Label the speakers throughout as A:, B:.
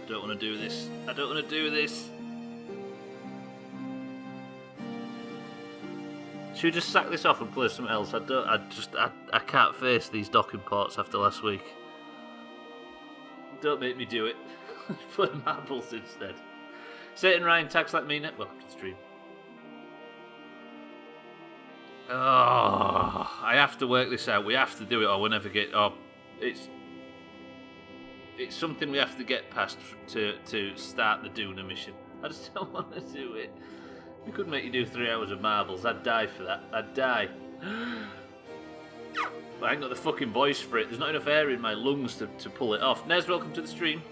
A: don't want to do this. I don't want to do this. Should we just sack this off and play something else? I can't face these docking ports after last week. Don't make me do it. Play marbles instead. Satan Ryan tags like me. Welcome to the stream. Oh, I have to work this out. We have to do it, or we'll never get. Oh, it's something we have to get past to start the Duna mission. I just don't want to do it. We could make you do 3 hours of marbles. I'd die for that. I'd die. But I ain't got the fucking voice for it. There's not enough air in my lungs to pull it off. Nez, welcome to the stream.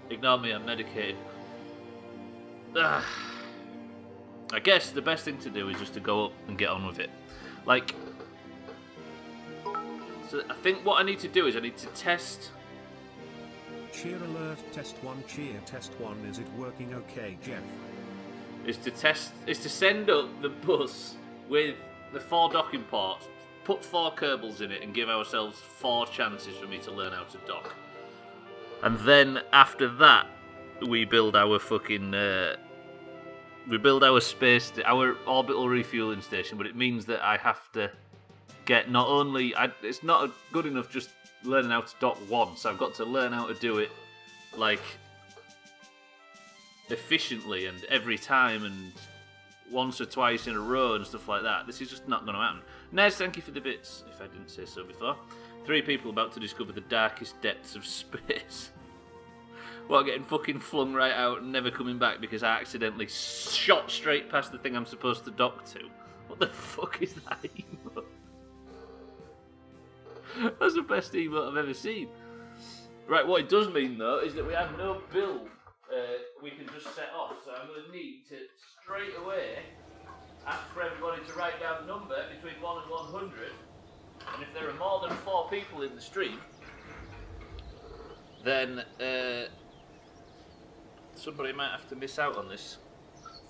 A: Ignore me, I'm medicated. I guess the best thing to do is just to go up and get on with it. Like, so I think what I need to do is I need to test.
B: Cheer alert, test 1, cheer, test 1, is it working okay, Jeff?
A: Is to send up the bus with the 4 docking ports, put 4 Kerbals in it and give ourselves 4 chances for me to learn how to dock. And then after that, we build our fucking, we build our our orbital refueling station, but it means that I have to get not only, it's not good enough just learning how to dock once, I've got to learn how to do it, like, efficiently and every time and once or twice in a row and stuff like that. This is just not going to happen. Nez, thank you for the bits, if I didn't say so before. 3 people about to discover the darkest depths of space. While getting fucking flung right out and never coming back because I accidentally shot straight past the thing I'm supposed to dock to. What the fuck is that emote? That's the best emote I've ever seen. Right, what it does mean though is that we have no build we can just set off. So I'm going to need to straight away ask for everybody to write down the number between 1 and 100. And if there are more than 4 people in the stream, then somebody might have to miss out on this.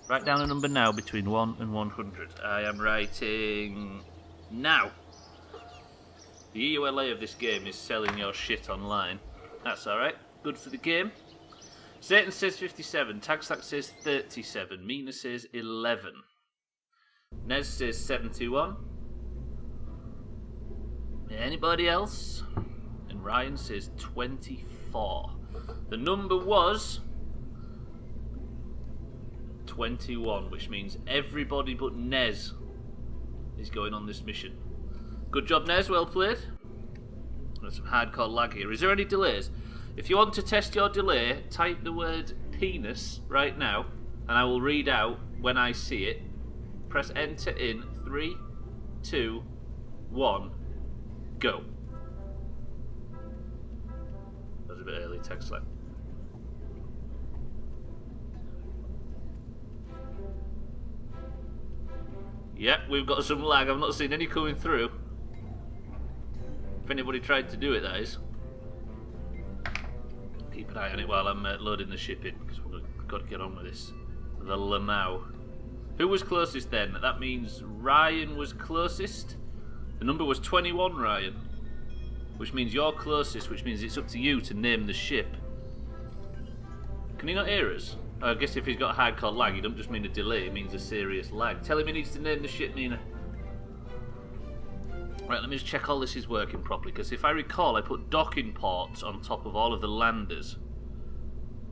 A: Write down a number now between 1 and 100. I am writing now. The EULA of this game is selling your shit online. That's alright. Good for the game. Satan says 57. Tagstack says 37. Mina says 11. Nez says 71. Anybody else? And Ryan says 24. The number was 21, which means everybody but Nez is going on this mission. Good job, Nez. Well played. There's some hardcore lag here. Is there any delays? If you want to test your delay, type the word penis right now, and I will read out when I see it. Press enter in 3, 2, 1, go. That was a bit early, text line. Yep, we've got some lag. I've not seen any coming through. If anybody tried to do it, that is. Keep an eye on it while I'm loading the ship in, because we've got to get on with this. The Lamau. Who was closest then? That means Ryan was closest. The number was 21, Ryan. Which means you're closest, which means it's up to you to name the ship. Can he not hear us? I guess if he's got hardcore lag, he don't just mean a delay, it means a serious lag. Tell him he needs to name the ship, Mina. Right, let me just check all this is working properly, because if I recall, I put docking ports on top of all of the landers.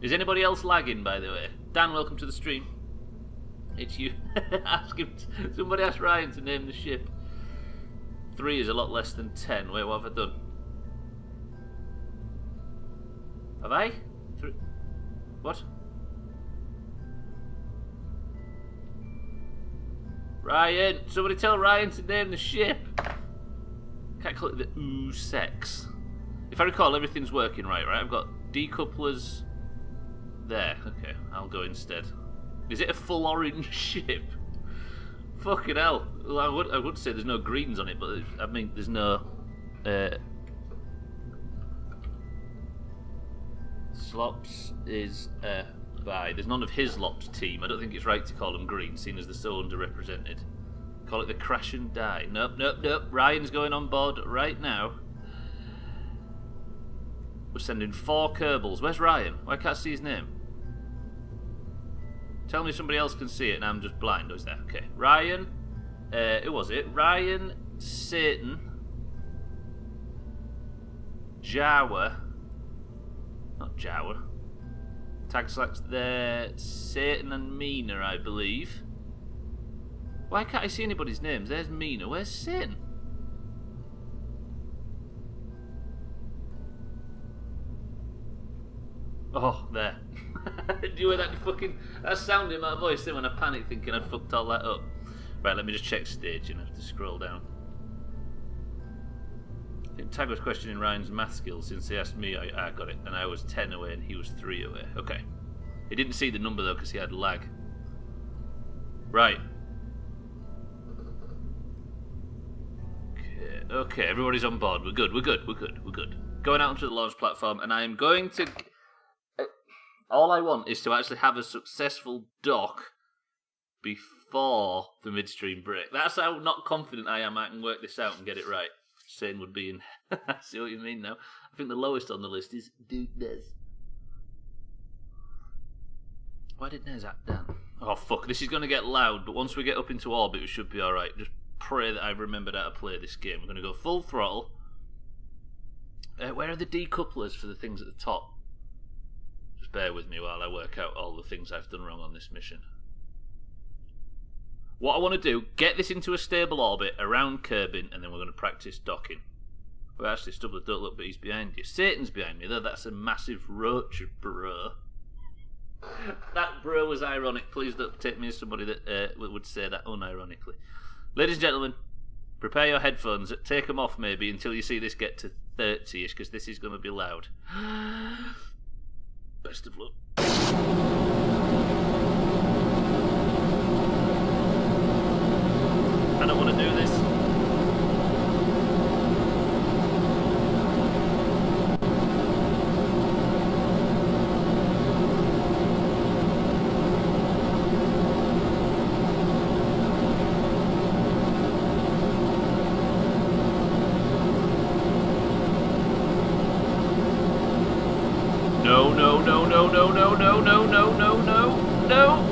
A: Is anybody else lagging, by the way? Dan, welcome to the stream. It's you. Somebody ask Ryan to name the ship. 3 is a lot less than 10. Wait, what have I done? Have I? 3. What? Ryan! Somebody tell Ryan to name the ship! Can't call it the ooh sex. If I recall, everything's working right? I've got decouplers there. Okay, I'll go instead. Is it a full orange ship? Fucking hell. Well, I would say there's no greens on it, but I mean, there's no... Slops is by. There's none of Hislop's team. I don't think it's right to call them green, seeing as they're so underrepresented. Call it the Crash and Die. Nope, nope, nope. Ryan's going on board right now. We're sending 4 Kerbals. Where's Ryan? Why can't I see his name? Tell me somebody else can see it and I'm just blind. Oh, is that okay? Ryan. Who was it? Ryan, Satan, Jawa. Not Jawa. Tag selects there. Satan and Mina, I believe. Why can't I see anybody's names? There's Mina. Where's Satan? Oh, there. Do you hear that fucking... That sound in my voice then when I panicked thinking I'd fucked all that up. Right, let me just check staging. I have to scroll down. I think Tag was questioning Ryan's math skills since he asked me. I got it. And I was 10 away and he was 3 away. Okay. He didn't see the number though because he had lag. Right. Okay, everybody's on board. We're good. Going out onto the launch platform and I am going to... All I want is to actually have a successful dock before the midstream break. That's how not confident I am I can work this out and get it right. Shane would be in... I see what you mean now. I think the lowest on the list is Doomhaus. Why did Nez act down? Oh, fuck. This is going to get loud, but once we get up into orbit, we should be alright. Just pray that I've remembered how to play this game. We're going to go full throttle. Where are the decouplers for the things at the top? Just bear with me while I work out all the things I've done wrong on this mission. What I want to do, get this into a stable orbit around Kerbin, and then we're going to practice docking. Well, actually, Stubbler, don't look, but he's behind you. Satan's behind me, though. That's a massive roach, bro. That bro was ironic. Please don't take me as somebody that would say that unironically. Ladies and gentlemen, prepare your headphones. Take them off, maybe, until you see this get to 30-ish, because this is going to be loud. Best of luck. I don't want to do this. No, no, no, no, no, no, no, no, no, no, no, no.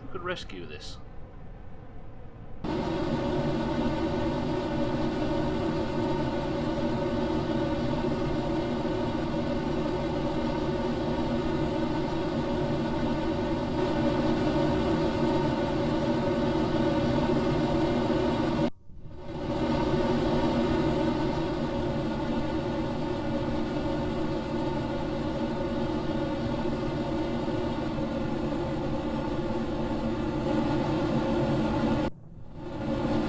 A: We could rescue this.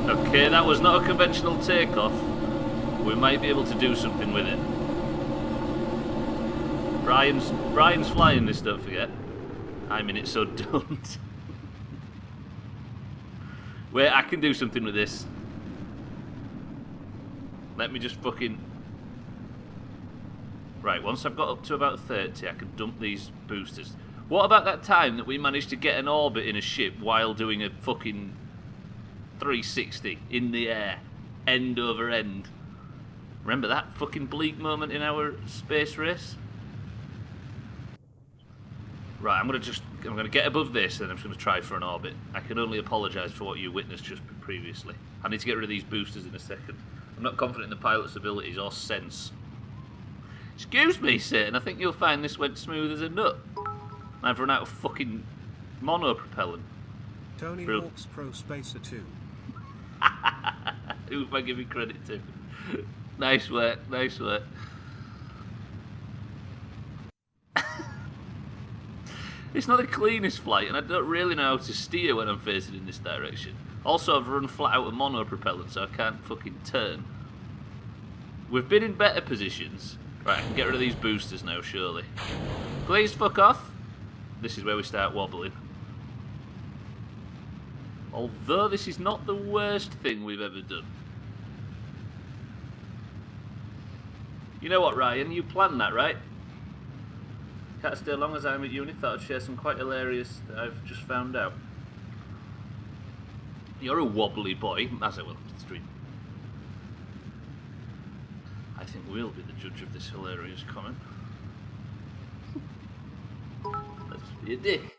A: Okay, that was not a conventional takeoff. We might be able to do something with it. Brian's flying this, don't forget. I'm in it, so don't. Wait, I can do something with this. Let me just fucking... Right, once I've got up to about 30, I can dump these boosters. What about that time that we managed to get an orbit in a ship while doing a fucking 360 in the air, end over end? Remember that fucking bleak moment in our space race? Right, I'm gonna get above this and I'm just gonna try for an orbit. I can only apologise for what you witnessed just previously. I need to get rid of these boosters in a second. I'm not confident in the pilot's abilities or sense. Excuse me, Satan, I think you'll find this went smooth as a nut. I've run out of fucking monopropellant.
B: Tony Hawk's Pro Spacer 2.
A: Who am I giving credit to? Nice work, nice work. It's not the cleanest flight, and I don't really know how to steer when I'm facing in this direction. Also, I've run flat out of monopropellant, so I can't fucking turn. We've been in better positions. Right, I can get rid of these boosters now, surely. Please fuck off. This is where we start wobbling. Although this is not the worst thing we've ever done. You know what, Ryan? You planned that, right? Can't stay long as I'm at uni. Thought I'd share some quite hilarious that I've just found out. You're a wobbly boy. As I will to the stream. I think we'll be the judge of this hilarious comment. Let's be a dick.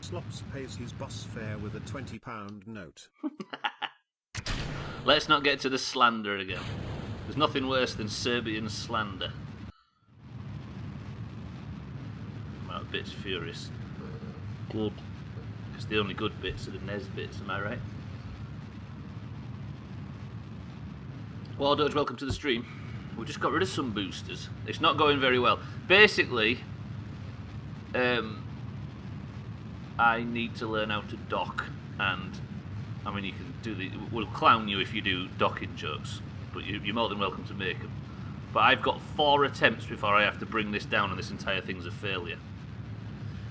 B: Slops pays his bus fare with a £20 note.
A: Let's not get to the slander again. There's nothing worse than Serbian slander. I'm out of bits furious. Good. Because the only good bits are the Nez bits, am I right? Well, Doge, welcome to the stream. We just got rid of some boosters. It's not going very well. Basically, I need to learn how to dock, and I mean, you can do we'll clown you if you do docking jokes, but you're more than welcome to make them. But I've got 4 attempts before I have to bring this down, and this entire thing's a failure.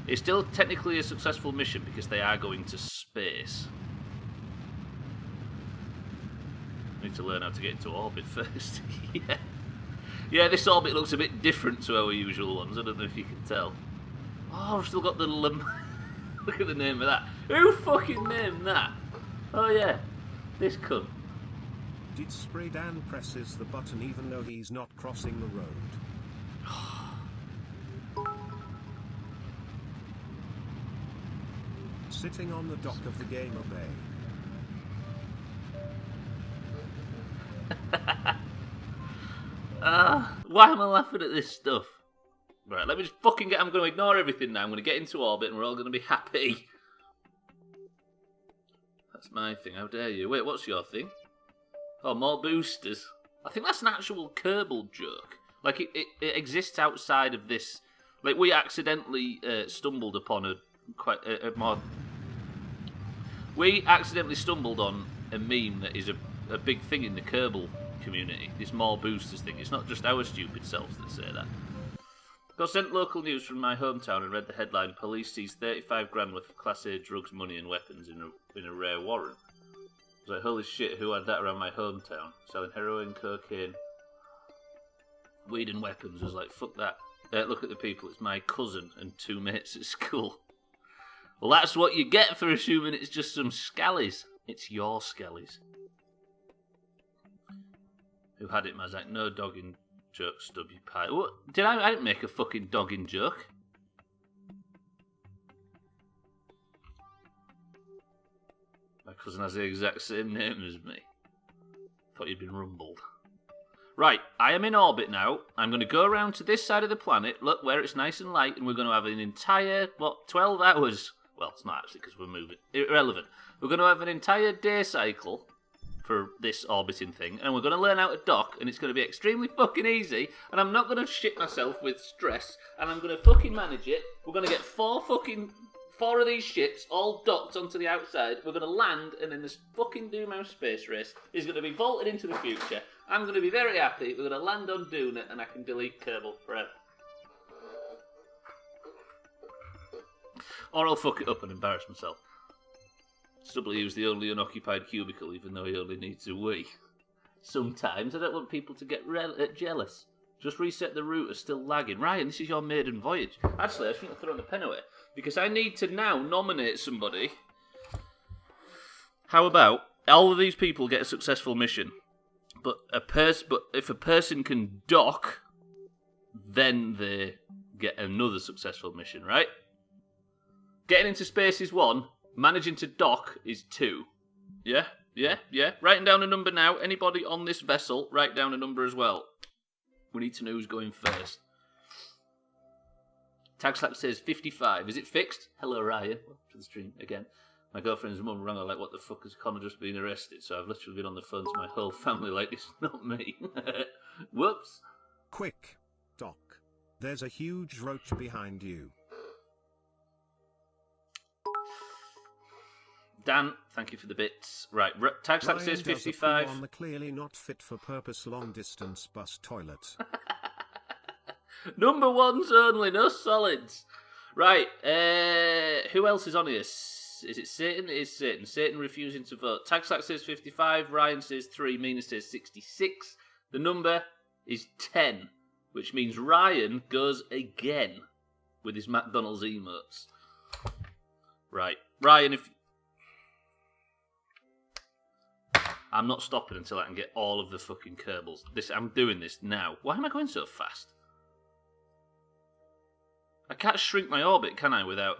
A: It's still technically a successful mission because they are going to space. I need to learn how to get into orbit first. Yeah, this orbit looks a bit different to our usual ones. I don't know if you can tell. Oh, I've still got the look at the name of that. Who fucking named that? Oh yeah, this cunt.
B: Did Spray Dan presses the button even though he's not crossing the road? Sitting on the dock of the Gamer Bay.
A: Why am I laughing at this stuff? Right, let me just fucking I'm going to ignore everything now. I'm going to get into orbit and we're all going to be happy. That's my thing. How dare you? Wait, what's your thing? Oh, more boosters. I think that's an actual Kerbal joke. Like, it exists outside of this. Like, we accidentally stumbled upon a more... We accidentally stumbled on a meme that is a big thing in the Kerbal community. This more boosters thing. It's not just our stupid selves that say that. Got sent local news from my hometown and read the headline: Police seize 35 grand worth of Class A drugs, money and weapons in a rare warrant. I was like, holy shit, who had that around my hometown? Selling heroin, cocaine, weed and weapons. I was like, fuck that. Look at the people, it's my cousin and 2 mates at school. Well, that's what you get for assuming it's just some scallies. It's your scallies. Who had it, Mazak? No dogging joke, stub you pie. What? I didn't make a fucking dogging joke. My cousin has the exact same name as me. Thought you'd been rumbled. Right, I am in orbit now. I'm going to go around to this side of the planet, look where it's nice and light, and we're going to have an entire, 12 hours? Well, it's not actually because we're moving. Irrelevant. We're going to have an entire day cycle for this orbiting thing, and we're going to learn how to dock, and it's going to be extremely fucking easy, and I'm not going to shit myself with stress, and I'm going to fucking manage it. We're going to get 4 of these ships all docked onto the outside. We're going to land, and then this fucking Doomhaus space race is going to be vaulted into the future. I'm going to be very happy. We're going to land on Duna, and I can delete Kerbal forever. Or I'll fuck it up and embarrass myself. Stubbler was the only unoccupied cubicle, even though he only needs a wee. Sometimes I don't want people to get jealous. Just reset the router, still lagging. Ryan, this is your maiden voyage. Actually, I shouldn't have thrown the pen away, because I need to now nominate somebody. How about all of these people get a successful mission, but if a person can dock, then they get another successful mission, right? Getting into space is 1. Managing to dock is 2. Yeah. Writing down a number now. Anybody on this vessel, write down a number as well. We need to know who's going first. Tagslap says 55. Is it fixed? Hello, Ryan. Welcome to the stream again. My girlfriend's mum rang her like, what the fuck, has Connor just been arrested? So I've literally been on the phone to my whole family like, it's not me. Whoops.
B: Quick, Doc. There's a huge roach behind you.
A: Dan, thank you for the bits. Right, Tagslap says 55.
B: On the clearly not fit for purpose long distance bus toilet.
A: Number 1s only, no solids. Right, who else is on here? Is it Satan? It is Satan. Satan refusing to vote. Tagslap says 55. Ryan says 3. Mina says 66. The number is 10, which means Ryan goes again with his McDonald's emotes. Right. Ryan, if... I'm not stopping until I can get all of the fucking Kerbals. I'm doing this now. Why am I going so fast? I can't shrink my orbit, can I, without...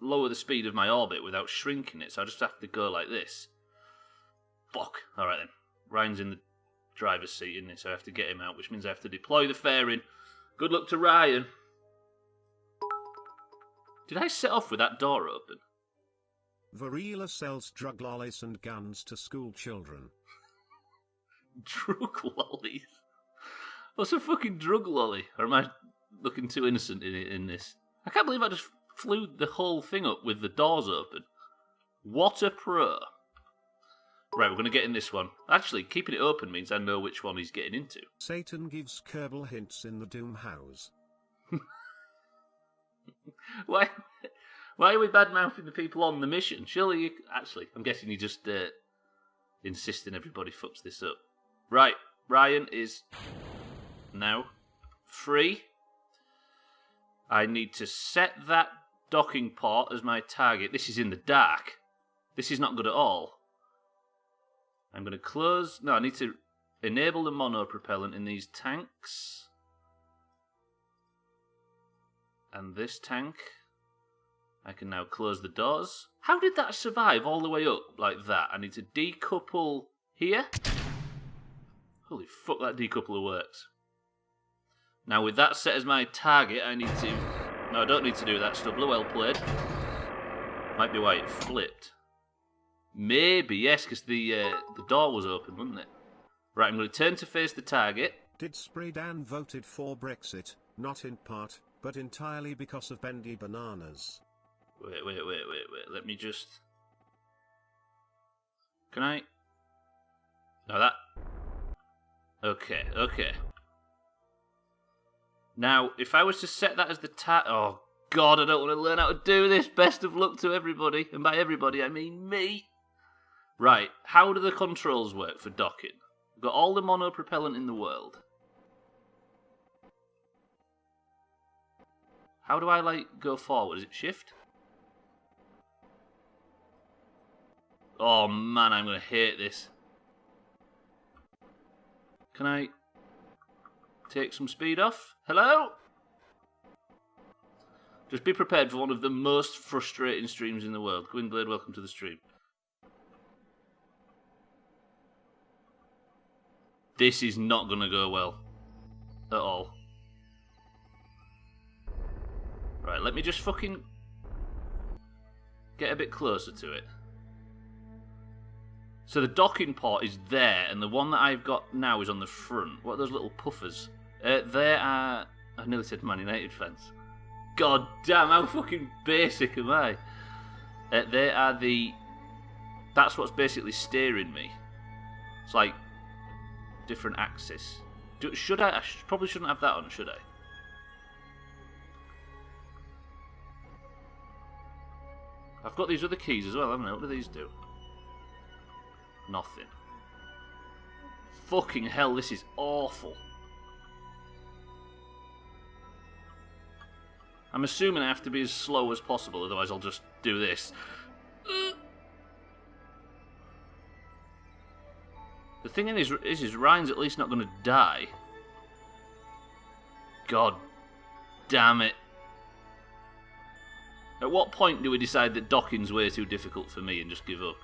A: lower the speed of my orbit without shrinking it, so I just have to go like this. Fuck. Alright then. Ryan's in the driver's seat, isn't he? So I have to get him out, which means I have to deploy the fairing. Good luck to Ryan. Did I set off with that door open?
B: Varela sells drug lollies and guns to school children.
A: Drug lollies? What's a fucking drug lolly? Or am I looking too innocent in this? I can't believe I just flew the whole thing up with the doors open. What a pro. Right, we're going to get in this one. Actually, keeping it open means I know which one he's getting into.
B: Satan gives Kerbal hints in the Doomhaus.
A: Why are we bad-mouthing the people on the mission? Surely you... Actually, I'm guessing you just insisting everybody fucks this up. Right, Ryan is now free. I need to set that docking port as my target. This is in the dark. This is not good at all. I'm going to close... No, I need to enable the monopropellant in these tanks. And this tank. I can now close the doors. How did that survive all the way up like that? I need to decouple here. Holy fuck, that decoupler works. Now with that set as my target, I need to... No, I don't need to do that, Stubbler. Well played. Might be why it flipped. Maybe, yes, because the door was open, wasn't it? Right, I'm going to turn to face the target.
B: Did Spreedan voted for Brexit, not in part, but entirely because of bendy bananas?
A: Wait. Let me just... Can I... No, that... Okay. Now, if I was to set that as the oh, God, I don't want to learn how to do this. Best of luck to everybody. And by everybody, I mean me. Right, how do the controls work for docking? I've got all the monopropellant in the world. How do I, go forward? Is it shift? Oh, man, I'm going to hate this. Can I take some speed off? Hello? Just be prepared for one of the most frustrating streams in the world. Gwynblade, welcome to the stream. This is not going to go well. At all. Right, let me just fucking get a bit closer to it. So the docking port is there, and the one that I've got now is on the front. What are those little puffers? They are... I nearly said Man United fans. God damn, how fucking basic am I? They are the... That's what's basically steering me. It's like... different axis. Should I... probably shouldn't have that on, should I? I've got these other keys as well, haven't I? What do these do? Nothing. Fucking hell, this is awful. I'm assuming I have to be as slow as possible, otherwise I'll just do this. The thing is Ryan's at least not going to die. God damn it. At what point do we decide that docking's way too difficult for me and just give up?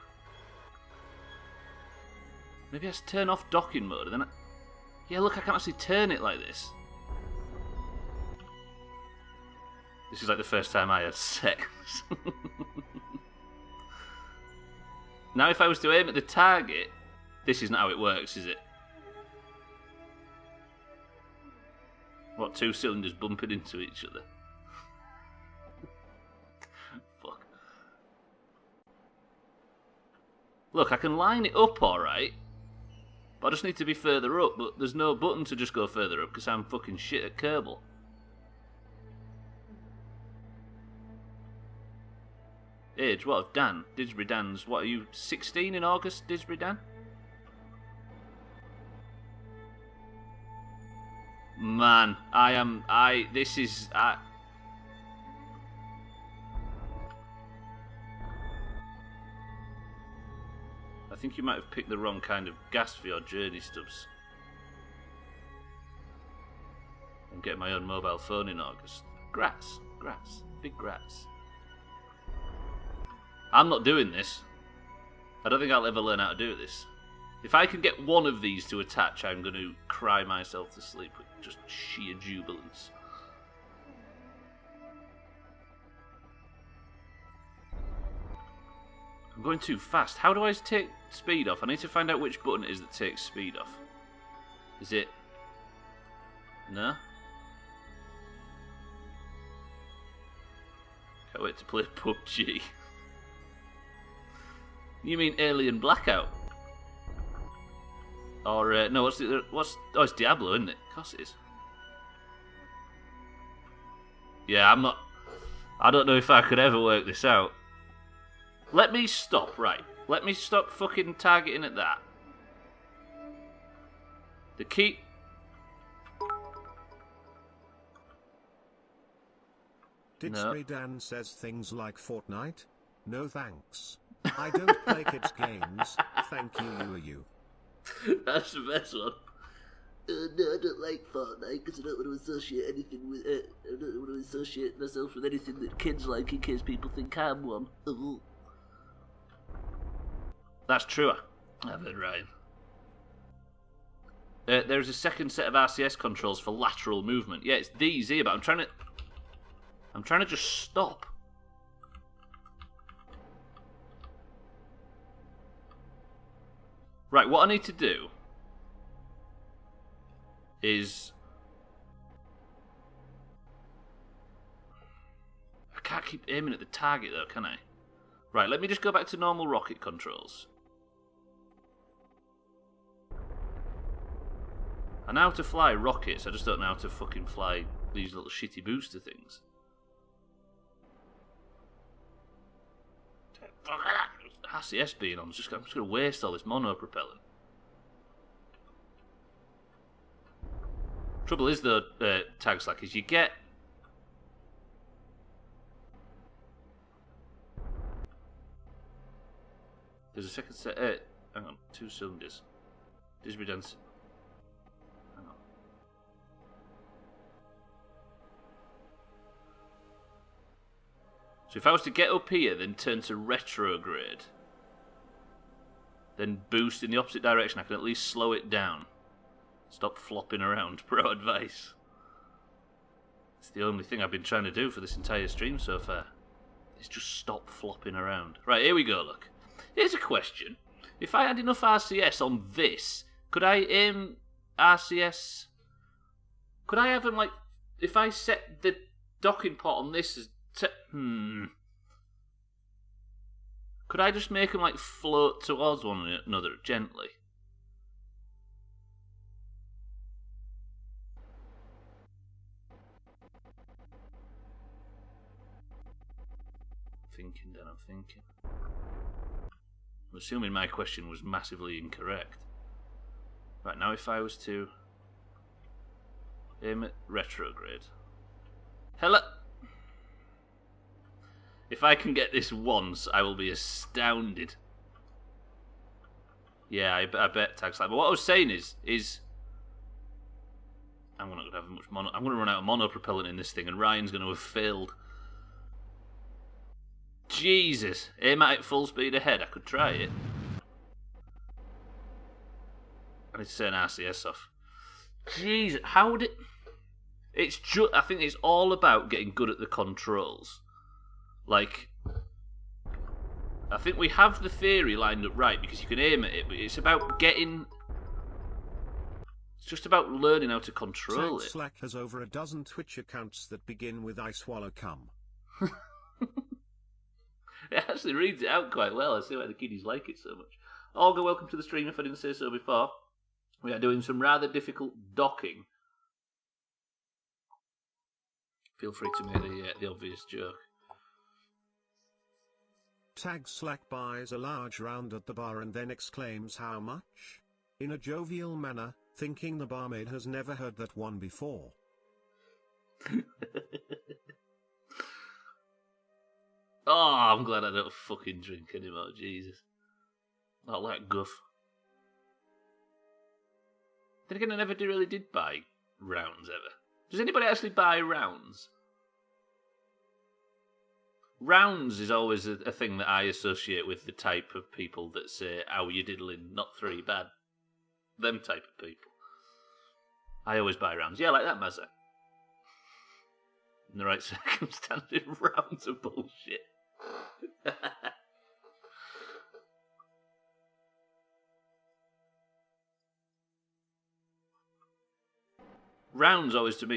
A: Maybe I have to turn off docking mode and then yeah, look, I can't actually turn it like this. This is like the first time I had sex. Now if I was to aim at the target, this isn't how it works, is it? What, two cylinders bumping into each other? Fuck. Look, I can line it up alright. But I just need to be further up, but there's no button to just go further up because I'm fucking shit at Kerbal. Age, what of Dan? Didsbury Dan's, what are you, 16 in August, Didsbury Dan? Man, this is... I think you might have picked the wrong kind of gas for your journey, Stubbs. I'm getting my own mobile phone in August. Grass, big grass. I'm not doing this. I don't think I'll ever learn how to do this. If I can get one of these to attach, I'm going to cry myself to sleep with just sheer jubilance. I'm going too fast. How do I take speed off? I need to find out which button it is that takes speed off. Is it... No? Can't wait to play PUBG. You mean Alien Blackout? Or, no, oh, it's Diablo, isn't it? Of course it is. Yeah, I don't know if I could ever work this out. Let me stop, right. Let me stop fucking targeting at that. The key...
B: Did
A: No.
B: Spray Dan says things like Fortnite? No thanks. I don't play kids games. Thank you.
A: That's the best one. No, I don't like Fortnite because I don't want to associate anything with it. I don't want to associate myself with anything that kids like in case people think I'm one. That's true. I've heard Ryan. There's a second set of RCS controls for lateral movement. Yeah, it's these here, but I'm trying to just stop. Right, what I need to do is... I can't keep aiming at the target though, can I? Right, let me just go back to normal rocket controls. I know how to fly rockets, I just don't know how to fucking fly these little shitty booster things. RCS being on, I'm just going to waste all this mono propellant. Trouble is though, Tag Slack, is you get... There's a second set, hang on, 2 cylinders. Disby dance. Hang on. So if I was to get up here, then turn to retrograde, then boost in the opposite direction, I can at least slow it down. Stop flopping around, pro advice. It's the only thing I've been trying to do for this entire stream so far. Is just stop flopping around. Right, here we go, look. Here's a question. If I had enough RCS on this, could I aim RCS... Could I have them, like... If I set the docking port on this as... Could I just make them, like, float towards one another gently? I'm thinking. I'm assuming my question was massively incorrect. Right, now if I was to aim at retrograde. Hello! If I can get this once, I will be astounded. Yeah, I bet Tag Slack. But what I was saying is I'm not going to have much mono. I'm going to run out of mono propellant in this thing, and Ryan's going to have failed. Jesus, aim at it full speed ahead. I could try it. I need to turn RCS off. Jesus, how would it? It's just. I think it's all about getting good at the controls. Like, I think we have the theory lined up right because you can aim at it, but it's about getting. It's just about learning how to control it.
B: Slack has over a dozen Twitch accounts that begin with "I swallow cum."
A: It actually reads it out quite well. I see why the kiddies like it so much. Olga, welcome to the stream. If I didn't say so before, we are doing some rather difficult docking. Feel free to make the obvious joke.
B: Tag Slack buys a large round at the bar and then exclaims how much? In a jovial manner, thinking the barmaid has never heard that one before.
A: Oh, I'm glad I don't fucking drink anymore, Jesus. Not like guff. Then again, I never really did buy rounds ever. Does anybody actually buy rounds? Rounds is always a thing that I associate with the type of people that say, "How you diddling, not three bad." Them type of people. I always buy rounds. Yeah, like that, Mazza. In the right circumstances, rounds of bullshit. Rounds always struck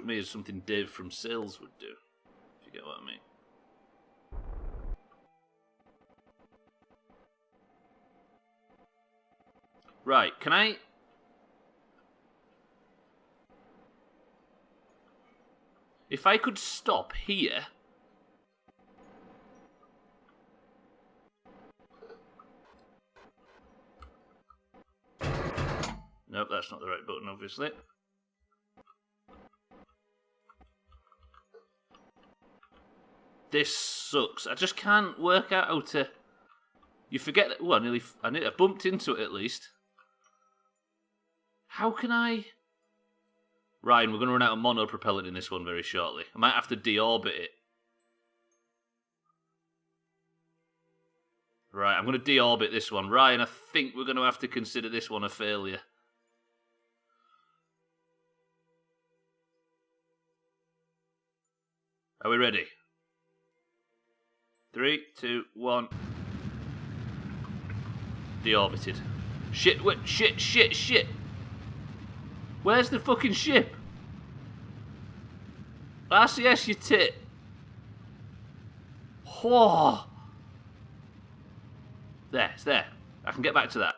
A: me as something Dave from Sales would do, if you get what I mean. Right, can I... If I could stop here... Nope, that's not the right button, obviously. This sucks. I just can't work out how to... You forget that... Well, I bumped into it at least. How can I... Ryan, we're going to run out of monopropellant in this one very shortly. I might have to deorbit it. Right, I'm going to deorbit this one. Ryan, I think we're going to have to consider this one a failure. Are we ready? 3, 2, 1. Deorbited. Shit, wait, shit. Where's the fucking ship? RCS, you tit. Whoa. There, it's there. I can get back to that.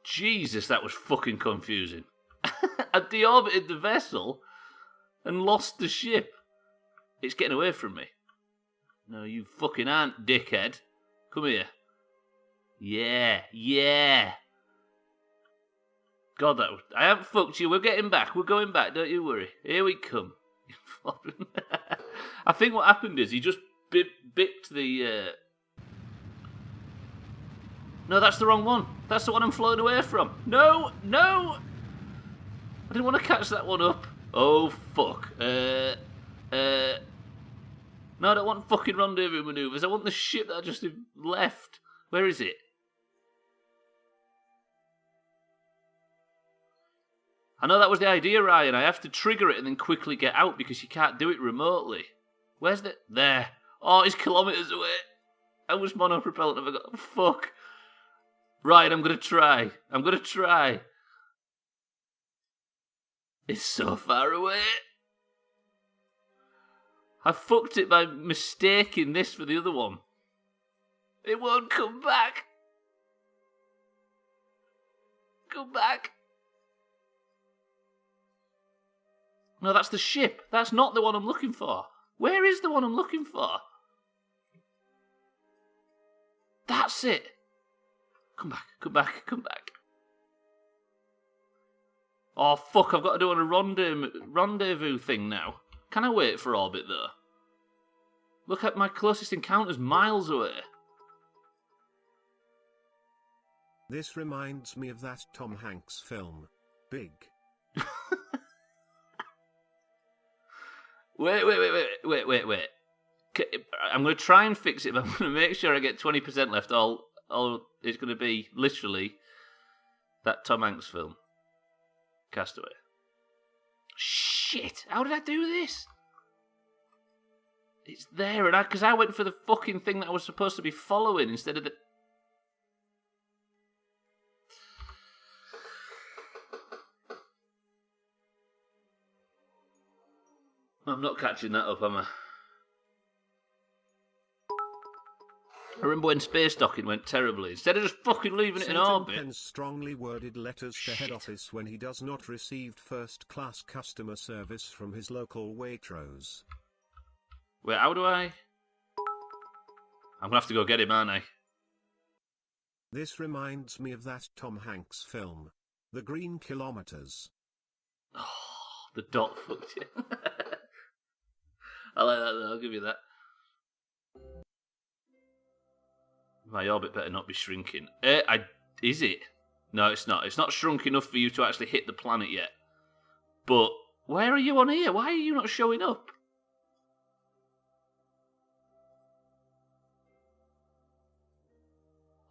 A: Jesus, that was fucking confusing. I deorbited the vessel and lost the ship. It's getting away from me. No, you fucking aren't, dickhead. Come here. Yeah. God, I haven't fucked you. We're getting back. We're going back. Don't you worry. Here we come. I think what happened is he just bipped the... No, that's the wrong one. That's the one I'm floating away from. No. I didn't want to catch that one up. Oh, fuck. No, I don't want fucking rendezvous manoeuvres. I want the ship that I just left. Where is it? I know that was the idea, Ryan. I have to trigger it and then quickly get out because you can't do it remotely. Where's the... There. Oh, it's kilometres away. How much monopropellant have I got? Fuck. Ryan, I'm going to try. It's so far away. I fucked it by mistaking this for the other one. It won't come back. Come back. No, that's the ship. That's not the one I'm looking for. Where is the one I'm looking for? That's it. Come back. Oh, fuck, I've got to do a rendezvous thing now. Can I wait for orbit, though? Look at my closest encounter's miles away.
B: This reminds me of that Tom Hanks film, Big.
A: Wait. I'm going to try and fix it, but I'm going to make sure I get 20% left. It's going to be literally that Tom Hanks film. Castaway. Shit! How did I do this? It's there, and because I went for the fucking thing that I was supposed to be following instead of the... I'm not catching that up, am I? I remember when space docking went terribly. Instead of just fucking leaving it in orbit.
B: Pens strongly worded letters to head office when he does not receive first-class customer service from his local Waitrose.
A: Wait, how do I... I'm going to have to go get him, aren't I?
B: This reminds me of that Tom Hanks film, The Green Kilometers.
A: Oh, the dot fucked you. I like that though, I'll give you that. My orbit better not be shrinking. Is it? No, it's not. It's not shrunk enough for you to actually hit the planet yet. But where are you on here? Why are you not showing up?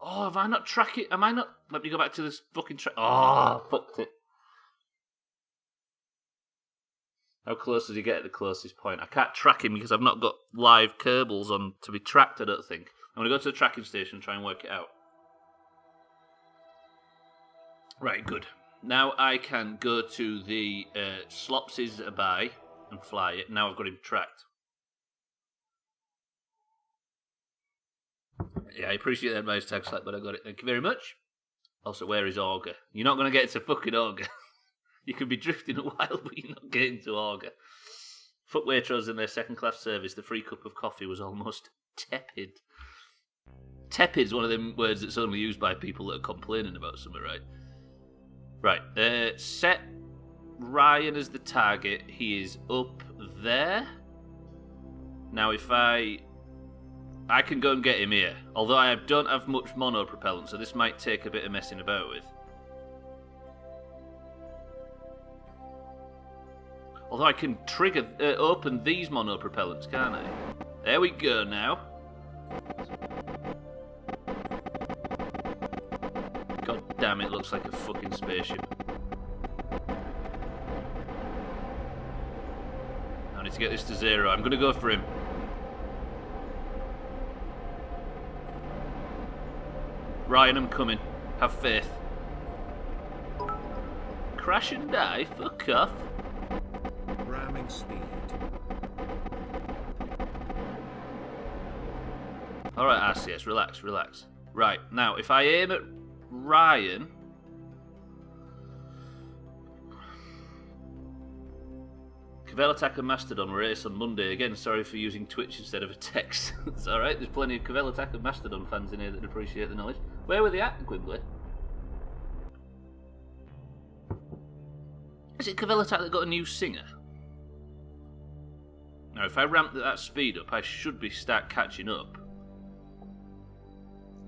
A: Oh, have I not tracked it? Am I not? Let me go back to this fucking track. Oh, fucked it. How close does he get at the closest point? I can't track him because I've not got live Kerbals on to be tracked, I don't think. I'm going to go to the tracking station and try and work it out. Right, good. Now I can go to the Slops's Abai and fly it. Now I've got him tracked. Yeah, I appreciate the advice, Tagslap, but I got it. Thank you very much. Also, where is Auger? You're not going to get to fucking Auger. You could be drifting a while, but you're not getting to Auger. Fuck Waitrose in their second-class service. The free cup of coffee was almost tepid. Tepid is one of them words that's only used by people that are complaining about something, right? Right. Set Ryan as the target. He is up there. Now, if I can go and get him here. Although I don't have much monopropellant, so this might take a bit of messing about with. Although I can trigger, open these monopropellants, can't I? There we go now. God damn, it looks like a fucking spaceship. I need to get this to 0. I'm going to go for him. Ryan, I'm coming. Have faith. Crash and die? Fuck off.
B: Ramming speed.
A: Alright, RCS, relax, relax. Right, now, if I aim at Ryan... Cavell Attack and Mastodon were ace on Monday. Again, sorry for using Twitch instead of a text. It's alright, there's plenty of Cavell Attack and Mastodon fans in here that appreciate the knowledge. Where were they at, Quibbly? Is it Cavell Attack that got a new singer? Now, if I ramp that speed up, I should start catching up.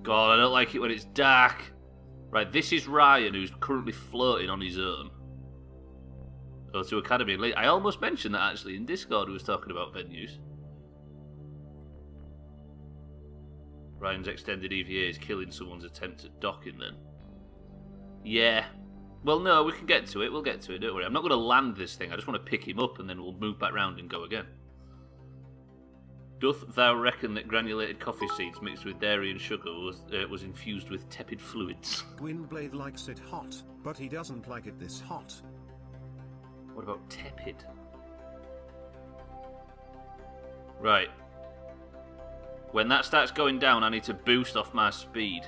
A: God, I don't like it when it's dark. Right, this is Ryan, who's currently floating on his own. O2 Academy. I almost mentioned that, actually, in Discord, who was talking about venues. Ryan's extended EVA is killing someone's attempt at docking, then. Yeah. Well, no, we can get to it. We'll get to it, don't worry. I'm not going to land this thing. I just want to pick him up, and then we'll move back round and go again. Doth thou reckon that granulated coffee seeds mixed with dairy and sugar was infused with tepid fluids?
B: Gwynblade likes it hot, but he doesn't like it this hot.
A: What about tepid? Right. When that starts going down, I need to boost off my speed.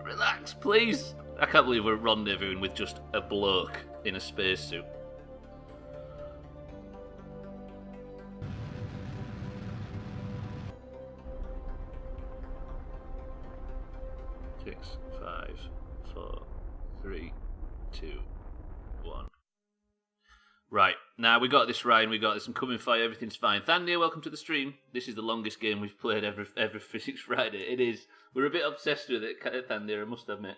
A: Relax, please. I can't believe we're rendezvousing with just a bloke in a spacesuit. Six, 5, 4, 3, 2, 1. Right, now we got this, Ryan, we got this. I'm coming for you, everything's fine. Thandia, welcome to the stream. This is the longest game we've played every Physics Friday. It is. We're a bit obsessed with it, Thandia, I must admit.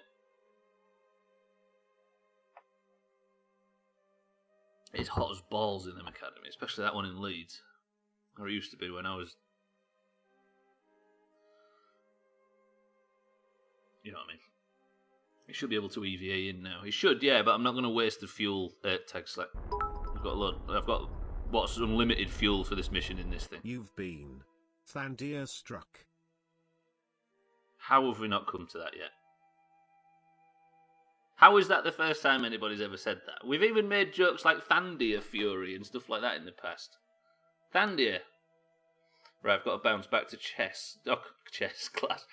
A: It's hot as balls in them academy, especially that one in Leeds. Or it used to be when I was... You know what I mean? He should be able to EVA in now. He should, yeah, but I'm not going to waste the fuel tag select. I've got what's unlimited fuel for this mission in this thing.
B: You've been Thandia struck.
A: How have we not come to that yet? How is that the first time anybody's ever said that? We've even made jokes like Thandia Fury and stuff like that in the past. Thandia. Right, I've got to bounce back to chess class.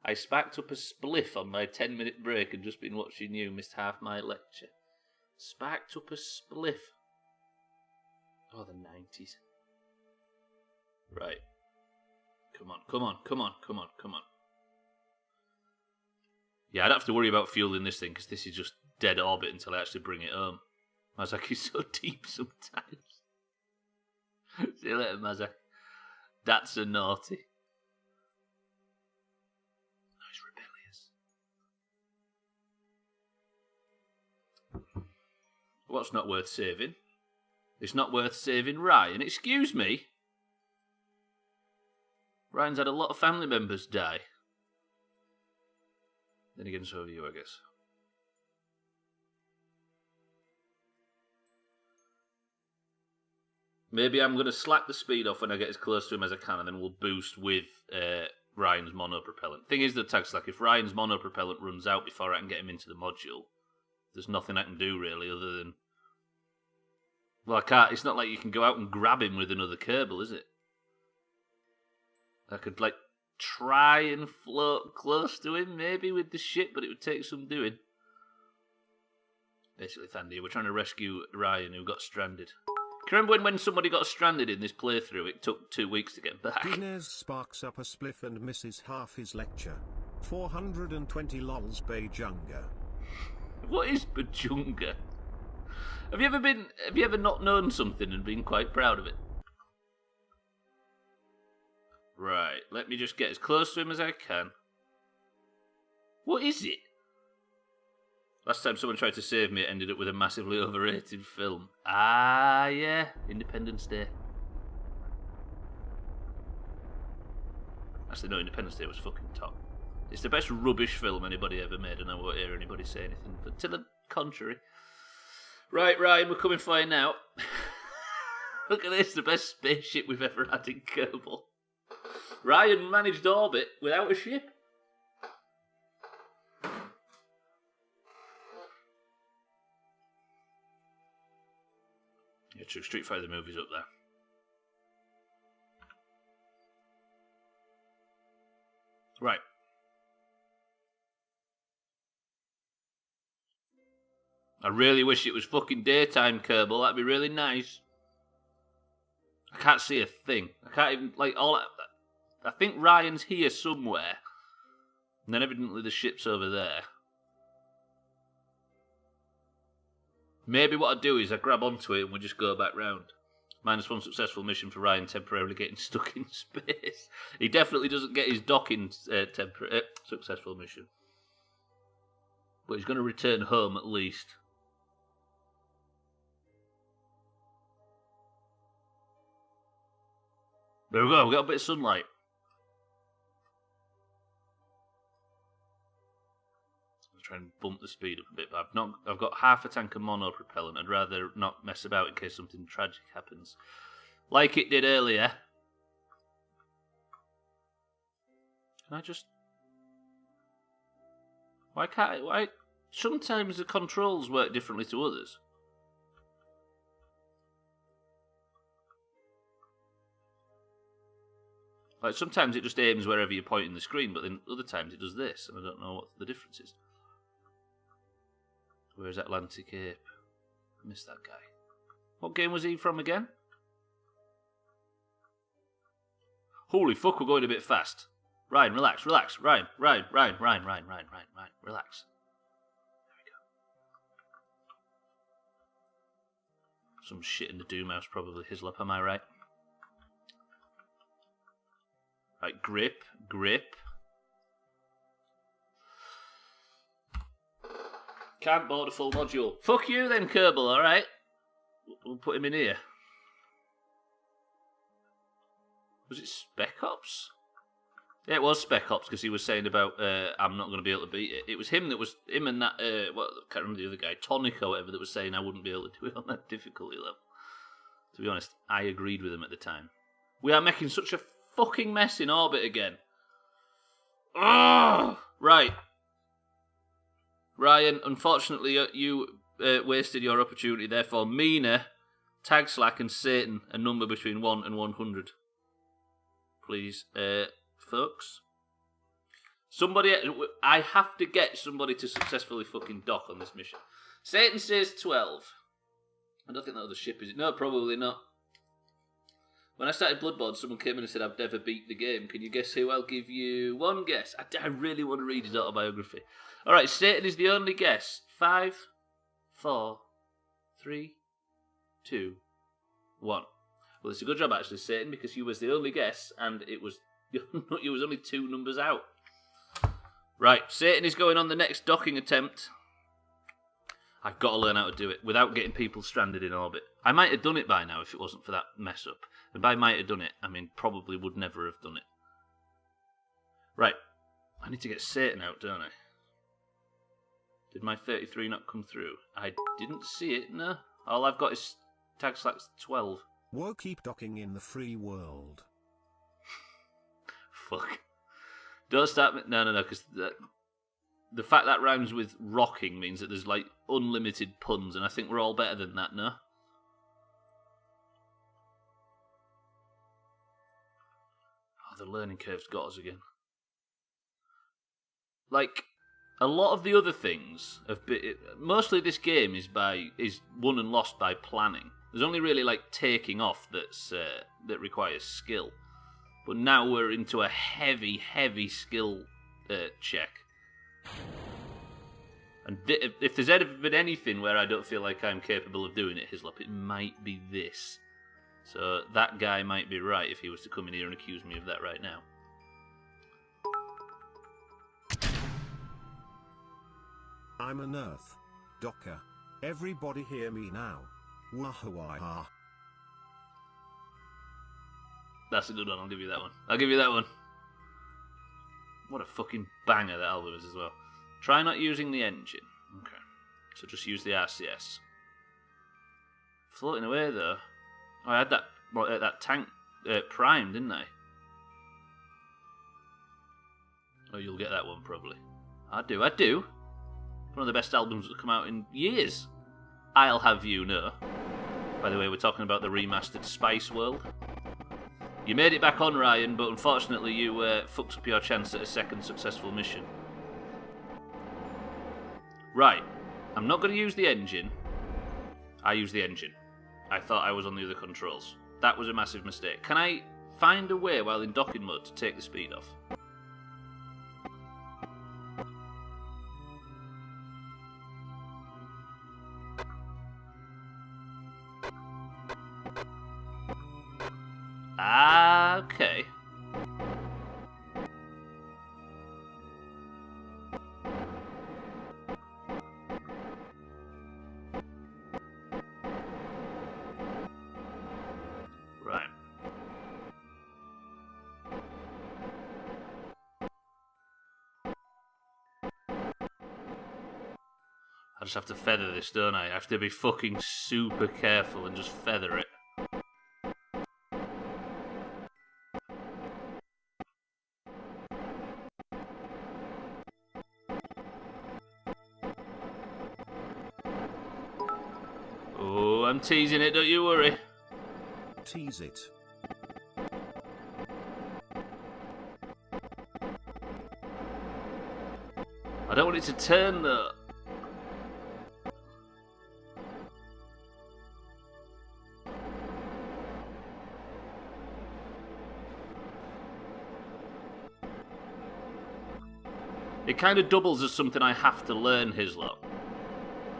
A: I spacked up a spliff on my 10-minute break and just been watching you, missed half my lecture. Spacked up a spliff. Oh, the 90s. Right. Come on, come on, come on, come on, come on. Yeah, I don't have to worry about fueling this thing, because this is just dead orbit until I actually bring it home. Mazak is so deep sometimes. See you later, Mazak. That's a naughty. Oh, he's rebellious. What's not worth saving? It's not worth saving Ryan. Excuse me? Ryan's had a lot of family members die. Then again, so have you, I guess. Maybe I'm going to slack the speed off when I get as close to him as I can, and then we'll boost with Ryan's monopropellant. Thing is, the tag slack, if Ryan's monopropellant runs out before I can get him into the module, there's nothing I can do really other than... Well, I can't. It's not like you can go out and grab him with another Kerbal, is it? I could, like, try and float close to him, maybe, with the ship, but it would take some doing. Basically, Thandy, we're trying to rescue Ryan, who got stranded. Can you remember when somebody got stranded in this playthrough, it took 2 weeks to get back?
B: Inez sparks up a spliff and misses half his lecture. 420 lols Bajunga.
A: What is Bajunga? Have you ever not known something and been quite proud of it? Right, let me just get as close to him as I can. What is it? Last time someone tried to save me, it ended up with a massively overrated film. Ah, yeah, Independence Day. Actually, no, Independence Day was fucking top. It's the best rubbish film anybody ever made, and I won't hear anybody say anything but to the contrary. Right, Ryan, we're coming for you now. Look at this, the best spaceship we've ever had in Kerbal. Ryan managed orbit without a ship. Yeah, true. Street Fighter the movie's up there. Right. I really wish it was fucking daytime, Kerbal. That'd be really nice. I can't see a thing. I can't even, like, I think Ryan's here somewhere. And then evidently the ship's over there. Maybe what I do is I grab onto it and we just go back round. -1 successful mission for Ryan temporarily getting stuck in space. He definitely doesn't get his docking successful mission. But he's going to return home at least. There we go, we got a bit of sunlight. I'll try and bump the speed up a bit, but I've got half a tank of mono propellant. I'd rather not mess about in case something tragic happens. Like it did earlier. Can I just... Why can't why? Sometimes the controls work differently to others. Like, sometimes it just aims wherever you're pointing the screen, but then other times it does this, and I don't know what the difference is. Where's Atlantic Ape? I missed that guy. What game was he from again? Holy fuck, we're going a bit fast. Ryan, relax. Ryan, relax. There we go. Some shit in the Doomhaus, probably. Hislop, am I right? Right, grip. Can't board a full module. Fuck you then, Kerbal, alright? We'll put him in here. Was it Spec Ops? Yeah, it was Spec Ops, because he was saying about, I'm not going to be able to beat it. It was him and that, I can't remember the other guy, Tonic or whatever, that was saying I wouldn't be able to do it on that difficulty level. To be honest, I agreed with him at the time. We are making such a fucking mess in orbit again. Oh, right. Ryan, unfortunately, you wasted your opportunity. Therefore, Mina, Tag Slack, and Satan a number between 1 and 100. Please, folks. Somebody, I have to get somebody to successfully fucking dock on this mission. Satan says 12. I don't think that other ship is it. No, probably not. When I started Bloodborne, someone came in and said, I've never beat the game. Can you guess who? I'll give you one guess. I really want to read his autobiography. All right, Satan is the only guess. 5, 4, 3, 2, 1. Well, it's a good job, actually, Satan, because you was the only guess, and you was only 2 numbers out. Right, Satan is going on the next docking attempt. I've got to learn how to do it without getting people stranded in orbit. I might have done it by now if it wasn't for that mess up. And by might have done it, I mean probably would never have done it. Right, I need to get Satan out, don't I? Did my 33 not come through? I didn't see it, no. All I've got is tag slacks 12.
B: Whoa, keep docking in the free world.
A: Fuck. Don't start me. No, because the fact that rhymes with rocking means that there's like unlimited puns, and I think we're all better than that, no? Oh, the learning curve's got us again. Like, a lot of the other things have been... Mostly this game is won and lost by planning. There's only really like taking off that requires skill. But now we're into a heavy, heavy skill check. And if there's ever been anything where I don't feel like I'm capable of doing it, Hislop, it might be this. So that guy might be right if he was to come in here and accuse me of that right now.
B: I'm an Earth Docker. Everybody hear me now. Wah-ha-wah-ha.
A: That's a good one, I'll give you that one. I'll give you that one. What a fucking banger that album is as well. Try not using the engine. Okay. So just use the RCS. Floating away though. Oh, I had that tank primed, didn't I? Oh, you'll get that one probably. I do. One of the best albums that come out in years. I'll have you know. By the way, we're talking about the remastered Spice World. You made it back on, Ryan, but unfortunately you fucked up your chance at a second successful mission. Right, I'm not going to use the engine. I use the engine. I thought I was on the other controls. That was a massive mistake. Can I find a way while in docking mode to take the speed off? Okay. Right. I just have to feather this, don't I? I have to be fucking super careful and just feather it. I'm teasing it, don't you worry.
B: Tease it.
A: I don't want it to turn though. It kind of doubles as something I have to learn, Hislop.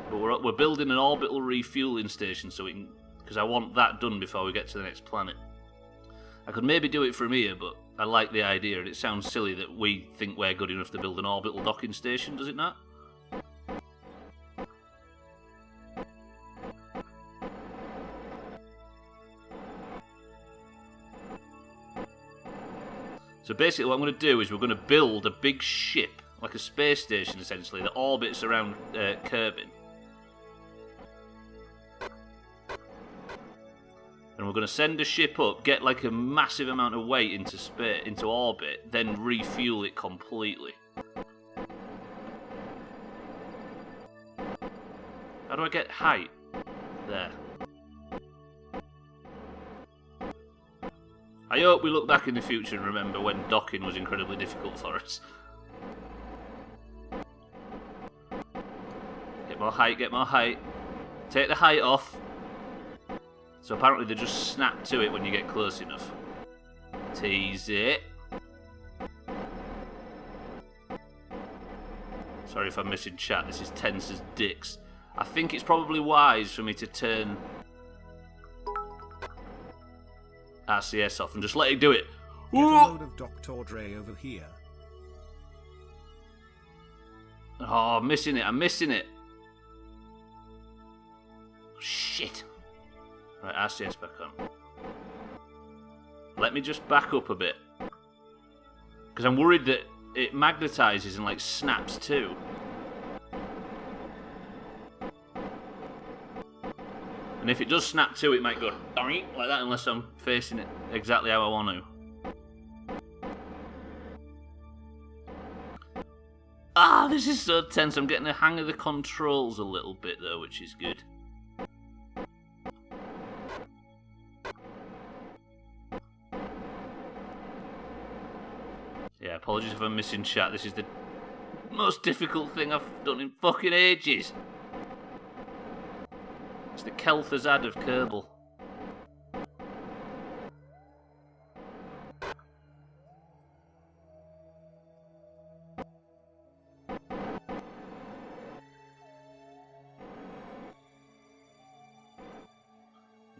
A: But we're building an orbital refueling station so we can, because I want that done before we get to the next planet. I could maybe do it from here, but I like the idea, and it sounds silly that we think we're good enough to build an orbital docking station, does it not? So basically what I'm going to do is we're going to build a big ship, like a space station essentially, that orbits around Kerbin. And we're going to send a ship up, get like a massive amount of weight into space, into orbit, then refuel it completely. How do I get height? There. I hope we look back in the future and remember when docking was incredibly difficult for us. Get more height, get more height. Take the height off. So apparently they just snap to it when you get close enough. Tease it. Sorry if I'm missing chat, this is tense as dicks. I think it's probably wise for me to turn RCS off and just let it do it.
B: Get a load of Dr. Dre over here.
A: Oh, I'm missing it. Shit. Right, RCS back on. Let me just back up a bit. Because I'm worried that it magnetizes and like snaps too. And if it does snap to, it might go like that unless I'm facing it exactly how I want to. Ah, this is so tense. I'm getting the hang of the controls a little bit though, which is good. Yeah, apologies if I'm missing chat. This is the most difficult thing I've done in fucking ages. It's the Kel'Thuzad of Kerbal.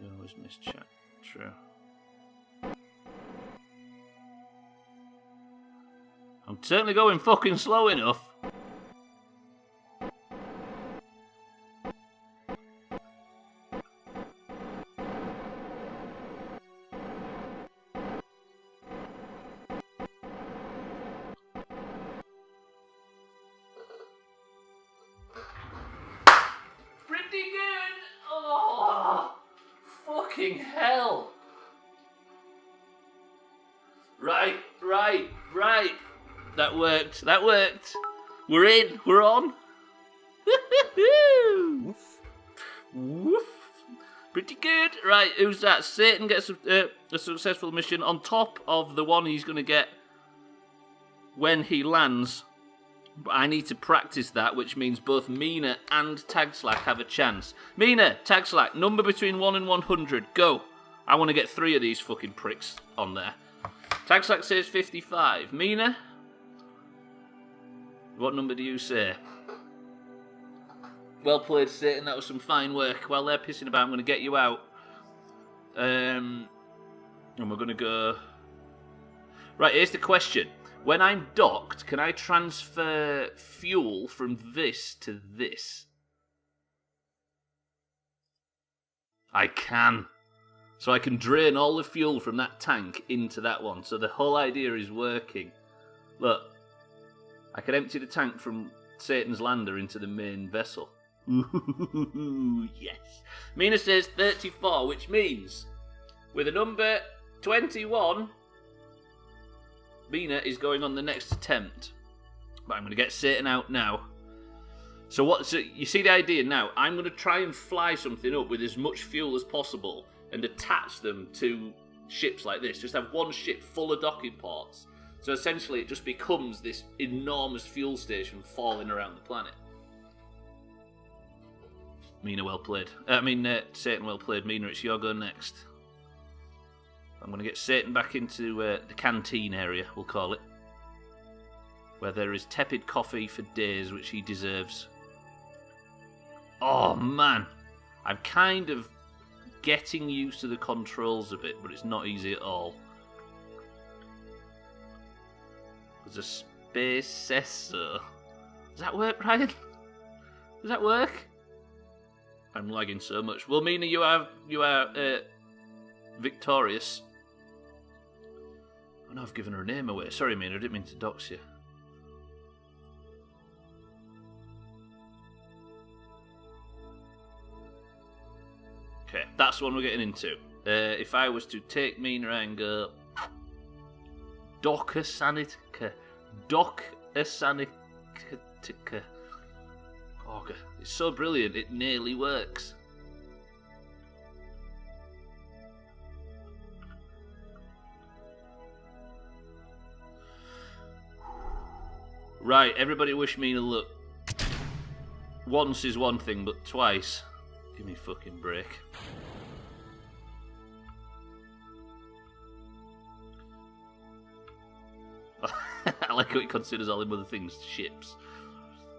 A: You always miss chat. True. I'm certainly going fucking slow enough. Pretty good. Oh, fucking hell. Right. That worked. We're in. We're on. Woof. Pretty good. Right, who's that? Satan gets a successful mission on top of the one he's going to get when he lands. But I need to practice that, which means both Mina and Tagslack have a chance. Mina, Tagslack, number between 1 and 100. Go. I want to get 3 of these fucking pricks on there. Tagslack says 55. Mina? What number do you say? Well played, Satan. That was some fine work. While they're pissing about, I'm going to get you out. And we're going to go... Right, here's the question. When I'm docked, can I transfer fuel from this to this? I can. So I can drain all the fuel from that tank into that one. So the whole idea is working. Look. I can empty the tank from Satan's lander into the main vessel. Ooh, yes. Mina says 34, which means with a number 21, Mina is going on the next attempt. But I'm going to get Satan out now. So you see the idea now? I'm going to try and fly something up with as much fuel as possible and attach them to ships like this. Just have one ship full of docking ports. So essentially it just becomes this enormous fuel station falling around the planet. Mina, well played. Satan, well played. Mina, it's your go next. I'm going to get Satan back into the canteen area, we'll call it. Where there is tepid coffee for days, which he deserves. Oh, man. I'm kind of getting used to the controls a bit, but it's not easy at all. There's a space sensor. Does that work, Ryan? Does that work? I'm lagging so much. Well, Mina, you are victorious. Oh no, I've given her a name away. Sorry, Mina, I didn't mean to dox you. Okay, that's the one we're getting into. If I was to take Mina and go... Docker Sanitica. Oh, it's so brilliant, it nearly works. Right, everybody wish me luck. Once is one thing, but twice. Give me a fucking break. I like how it considers all them other things ships.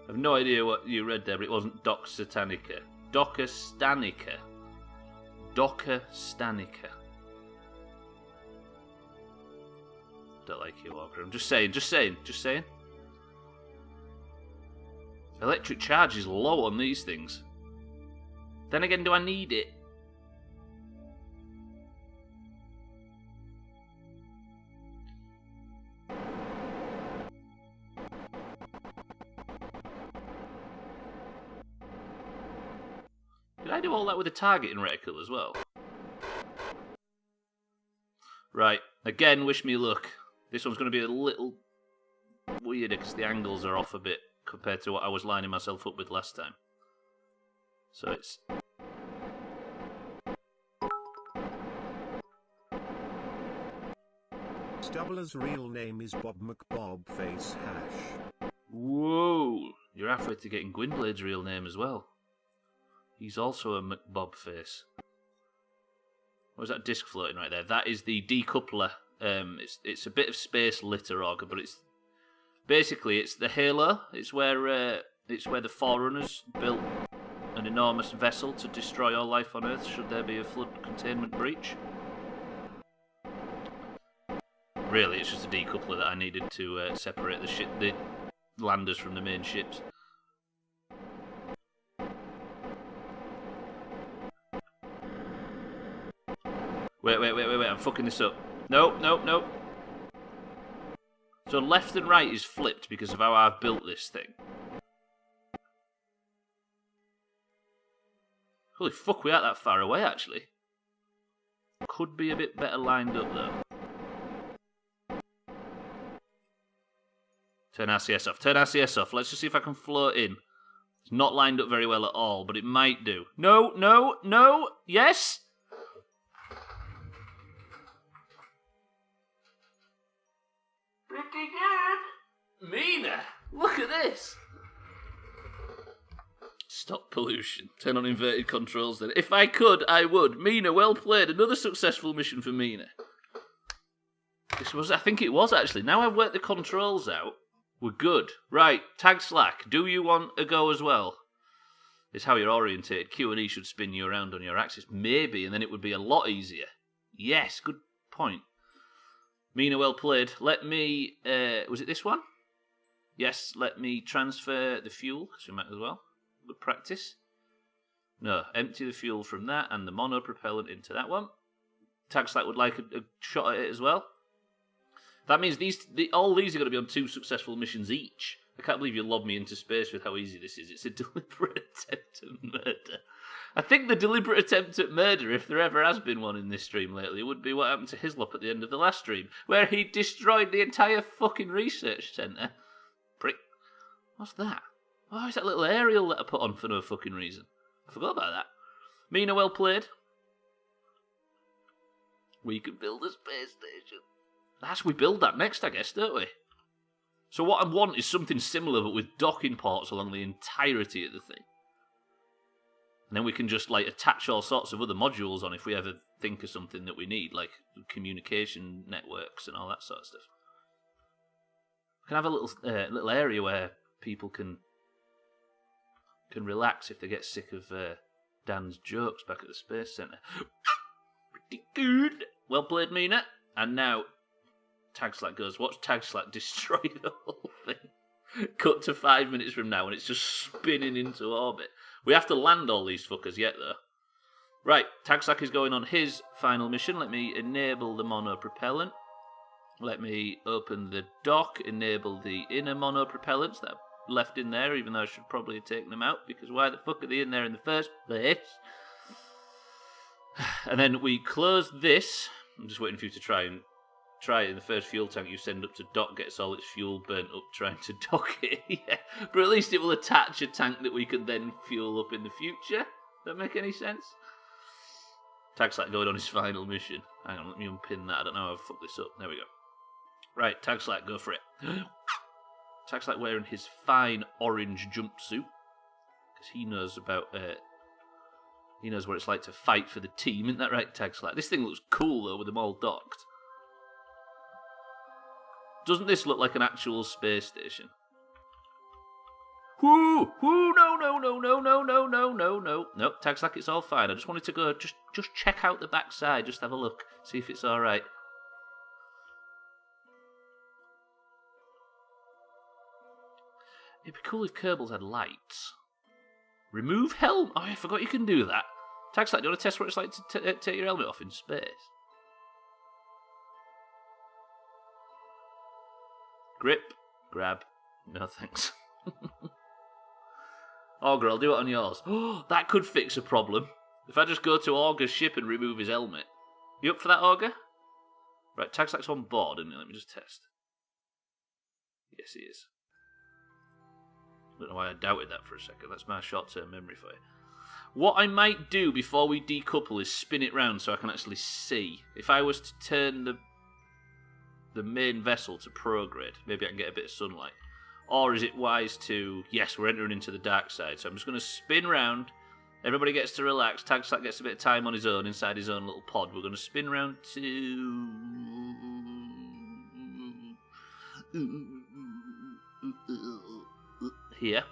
A: I have no idea what you read there, but it wasn't Doc Satanica. Docker Stanica. Docker Stanica. Don't like you, Walker. I'm just saying. Electric charge is low on these things. Then again, do I need it? Did I do all that with a targeting reticle as well? Right, again, wish me luck. This one's going to be a little weirder because the angles are off a bit compared to what I was lining myself up with last time. So it's...
B: Stubbler's real name is Bob McBobface Hash.
A: Whoa! You're halfway to getting Gwynblade's real name as well. He's also a McBobface. What was that disc floating right there? That is the decoupler. It's a bit of space litter auger, but it's basically it's the Halo. It's where the Forerunners built an enormous vessel to destroy all life on Earth should there be a flood containment breach. Really, it's just a decoupler that I needed to separate the landers from the main ships. Wait, I'm fucking this up. No. So left and right is flipped because of how I've built this thing. Holy fuck, we aren't that far away, actually. Could be a bit better lined up, though. Turn RCS off. Let's just see if I can float in. It's not lined up very well at all, but it might do. No. Yes! Pretty good. Mina, look at this. Stop pollution. Turn on inverted controls then. If I could, I would. Mina, well played. Another successful mission for Mina. I think it was actually. Now I've worked the controls out, we're good. Right, tag slack. Do you want a go as well? It's how you're orientated. Q and E should spin you around on your axis. Maybe, and then it would be a lot easier. Yes, good point. Mina, well played. Let me... was it this one? Yes, let me transfer the fuel, because we might as well. Good practice. No, empty the fuel from that and the mono propellant into that one. Tag slack would like a shot at it as well. That means all these are going to be on 2 successful missions each. I can't believe you lobbed me into space with how easy this is. It's a deliberate attempt at murder. I think the deliberate attempt at murder, if there ever has been one in this stream lately, would be what happened to Hislop at the end of the last stream, where he destroyed the entire fucking research centre. Prick. What's that? Oh, it's that little aerial that I put on for no fucking reason. I forgot about that. Mina, well played. We can build a space station. We build that next, I guess, don't we? So what I want is something similar, but with docking ports along the entirety of the thing. And then we can just, attach all sorts of other modules on if we ever think of something that we need, like communication networks and all that sort of stuff. We can have a little area where people can relax if they get sick of Dan's jokes back at the Space Centre. Pretty good. Well played, Mina. And now... Tag slack goes, watch tag slack destroy the whole thing. Cut to 5 minutes from now and it's just spinning into orbit. We have to land all these fuckers yet though. Right, tag slack is going on his final mission. Let me enable the mono propellant. Let me open the dock, enable the inner mono propellants that are left in there, even though I should probably have taken them out, because why the fuck are they in there in the first place? And then we close this. I'm just waiting for you to try it in the first fuel tank you send up to dock, gets all its fuel burnt up trying to dock it. Yeah. But at least it will attach a tank that we can then fuel up in the future. Does that make any sense? Tag slack going on his final mission. Hang on, let me unpin that. I don't know how I've fucked this up. There we go. Right, tag slack, go for it. Tag slack wearing his fine orange jumpsuit. Because he knows about... he knows what it's like to fight for the team, isn't that right, tag slack? This thing looks cool, though, with them all docked. Doesn't this look like an actual space station? Whoo! Whoo! No! Nope, Tagslack, it's all fine. I just wanted to go, just check out the backside, just have a look, see if it's all right. It'd be cool if Kerbals had lights. Remove helm. Oh, I forgot you can do that. Tagslack, do you want to test what it's like to take your helmet off in space? Grip, grab. No thanks. Augur, I'll do it on yours. Oh, that could fix a problem. If I just go to Augur's ship and remove his helmet. You up for that, Augur? Right, Tagslack's on board, isn't he? Let me just test. Yes, he is. I don't know why I doubted that for a second. That's my short-term memory for you. What I might do before we decouple is spin it round so I can actually see. If I was to turn the main vessel to prograde, maybe I can get a bit of sunlight. Or is it wise to... Yes, we're entering into the dark side, so I'm just going to spin round. Everybody gets to relax. Tagslack gets a bit of time on his own, inside his own little pod. We're going to spin round to... here.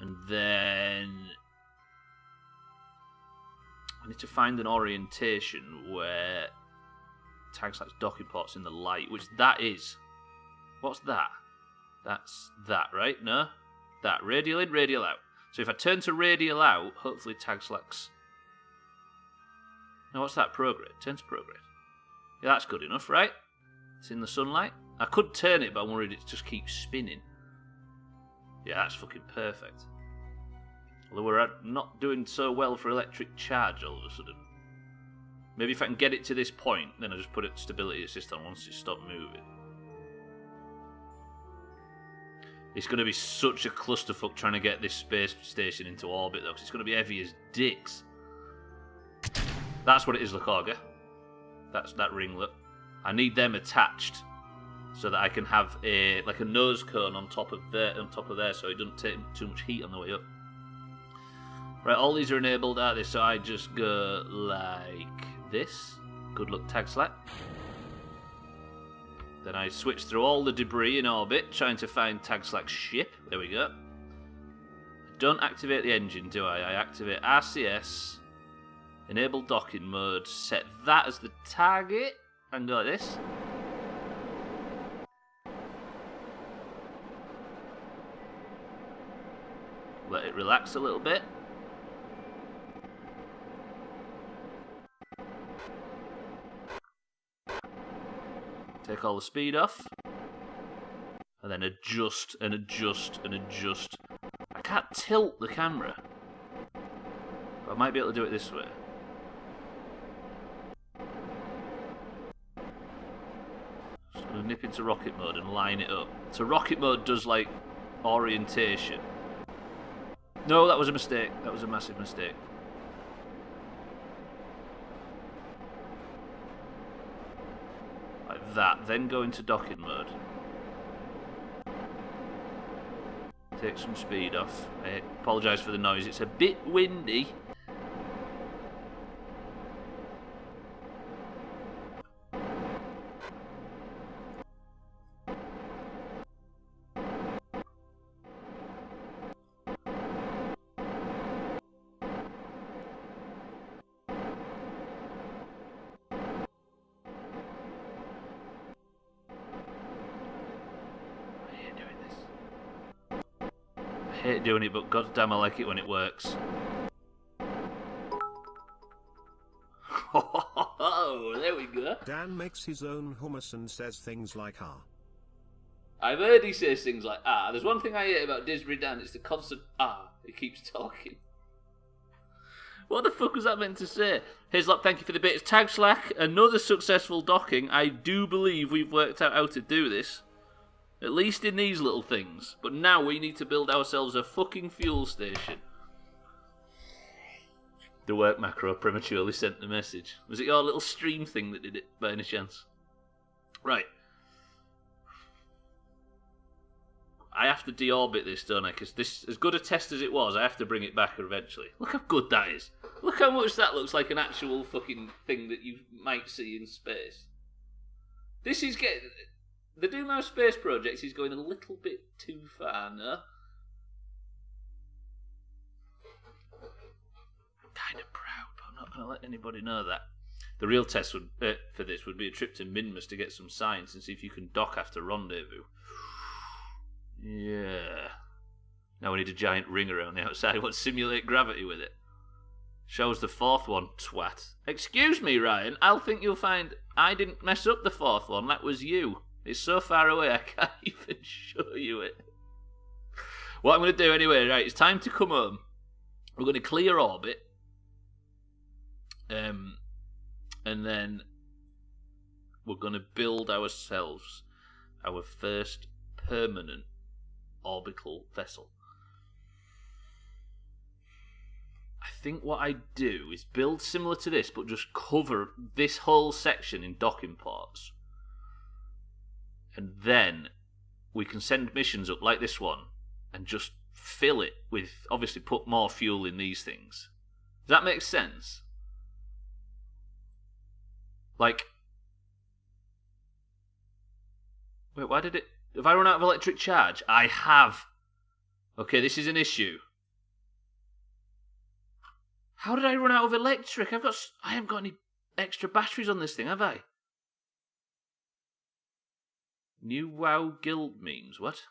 A: And then... I need to find an orientation where Tagslack's docking port's in the light, which that is... What's that? That's that, right? No? That. Radial in, radial out. So if I turn to radial out, hopefully Tagslack's... No, what's that? Prograde. Turn to prograde. Yeah, that's good enough, right? It's in the sunlight. I could turn it, but I'm worried it just keeps spinning. Yeah, that's fucking perfect. Although we're not doing so well for electric charge all of a sudden. Maybe if I can get it to this point, then I just put it stability assist on once it stopped moving. It's going to be such a clusterfuck trying to get this space station into orbit, though, because it's going to be heavy as dicks. That's what it is, look, Augur. That's that ringlet. I need them attached so that I can have a nose cone on top of there, so it doesn't take too much heat on the way up. Right, all these are enabled, aren't they? So I just go like this. Good luck, Tagslack. Then I switch through all the debris in orbit, trying to find Tagslack's ship. There we go. Don't activate the engine, do I? I activate RCS, enable docking mode, set that as the target, and go like this. Let it relax a little bit. Take all the speed off. And then adjust and adjust and adjust. I can't tilt the camera. But I might be able to do it this way. Just going to nip into rocket mode and line it up. So rocket mode does like orientation. No, that was a mistake. That was a massive mistake. Like that. Then go into docking mode. Take some speed off. I apologise for the noise. It's a bit windy. I hate doing it, but goddamn I like it when it works. Oh, there we go.
B: Dan makes his own hummus and says things like ah.
A: I've heard he says things like ah. There's one thing I hate about Disbury Dan, it's the constant ah. He keeps talking. What the fuck was that meant to say? Hazelop, thank you for the bits. Tagslack, another successful docking. I do believe we've worked out how to do this. At least in these little things. But now we need to build ourselves a fucking fuel station. The work macro prematurely sent the message. Was it your little stream thing that did it, by any chance? Right. I have to deorbit this, don't I? Because this, as good a test as it was, I have to bring it back eventually. Look how good that is. Look how much that looks like an actual fucking thing that you might see in space. This is getting... The Doomhaus Space Project is going a little bit too far, no? I'm kind of proud, but I'm not going to let anybody know that. The real test would for this would be a trip to Minmus to get some science and see if you can dock after rendezvous. Yeah. Now we need a giant ring around the outside. We want to simulate gravity with it. Shows the fourth one, twat. Excuse me, Ryan. I'll think you'll find I didn't mess up the fourth one. That was you. It's so far away I can't even show you it. What I'm going to do anyway, right, it's time to come home. We're going to clear orbit. And then we're going to build ourselves our first permanent orbital vessel. I think what I do is build similar to this, but just cover this whole section in docking ports. And then we can send missions up like this one and just fill it with, obviously put more fuel in these things. Does that make sense? Like, wait, why did it... Have I run out of electric charge? I have. Okay, this is an issue. How did I run out of electric? I haven't got any extra batteries on this thing, have I? New WoW guild memes, what?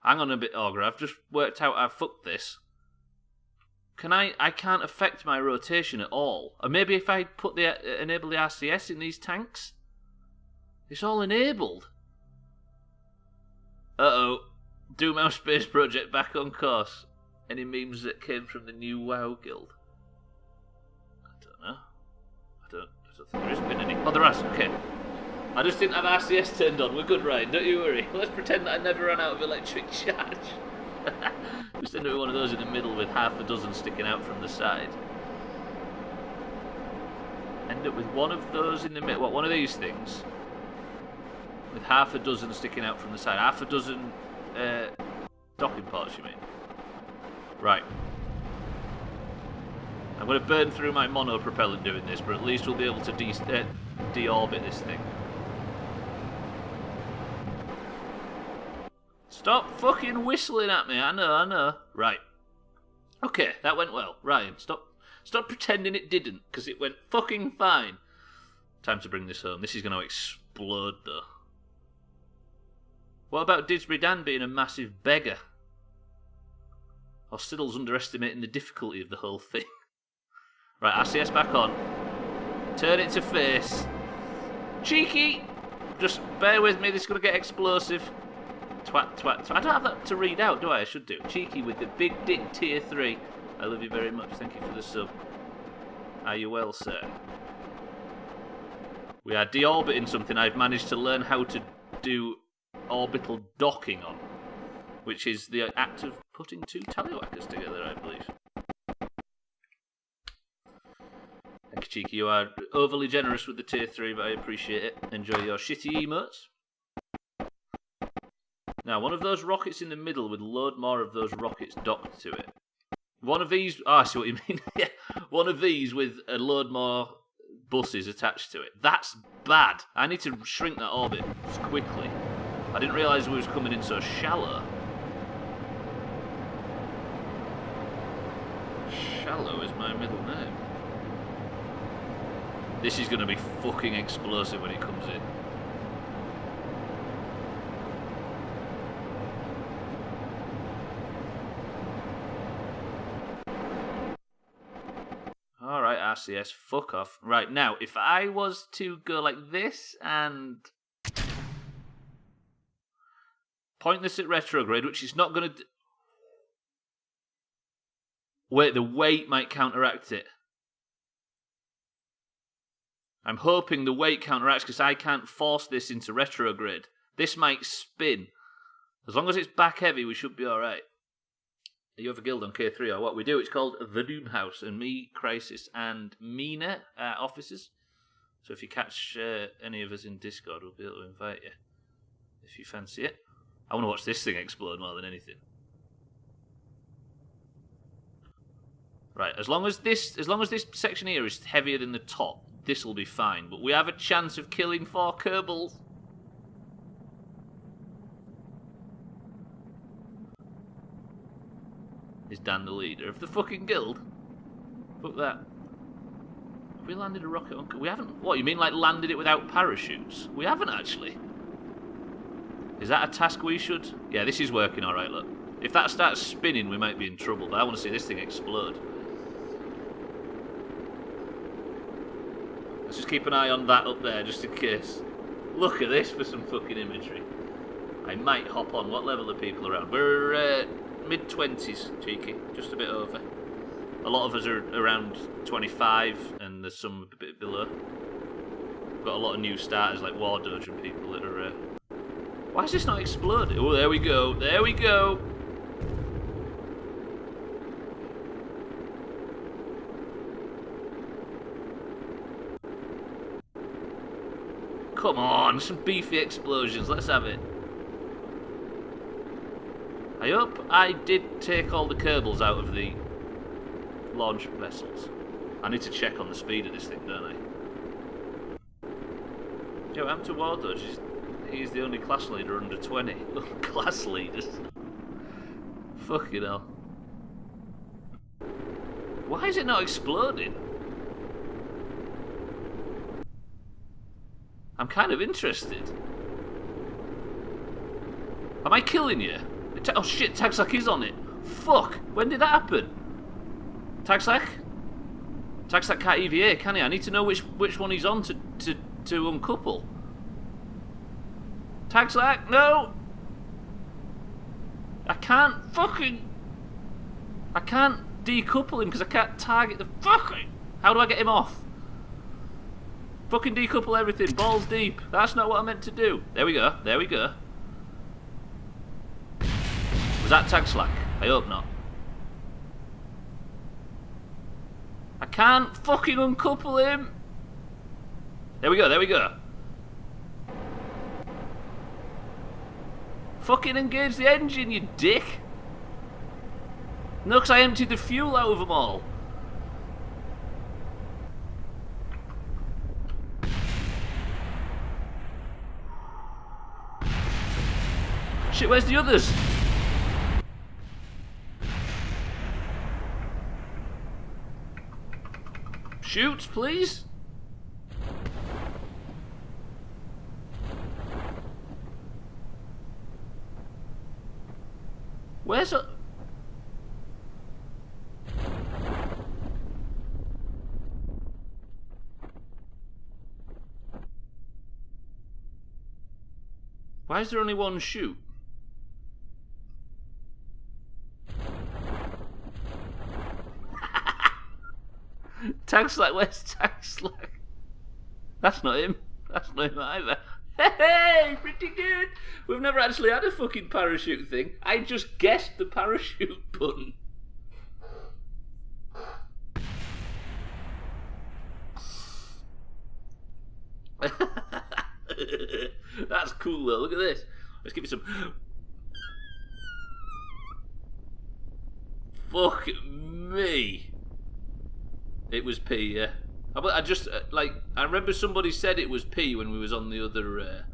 A: Hang on a bit, Augur, I've just worked out I've fucked this. I can't affect my rotation at all. Or maybe if I put enable the RCS in these tanks? It's all enabled. Uh-oh. Doomhaus Space Project back on course. Any memes that came from the new WoW guild? I don't know. I don't think there has been any. Oh, there has. Okay. I just didn't have RCS turned on. We're good, Ryan. Don't you worry. Let's pretend that I never ran out of electric charge. Just end up with one of those in the middle with half a dozen sticking out from the side. End up with one of those in the middle. What, one of these things? With half a dozen sticking out from the side. Half a dozen docking ports, you mean? Right. I'm going to burn through my mono propellant doing this, but at least we'll be able to deorbit this thing. Stop fucking whistling at me. I know. Right. Okay, that went well. Ryan, stop pretending it didn't, because it went fucking fine. Time to bring this home. This is going to explode, though. What about Didsbury Dan being a massive beggar? Or Siddle's underestimating the difficulty of the whole thing. Right, RCS back on. Turn it to face. Cheeky! Just bear with me, this is going to get explosive. Twat. I don't have that to read out, do I? I should do. Cheeky with the big dick tier 3. I love you very much. Thank you for the sub. Are you well, sir? We are deorbiting something I've managed to learn how to do orbital docking on, which is the act of putting two tallywhackers together, I believe. Thank you, Cheeky. You are overly generous with the tier 3, but I appreciate it. Enjoy your shitty emotes. Now, one of those rockets in the middle would load more of those rockets docked to it. One of these... Oh, I see what you mean. Yeah, one of these with a load more buses attached to it. That's bad. I need to shrink that orbit quickly. I didn't realise we was coming in so shallow. Shallow is my middle name. This is going to be fucking explosive when it comes in. Alright, RCS, fuck off. Right, now, if I was to go like this and point this at retrograde, which is not going to... Wait, the weight might counteract it. I'm hoping the weight counteracts because I can't force this into retrograde. This might spin. As long as it's back heavy, we should be alright. You have a guild on K3 or what we do. It's called the Doomhaus, and me, Crisis, and Mina are officers. So if you catch any of us in Discord, we'll be able to invite you if you fancy it. I want to watch this thing explode more than anything. Right, as long as this section here is heavier than the top, this'll be fine. But we have a chance of killing 4 Kerbals. Is Dan the leader of the fucking guild? Fuck that. Have we landed a rocket on... We haven't... What, you mean like landed it without parachutes? We haven't actually. Is that a task we should... Yeah, this is working alright, look. If that starts spinning, we might be in trouble. But I want to see this thing explode. Let's just keep an eye on that up there, just in case. Look at this for some fucking imagery. I might hop on. What level are people around? We're mid-20s, cheeky. Just a bit over. A lot of us are around 25, and there's some a bit below. We've got a lot of new starters, like War Doge and people that are... Why is this not exploding? Oh, there we go. There we go. Come on, some beefy explosions. Let's have it. I hope I did take all the Kerbals out of the launch vessels. I need to check on the speed of this thing, don't I? Yeah, what happened to War Doge? He's the only class leader under 20. Class leaders? Fucking hell. Why is it not exploding? I'm kind of interested. Am I killing you? Oh shit, Tagslack is on it. Fuck! When did that happen? Tagslack? Tagslack can't EVA, can he? I need to know which one he's on to uncouple. Tagslack, no! I can't decouple him because I can't target the fucking... How do I get him off? Fucking decouple everything, balls deep. That's not what I meant to do. There we go, there we go. Was that Tagslack? I hope not. I can't fucking uncouple him. There we go, there we go. Fucking engage the engine, you dick. No, because I emptied the fuel out of them all. Shit, where's the others? Shoot, please. Where's a... Why is there only one chute? Tagslack, where's Tagslack? That's not him. That's not him either. Hey, pretty good. We've never actually had a fucking parachute thing. I just guessed the parachute button. That's cool though. Look at this. Let's give it some. Fuck me. It was P, yeah. I just I remember somebody said it was P when we was on the other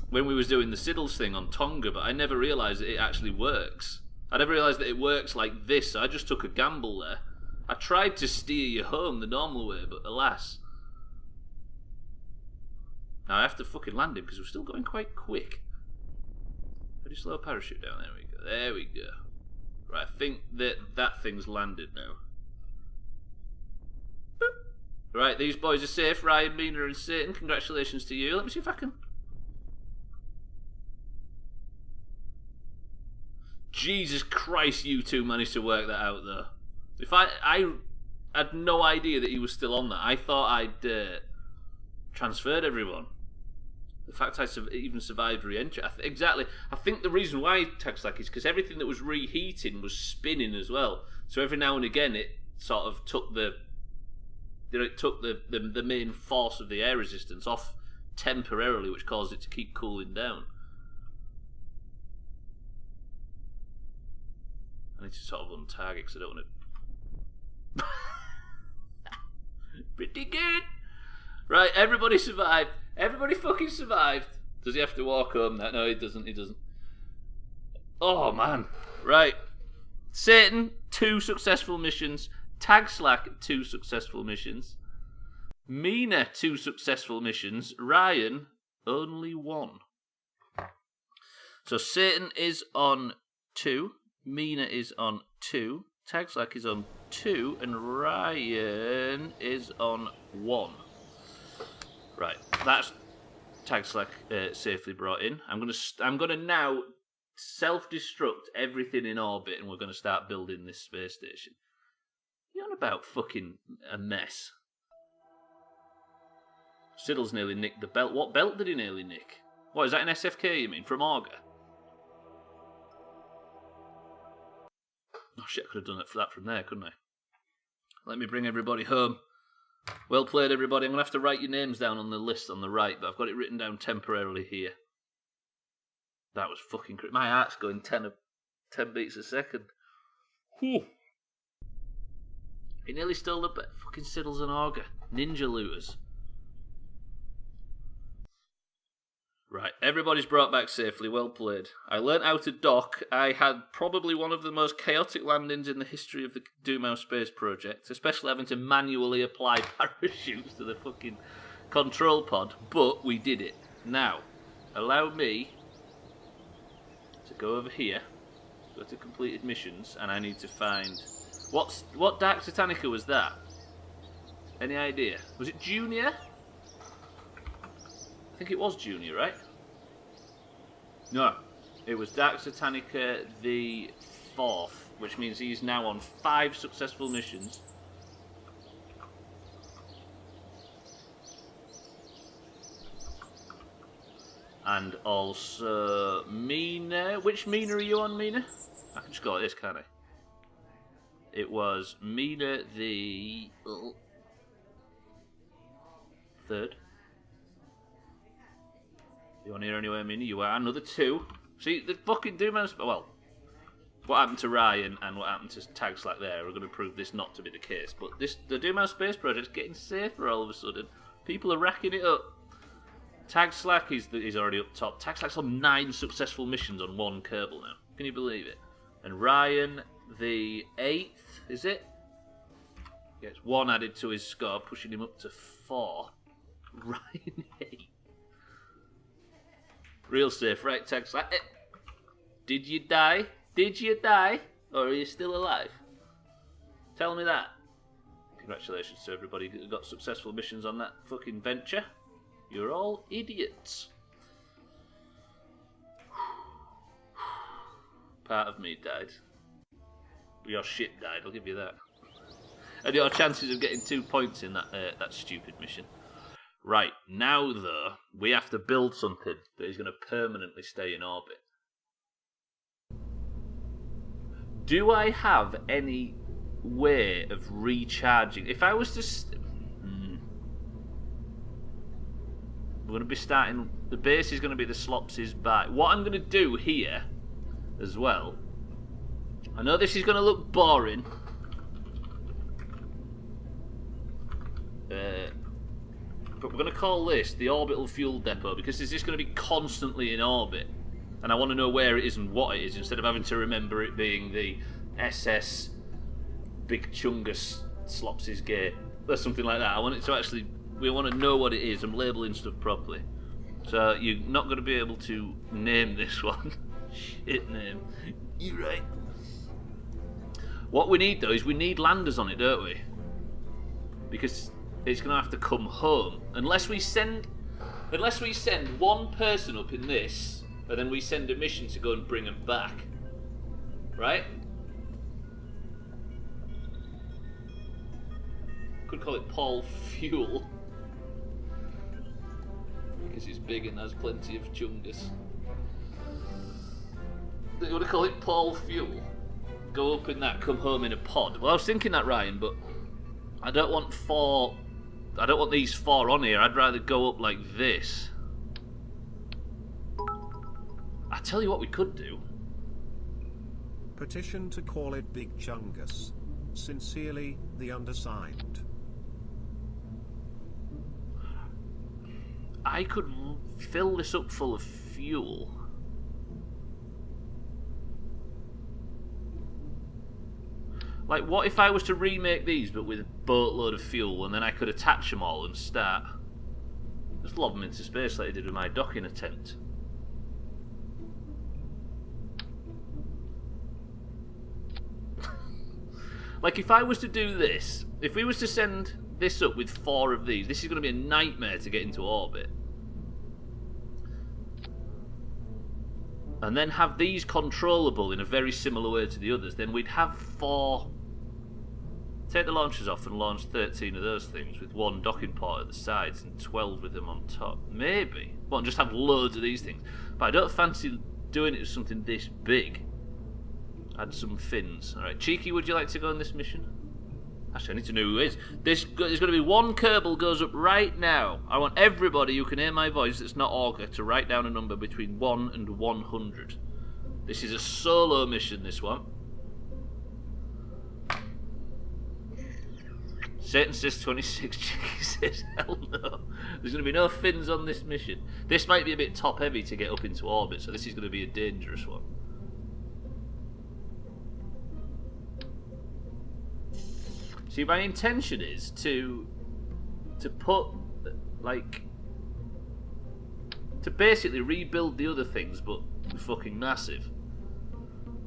A: when we was doing the Siddles thing on Tonga, but I never realised that it actually works. I never realised that it works like this. So I just took a gamble there. I tried to steer you home the normal way, but alas. Now I have to fucking land him because we're still going quite quick. Pretty slow parachute down. There we go. There we go. Right, I think that thing's landed now. Boop. Right, these boys are safe. Ryan, Mina, and Satan. Congratulations to you. Let me see if I can. Jesus Christ, you two managed to work that out, though. If I had no idea that he was still on that. I thought I'd transferred everyone. The fact I even survived re-entry. Exactly. I think the reason why Tagslack is because everything that was reheating was spinning as well. So every now and again it sort of took the main force of the air resistance off temporarily, which caused it to keep cooling down. I need to sort of untarget because I don't want to... Pretty good. Right, everybody survived. Everybody fucking survived. Does he have to walk home? No, he doesn't. He doesn't. Oh, man. Right. Satan, 2 successful missions. Tag Slack, 2 successful missions. Mina, 2 successful missions. Ryan, only 1. So Satan is on 2. Mina is on 2. Tag Slack is on 2. And Ryan is on 1. Right. That's Tag Slack safely brought in. I'm gonna now self-destruct everything in orbit, and we're gonna start building this space station. You're on about fucking a mess. Siddle's nearly nicked the belt. What belt did he nearly nick? What, is that an SFK you mean? From Auger? Oh shit, I could have done that from there, couldn't I? Let me bring everybody home. Well played, everybody. I'm going to have to write your names down on the list on the right, but I've got it written down temporarily here. That was fucking crazy. My heart's going 10 beats a second. Whew. He nearly stole the fucking Siddles and Auger. Ninja looters. Right, everybody's brought back safely. Well played. I learnt how to dock. I had probably one of the most chaotic landings in the history of the Doomhaus space project, especially having to manually apply parachutes to the fucking control pod, but we did it. Now, allow me to go over here, go to completed missions, and I need to find... What Dark Titanica was that? Any idea? Was it Junior? I think it was Junior, right? No, it was Dark Titanica the 4th, which means he's now on 5 successful missions. And also Mina. Which Mina are you on, Mina? I can just go like this, can't I? It was Mina the 3rd. You want to hear anywhere, Mina? You are another 2. See, the fucking Doomhaus... Well, what happened to Ryan and what happened to Tag Slack there are going to prove this not to be the case. But the Doomhaus Space Project's getting safer all of a sudden. People are racking it up. Tag Slack is already up top. Tag Slack's on 9 successful missions on 1 Kerbal now. Can you believe it? And Ryan, the 8th, is it? Gets 1 added to his score, pushing him up to 4. Ryan 8. Real safe, right, Tag Slack? Did you die? Did you die? Or are you still alive? Tell me that. Congratulations to everybody who got successful missions on that fucking venture. You're all idiots. Part of me died. Your shit died, I'll give you that. And your chances of getting 2 points in that stupid mission. Right, now though, we have to build something that is going to permanently stay in orbit. Do I have any way of recharging? If I was to... We're going to be starting... The base is going to be the Slops's back. What I'm going to do here, as well... I know this is going to look boring. But we're going to call this the Orbital Fuel Depot, because it's just going to be constantly in orbit. And I want to know where it is and what it is, instead of having to remember it being the SS Big Chungus Slops's Gate, or something like that. I want it to actually... We want to know what it is. I'm labelling stuff properly. So you're not going to be able to name this one. Shit name. You're right. What we need, though, is we need landers on it, don't we? Because it's going to have to come home. Unless we send one person up in this, and then we send a mission to go and bring them back. Right? Could call it Paul Fuel. Because it's big and has plenty of chungus. You want to call it Paul Fuel? Go up in that, come home in a pod. Well, I was thinking that, Ryan, but I don't want these 4 on here. I'd rather go up like this. I tell you what we could do.
B: Petition to call it Big Chungus. Sincerely, the undersigned.
A: I could fill this up full of fuel. Like, what if I was to remake these, but with a boatload of fuel, and then I could attach them all and start... Just lob them into space like I did with my docking attempt. Like, if I was to do this, if we was to send this up with 4 of these, this is going to be a nightmare to get into orbit. And then have these controllable in a very similar way to the others, then we'd have 4... Take the launchers off and launch 13 of those things with 1 docking port at the sides and 12 with them on top. Maybe. Well, and just have loads of these things. But I don't fancy doing it with something this big. Add some fins. Alright, Cheeky, would you like to go on this mission? Actually, I need to know who is. There's going to be 1 Kerbal goes up right now. I want everybody who can hear my voice that's not Augur to write down a number between 1 and 100. This is a solo mission, this one. Satan says 26, Cheeky says hell no. There's going to be no fins on this mission. This might be a bit top heavy to get up into orbit, so this is going to be a dangerous one. See, my intention is to put, like, to basically rebuild the other things, but fucking massive.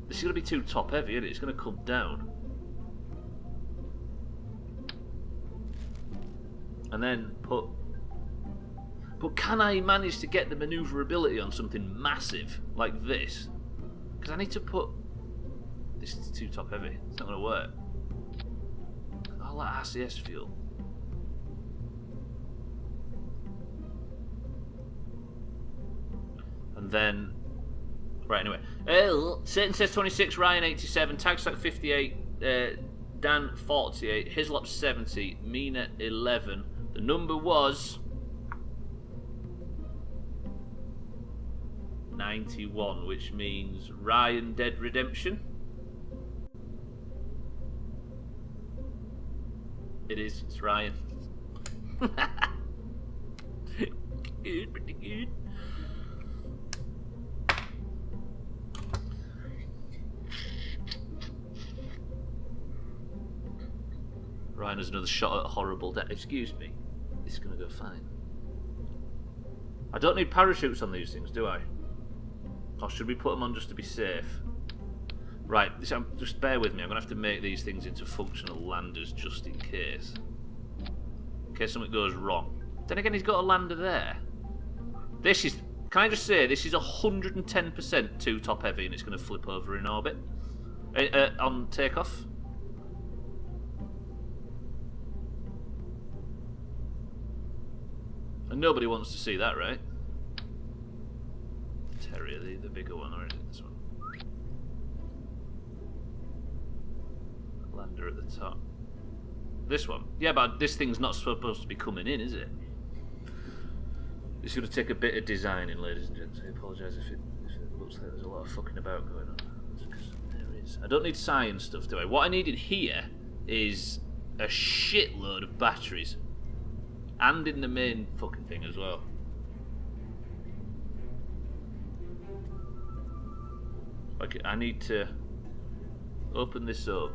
A: This is going to be too top heavy, isn't it? It's going to come down. And then put... But can I manage to get the manoeuvrability on something massive like this? Because I need to put... This is too top heavy. It's not going to work. All that RCS fuel. And then... Right, anyway. Satan says 26, Ryan 87, Tagstack 58, Dan 48, Hislop 70, Mina 11. The number was 91, which means Ryan Dead Redemption. It is, it's Ryan. Good, pretty good. Ryan has another shot at horrible death. Excuse me. It's gonna go fine. I don't need parachutes on these things, do I? Or should we put them on just to be safe? Right, just bear with me. I'm gonna have to make these things into functional landers just in case. In case something goes wrong. Then again, he's got a lander there. This is... Can I just say, this is 110% too top heavy and it's gonna flip over in orbit. On takeoff. And nobody wants to see that, right? Terrier, the bigger one, or is it this one? Lander at the top. This one? Yeah, but this thing's not supposed to be coming in, is it? It's going to take a bit of designing, ladies and gents. I apologise if it looks like there's a lot of fucking about going on. There is. I don't need science stuff, do I? What I need in here is a shitload of batteries. And in the main fucking thing as well. Okay, I need to open this up.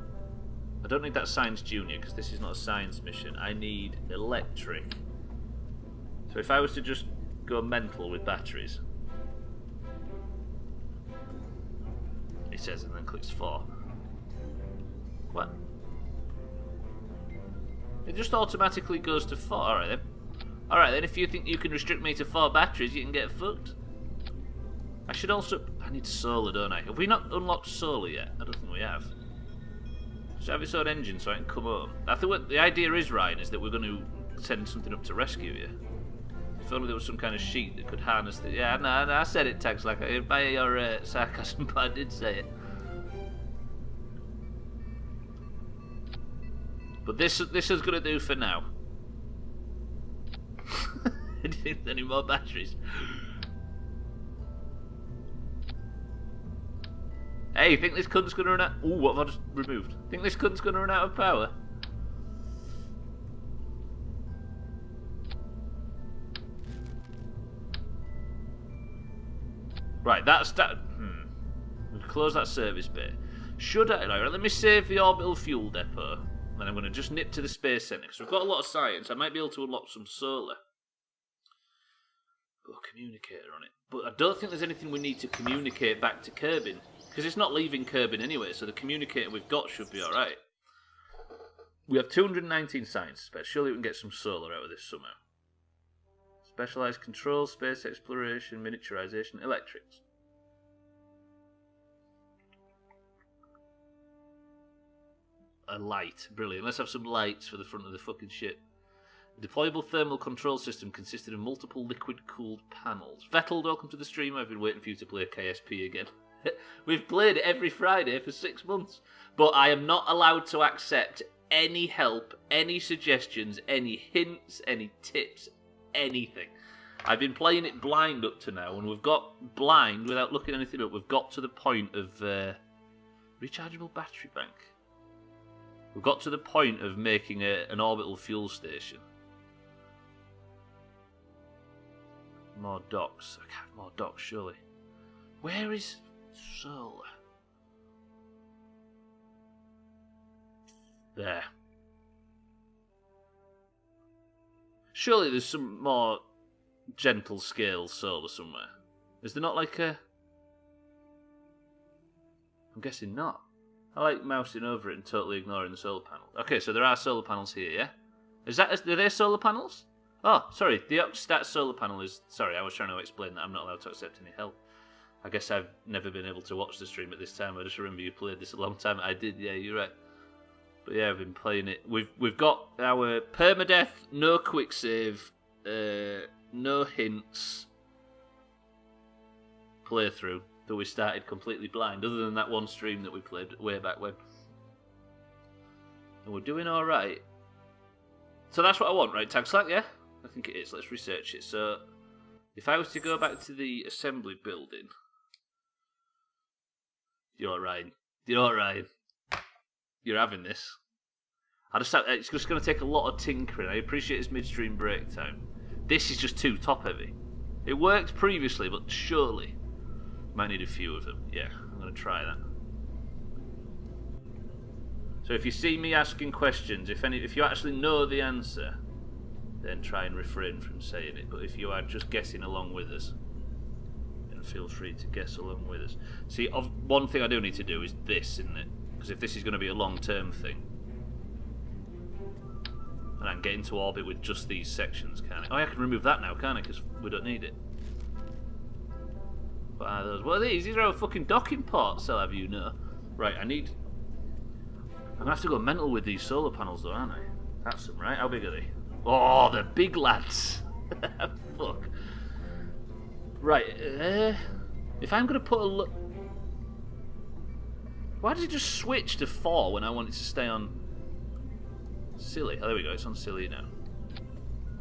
A: I don't need that Science Junior because this is not a science mission. I need electric. So if I was to just go mental with batteries. It says and then clicks 4. What? It just automatically goes to 4. Alright then. Alright then, if you think you can restrict me to 4 batteries, you can get fucked. I should also... I need solar, don't I? Have we not unlocked solar yet? I don't think we have. Should have its own engine so I can come home. I think what the idea is, Ryan, is that we're going to send something up to rescue you. If only there was some kind of sheet that could harness the... Yeah, no, I said it, Tags, like, by your sarcasm, but I did say it. But this is going to do for now. Any more batteries? Hey, you think this cunt's going to run out... Ooh, what have I just removed? Think this cunt's going to run out of power? Right, that's that. We'll close that service bay. Should I? Right, let me save the orbital fuel depot. And I'm going to just nip to the space centre because we've got a lot of science. I might be able to unlock some solar. Got a communicator on it. But I don't think there's anything we need to communicate back to Kerbin. Because it's not leaving Kerbin anyway, so the communicator we've got should be alright. We have 219 science space. Surely we can get some solar out of this somehow. Specialised control, space exploration, miniaturisation, electrics. A light. Brilliant. Let's have some lights for the front of the fucking ship. The deployable thermal control system consisted of multiple liquid-cooled panels. Vettel, welcome to the stream. I've been waiting for you to play KSP again. We've played it every Friday for 6 months. But I am not allowed to accept any help, any suggestions, any hints, any tips, anything. I've been playing it blind up to now, and we've got blind without looking anything up. We've got to the point of rechargeable battery bank. We've got to the point of making an orbital fuel station. More docks. I can't have more docks, surely. Where is solar? There. Surely there's some more gentle scale solar somewhere. Is there not like a... I'm guessing not. I like mousing over it and totally ignoring the solar panel. Okay, so there are solar panels here, yeah? Are they solar panels? Oh, sorry, the Octastat solar panel is... Sorry, I was trying to explain that I'm not allowed to accept any help. I guess I've never been able to watch the stream at this time. I just remember you played this a long time. I did, yeah, you're right. But yeah, I've been playing it. We've got our permadeath, no quick save, no hints playthrough that we started completely blind, other than that one stream that we played way back when. And we're doing alright. So that's what I want, right, Tag Slack, yeah? I think it is. Let's research it. So, if I was to go back to the assembly building... You're Ryan. You're Ryan. You're having this. It's just going to take a lot of tinkering. I appreciate it's midstream break time. This is just too top heavy. It worked previously, but surely might need a few of them. Yeah, I'm going to try that. So if you see me asking questions, if you actually know the answer, then try and refrain from saying it. But if you are just guessing along with us, then feel free to guess along with us. See, one thing I do need to do is this, isn't it? Because if this is going to be a long-term thing, and I can get into orbit with just these sections, can't I? Oh, I can remove that now, can't I? Because we don't need it. What are those? What are these? These are our fucking docking ports, I'll have you know. Right, I'm going to have to go mental with these solar panels, though, aren't I? That's them, right? How big are they? Oh, they're big lads. Fuck. Right, if I'm going to put a why did it just switch to 4 when I want it to stay on silly? Oh, there we go, it's on silly now.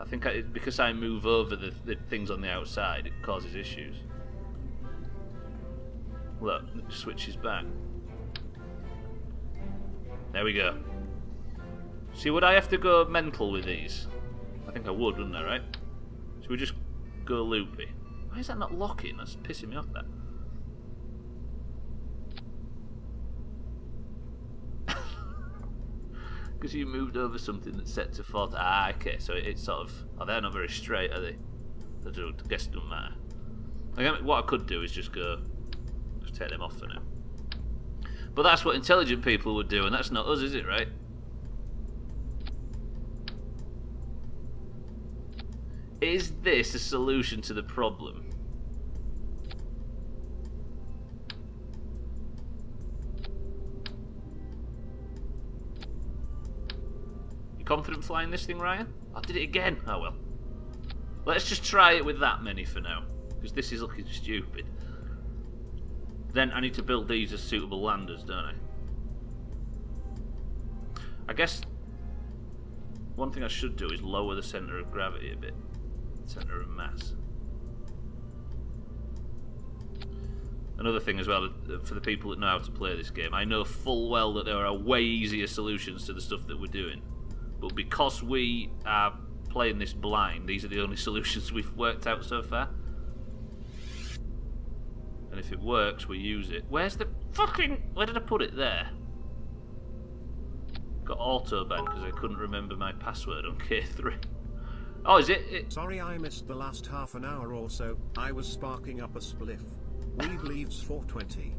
A: I think because I move over the things on the outside, it causes issues. Look, it switches back. There we go. See, would I have to go mental with these? I think I would, wouldn't I, right? Should we just go loopy? Why is that not locking? That's pissing me off, that. Because you moved over something that's set to 4. Ah, okay, so it's sort of... Oh, they're not very straight, are they? I guess it doesn't matter. What I could do is just go... Just take them off for now. But that's what intelligent people would do, and that's not us, is it, right? Is this a solution to the problem? You confident flying this thing, Ryan? I did it again. Oh well. Let's just try it with that many for now, because this is looking stupid. Then I need to build these as suitable landers, don't I? I guess one thing I should do is lower the centre of gravity a bit. Centre of mass. Another thing as well, for the people that know how to play this game, I know full well that there are way easier solutions to the stuff that we're doing. But because we are playing this blind, these are the only solutions we've worked out so far. if it works, we use it. Where's the fucking... Where did I put it? There. Got auto-ban because I couldn't remember my password on K3. Oh, is it?
B: Sorry I missed the last half an hour or so. I was sparking up a spliff. Weeb leaves 420.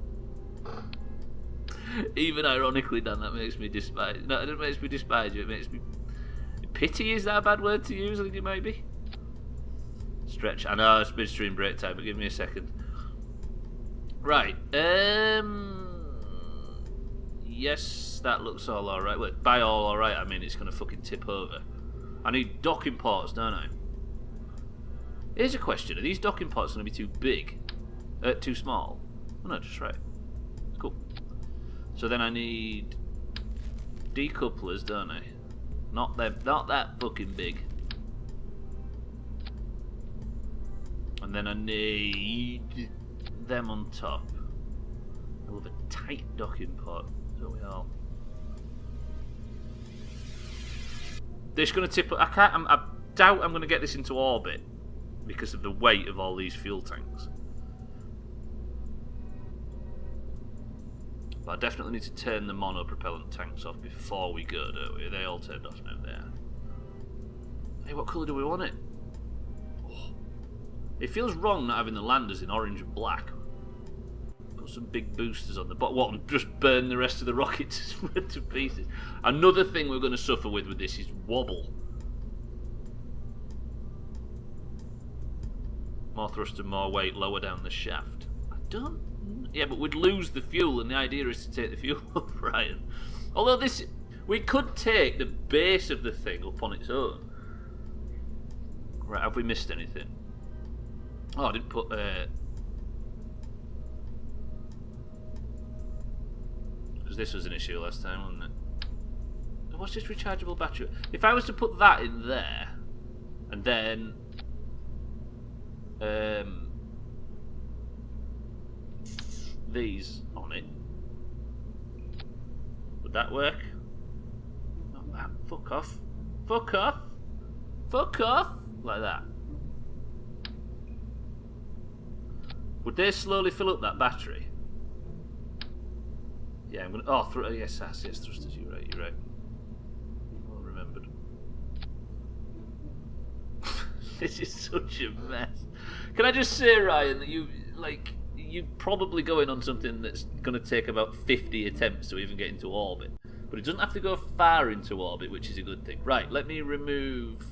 A: Even ironically, Dan, that makes me despise... No, it makes me despise you. It makes me... Pity, is that a bad word to use? I think it might be. Stretch. I know, it's midstream break time, but give me a second. Right. Yes, that looks all alright. Well, by all alright, I mean it's going to fucking tip over. I need docking ports, don't I? Here's a question. Are these docking ports going to be too big? Too small? Oh, no, just right. Cool. So then I need decouplers, don't I? Not that fucking big. And then I need them on top. I love a tight docking port, don't we all? This is going to tip. I doubt I'm going to get this into orbit because of the weight of all these fuel tanks. But I definitely need to turn the monopropellant tanks off before we go, don't we? Are they all turned off now? There. Hey, what colour do we want it? Oh. It feels wrong not having the landers in orange and black. Put some big boosters on the bottom. What, and just burn the rest of the rocket to pieces. Another thing we're going to suffer with this is wobble. More thrust and more weight lower down the shaft. I don't... Yeah, but we'd lose the fuel, and the idea is to take the fuel up, Ryan. Although this... We could take the base of the thing up on its own. Right, have we missed anything? Oh, I didn't put... Because this was an issue last time, wasn't it? What's this rechargeable battery? If I was to put that in there, and then... these on it, would that work? Not that. Fuck off. Fuck off. Fuck off. Like that. Would they slowly fill up that battery? Yeah, I'm gonna. Oh, yes, thrusters. You're right. You're right. Well remembered. This is such a mess. Can I just say, Ryan, that you're probably going on something that's going to take about 50 attempts to even get into orbit. But it doesn't have to go far into orbit, which is a good thing. Right, let me remove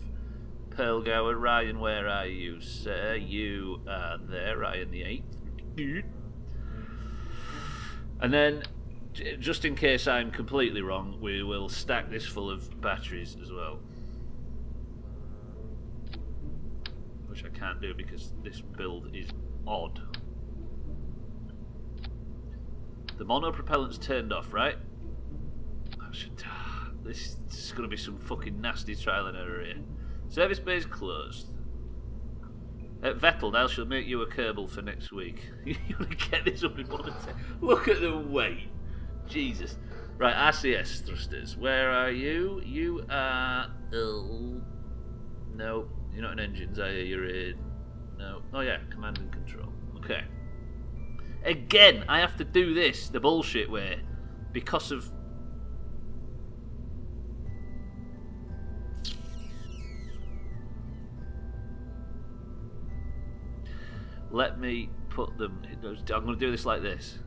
A: Pearlgower. Ryan, where are you, sir? You are there, Ryan the 8th. And then, just in case I'm completely wrong, we will stack this full of batteries as well. Which I can't do because this build is odd. The monopropellant's turned off, right? This is going to be some fucking nasty trial and error here. Service bay is closed. Vettel, I shall make you a Kerbal for next week. You want to get this up in one attempt? Look at the weight. Jesus. Right, RCS thrusters. Where are you? You are... No, you're not in engines, are you? You're in... No. Oh yeah, command and control. Okay. Again, I have to do this the bullshit way because of... Let me put them... I'm going to do this like this.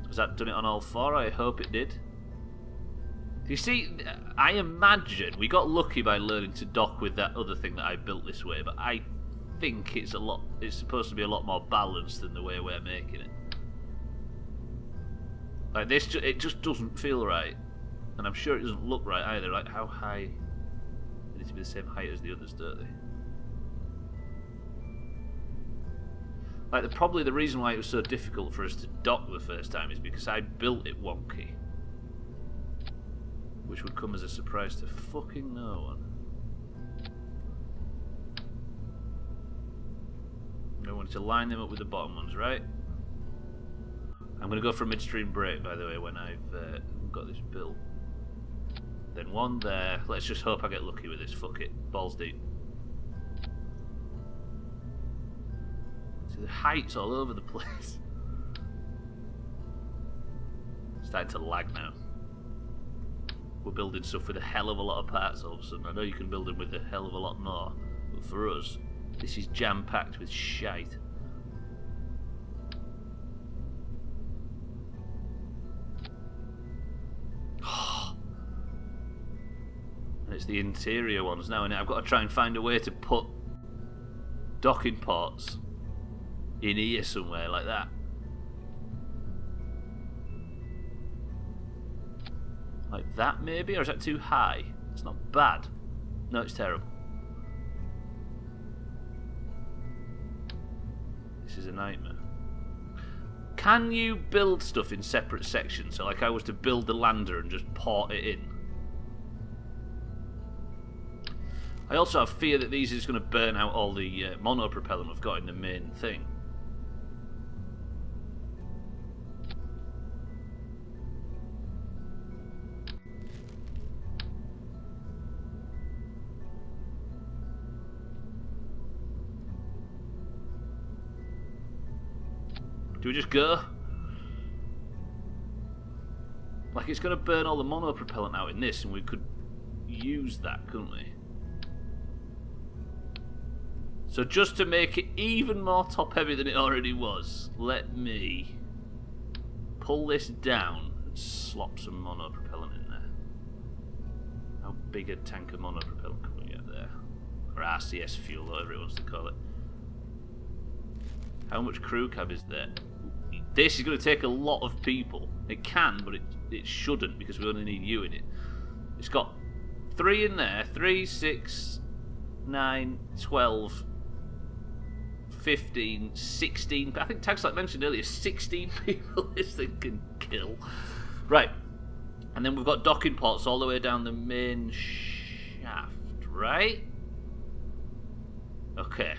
A: Has that done it on all four? I hope it did. You see, I imagine we got lucky by learning to dock with that other thing that I built this way, but I think it's supposed to be a lot more balanced than the way we're making it. Like this, it just doesn't feel right, and I'm sure it doesn't look right either. Like how high? They need to be the same height as the others, don't they? Like probably the reason why it was so difficult for us to dock the first time is because I built it wonky, which would come as a surprise to fucking no one. I wanted to line them up with the bottom ones, right? I'm going to go for a midstream break, by the way, when I've got this built. Then one there. Let's just hope I get lucky with this. Fuck it. Balls deep. So the heights all over the place. It's starting to lag now. We're building stuff with a hell of a lot of parts all of a sudden. I know you can build them with a hell of a lot more, but for us, this is jam-packed with shite. And it's the interior ones now, and I've got to try and find a way to put docking ports in here somewhere like that. Like that maybe? Or is that too high? It's not bad. No, it's terrible. This is a nightmare. Can you build stuff in separate sections? So like I was to build the lander and just port it in. I also have fear that these are just going to burn out all the monopropellant we've got in the main thing. Do we just go? Like, it's going to burn all the monopropellant out in this, and we could use that, couldn't we? So just to make it even more top-heavy than it already was, let me pull this down and slop some monopropellant in there. How big a tank of monopropellant can we get there? Or RCS fuel, whatever it wants to call it. How much crew cab is there? This is going to take a lot of people. It can, but it shouldn't, because we only need you in it. It's got 3 in there. 3, 6, 9, 12, 15, 16. I think Tagslight mentioned earlier, 16 people this thing can kill. Right. And then we've got docking ports all the way down the main shaft, right? Okay.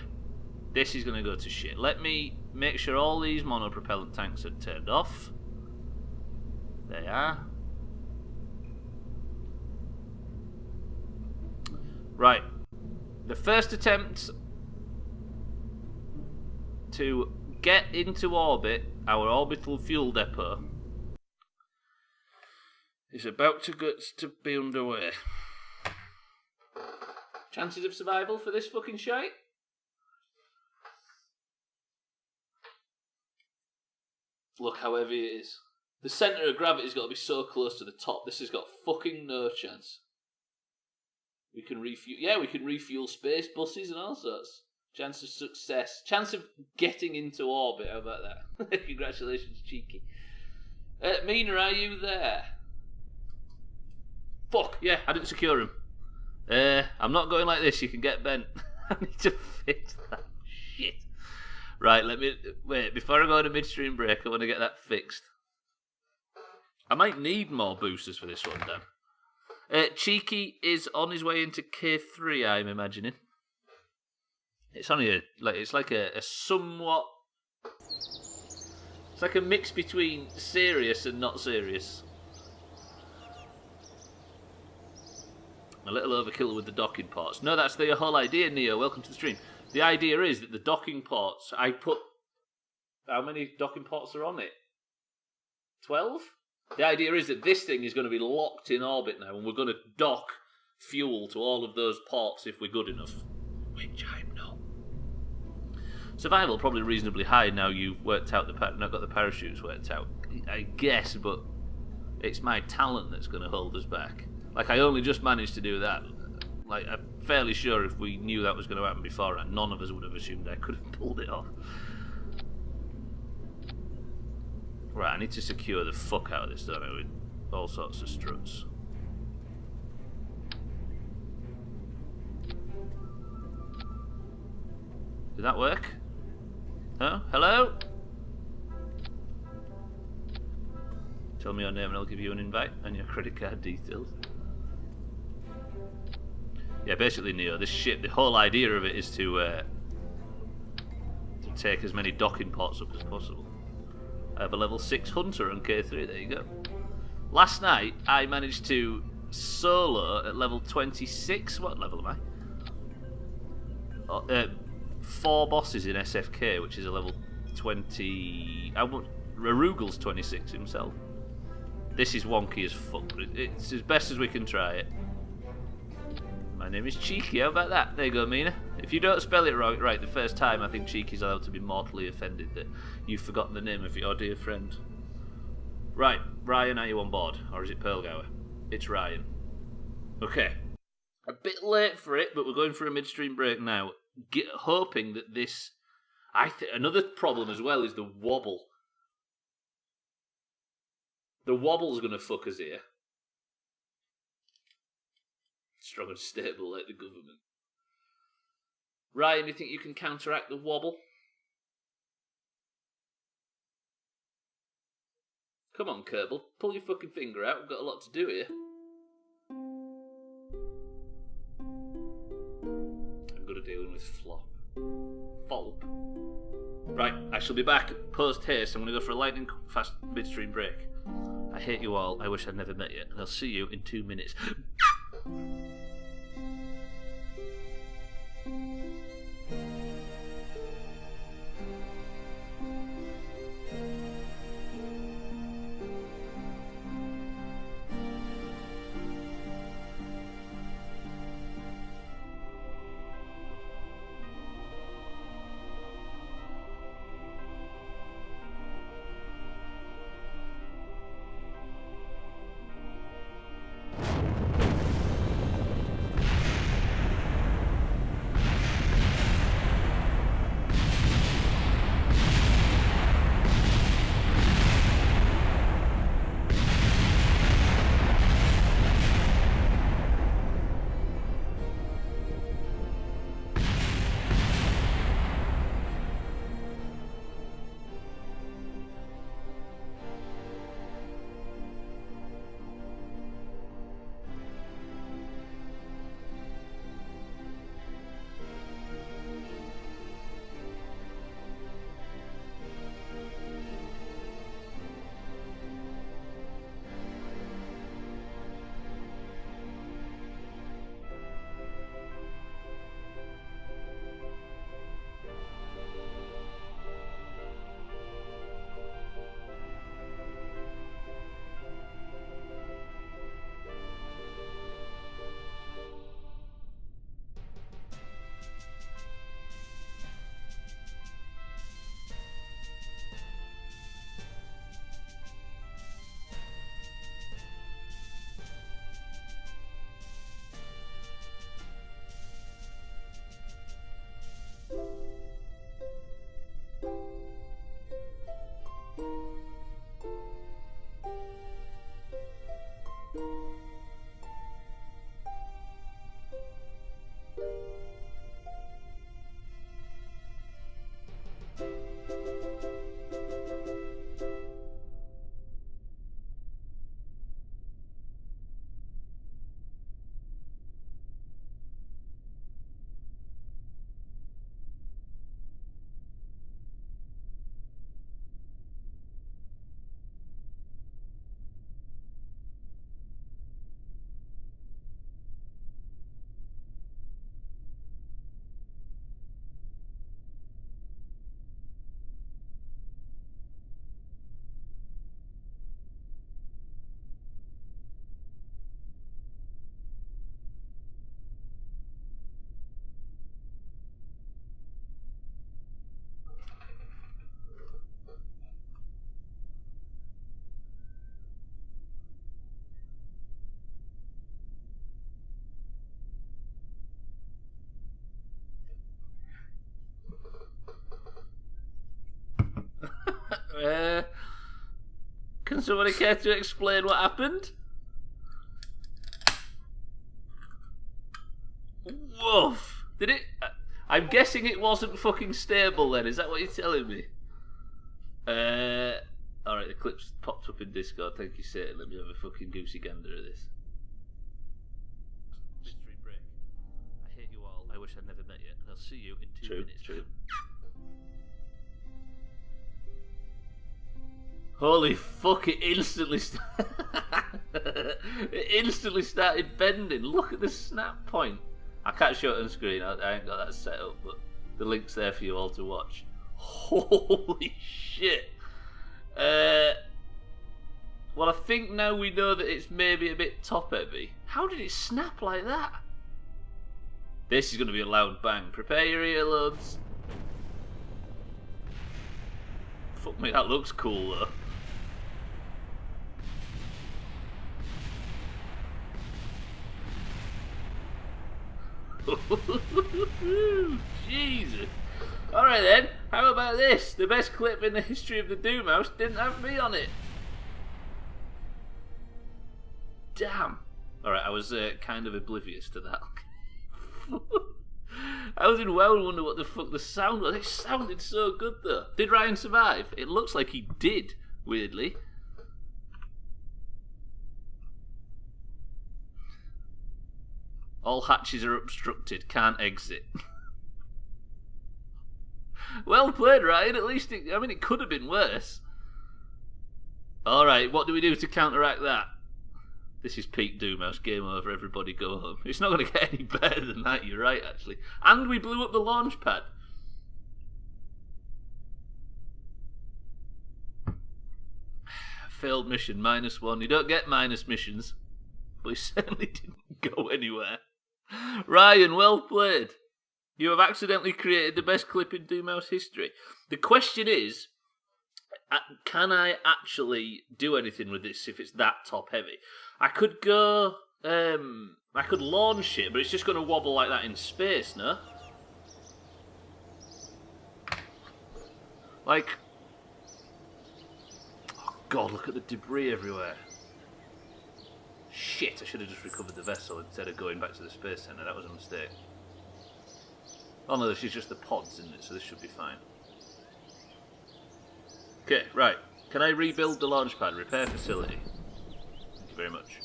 A: This is going to go to shit. Let me make sure all these monopropellant tanks are turned off. They are. Right. The first attempt to get into orbit, our orbital fuel depot, is about to be underway. Chances of survival for this fucking shite? Look how heavy it is. The centre of gravity's got to be so close to the top. This has got fucking no chance. We can refuel. Yeah, we can refuel space buses and all sorts. Chance of success. Chance of getting into orbit. How about that? Congratulations, Cheeky. Mina, are you there? Fuck, yeah, I didn't secure him. I'm not going like this. You can get bent. I need to fix that shit. Right, wait, before I go on a midstream break, I want to get that fixed. I might need more boosters for this one, Dan. Cheeky is on his way into K3, I'm imagining. It's only it's like a somewhat... It's like a mix between serious and not serious. A little overkill with the docking ports. No, that's the whole idea, Neo. Welcome to the stream. The idea is that the docking ports, I put... How many docking ports are on it? 12? The idea is that this thing is going to be locked in orbit now, and we're going to dock fuel to all of those ports if we're good enough. Which I'm not. Survival probably reasonably high now you've worked out not got the parachutes worked out, I guess, but it's my talent that's going to hold us back. Like, I only just managed to do that. Like, I'm fairly sure if we knew that was going to happen beforehand, none of us would have assumed I could have pulled it off. Right, I need to secure the fuck out of this, don't I, with all sorts of struts. Did that work? Huh? Hello? Tell me your name and I'll give you an invite and your credit card details. Yeah, basically, Neo, this shit, the whole idea of it is to take as many docking ports up as possible. I have a level 6 Hunter on K3, there you go. Last night, I managed to solo at level 26. What level am I? 4 bosses in SFK, which is a level 20. Arugal's 26 himself. This is wonky as fuck, but it's as best as we can try it. My name is Cheeky, how about that? There you go, Mina. If you don't spell it right the first time, I think Cheeky's allowed to be mortally offended that you've forgotten the name of your dear friend. Right, Ryan, are you on board? Or is it Pearlgower? It's Ryan. Okay. A bit late for it, but we're going for a midstream break now. Hoping that this... another problem as well is the wobble. The wobble's going to fuck us here. Strong and stable like the government. Ryan, you think you can counteract the wobble? Come on, Kerbal. Pull your fucking finger out. We've got a lot to do here. I'm good at dealing with flop. Folp. Right, I shall be back post-haste. I'm going to go for a lightning fast midstream break. I hate you all. I wish I'd never met you. And I'll see you in 2 minutes. Can somebody care to explain what happened? Woof! Did it? I'm guessing it wasn't fucking stable then, is that what you're telling me? Alright, the clip's popped up in Discord, thank you Satan, let me have a fucking goosey gander of this. Mystery break. I hate you all, I wish I'd never met you, and I'll see you in 2 minutes. True. Holy fuck, it instantly started bending. Look at the snap point. I can't show it on screen, I ain't got that set up, but The link's there for you all to watch. Holy shit. Well, I think now we know that it's maybe a bit top heavy. How did it snap like that? This is going to be a loud bang. Prepare your earlobes. Fuck me, that looks cool though. Jesus. Alright then, how about this? The best clip in the history of the Doomhaus didn't have me on it. Damn. Alright, I was kind of oblivious to that. I was in WoW and wonder what the fuck the sound was. It sounded so good though. Did Ryan survive? It looks like he did, weirdly. All hatches are obstructed, can't exit. Well played, Ryan. At least it could have been worse. Alright, what do we do to counteract that? This is peak Doomhaus. Game over, everybody go home. It's not going to get any better than that, you're right, actually. And we blew up the launch pad. Failed mission, -1. You don't get minus missions. But it certainly didn't go anywhere. Ryan, well played. You have accidentally created the best clip in Doomhaus history. The question is, can I actually do anything with this if it's that top heavy? I could go, I could launch it, but it's just going to wobble like that in space, no? Like, oh god, look at the debris everywhere. Shit, I should have just recovered the vessel instead of going back to the space center. That was a mistake. Oh no, this is just the pods, isn't it? So this should be fine. Okay, right. Can I rebuild the launch pad? Repair facility. Thank you very much.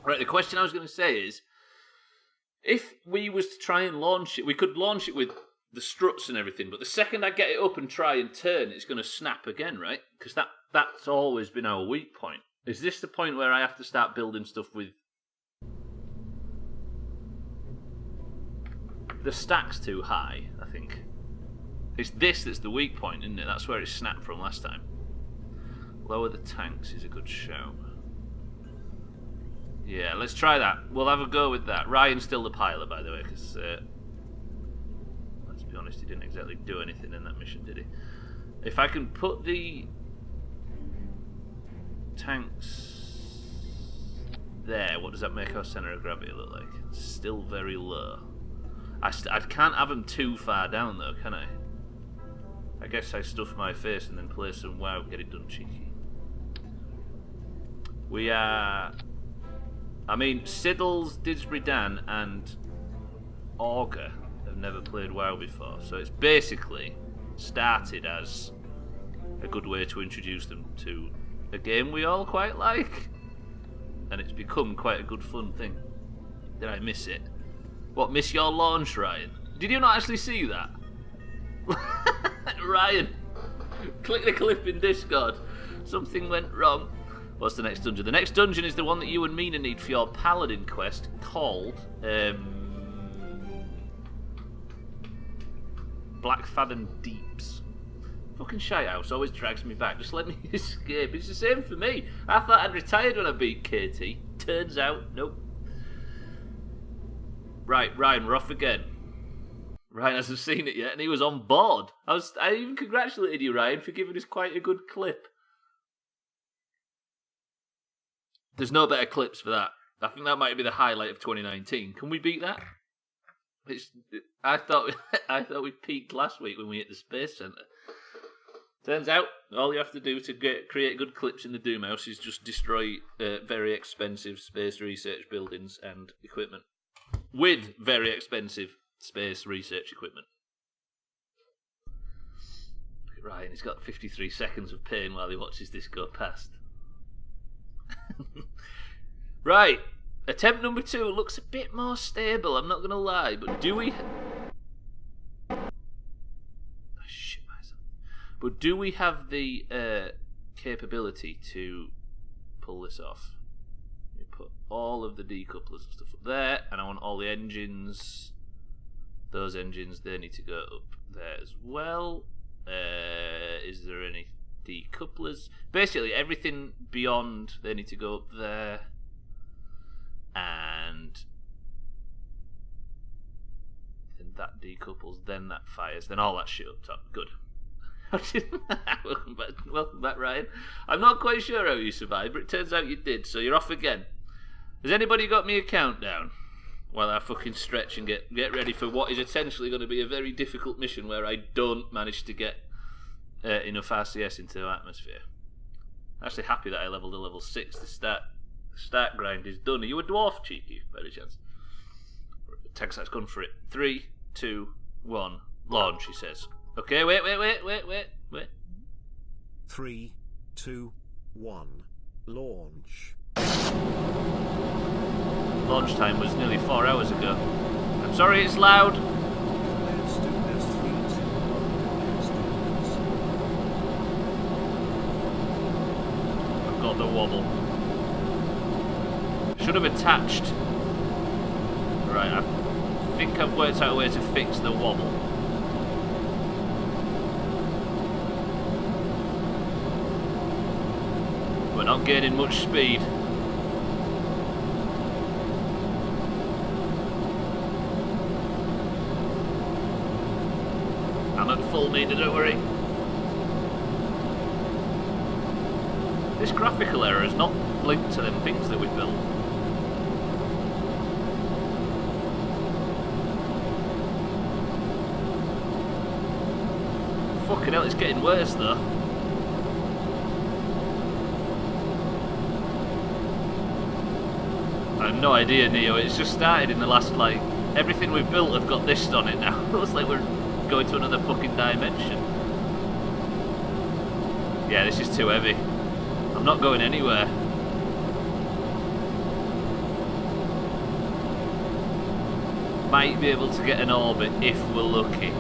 A: Right, the question I was going to say is, if we was to try and launch it, we could launch it with the struts and everything, but the second I get it up and try and turn, it's going to snap again, right? Because that's always been our weak point. Is this the point where I have to start building stuff with... The stack's too high, I think. It's this that's the weak point, isn't it? That's where it snapped from last time. Lower the tanks is a good shout. Yeah, let's try that. We'll have a go with that. Ryan's still the pilot, by the way, because... let's be honest, he didn't exactly do anything in that mission, did he? If I can put the... tanks there, what does that make our centre of gravity look like? Still very low. I can't have them too far down though, can I? I guess I stuff my face and then play some WoW, get it done cheeky. We are... I mean, Siddles, Didsbury Dan and Augur have never played WoW before, so it's basically started as a good way to introduce them to a game we all quite like, and it's become quite a good fun thing. Did I miss it? What, miss your launch, Ryan? Did you not actually see that? Ryan, click the clip in Discord. Something went wrong. What's the next dungeon? The next dungeon is the one that you and Mina need for your paladin quest, called Blackfathom Deeps. Fucking shite house always drags me back. Just let me escape. It's the same for me. I thought I'd retired when I beat KT. Turns out, nope. Right, Ryan, we're off again. Ryan hasn't seen it yet, and he was on board. I even congratulated you, Ryan, for giving us quite a good clip. There's no better clips for that. I think that might be the highlight of 2019. Can we beat that? I thought we peaked last week when we hit the Space Center. Turns out, all you have to do to create good clips in the Doomhaus is just destroy very expensive space research buildings and equipment. With very expensive space research equipment. Ryan, he's got 53 seconds of pain while he watches this go past. Right, attempt number 2 looks a bit more stable, I'm not going to lie, but do we... shit myself. But do we have the capability to pull this off? We put all of the decouplers and stuff up there, and I want all the engines Those engines, they need to go up there as well. Is there any decouplers? Basically, everything beyond, they need to go up there. And then that decouples, then that fires, then all that shit up top. Good. Welcome back, Ryan. I'm not quite sure how you survived, but it turns out you did, so you're off again. Has anybody got me a countdown? While I fucking stretch and get ready for what is essentially going to be a very difficult mission where I don't manage to get enough RCS into the atmosphere. I'm actually happy that I leveled to level 6. The start grind is done. Are you a dwarf, cheeky, by any chance? Texas gone for it. 3, 2, 1, launch, he says. Okay, wait.
B: 3, 2, 1, launch.
A: Launch time was nearly 4 hours ago. I'm sorry it's loud. I've got the wobble. Should have attached. Right, I think I've worked out a way to fix the wobble. We're not gaining much speed. I'm at full meter, don't worry. This graphical error is not linked to them things that we built. Fucking hell, it's getting worse though. I have no idea, Neo. It's just started in the last, like, everything we've built have got this on it now. It looks like we're going to another fucking dimension. Yeah, this is too heavy. I'm not going anywhere. Might be able to get an orbit if we're lucky.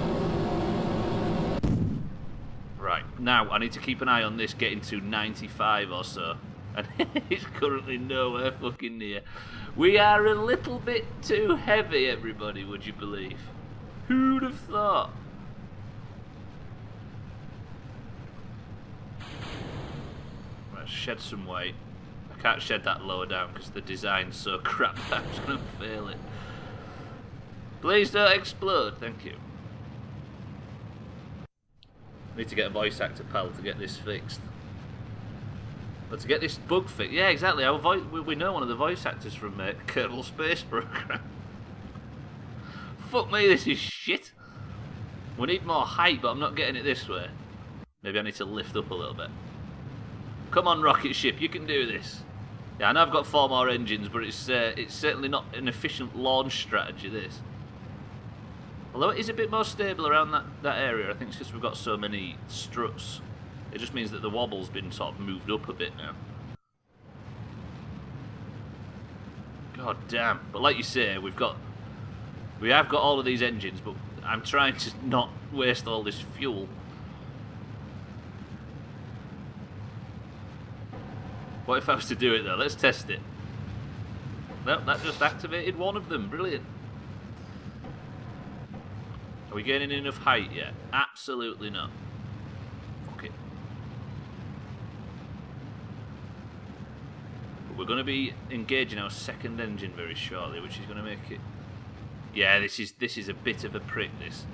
A: Right, now I need to keep an eye on this getting to 95 or so. And it's currently nowhere fucking near. We are a little bit too heavy, everybody, would you believe? Who'd have thought? Right, shed some weight. I can't shed that lower down because the design's so crap that I'm just going to fail it. Please don't explode, thank you. Need to get a voice actor pal to get this fixed. But to get this bug fixed, yeah, exactly. We know one of the voice actors from Kerbal Space Program. Fuck me, this is shit. We need more height, but I'm not getting it this way. Maybe I need to lift up a little bit. Come on, rocket ship, you can do this. Yeah, I know I've got 4 more engines, but it's certainly not an efficient launch strategy, this. Although it is a bit more stable around that area. I think it's because we've got so many struts. It just means that the wobble's been sort of moved up a bit now. God damn. But like you say, we have got all of these engines, but I'm trying to not waste all this fuel. What if I was to do it though? Let's test it. Nope, that just activated one of them. Brilliant. Are we gaining enough height yet? Absolutely not. Fuck it. But we're going to be engaging our second engine very shortly, which is going to make it... Yeah, this is a bit of a prick, this.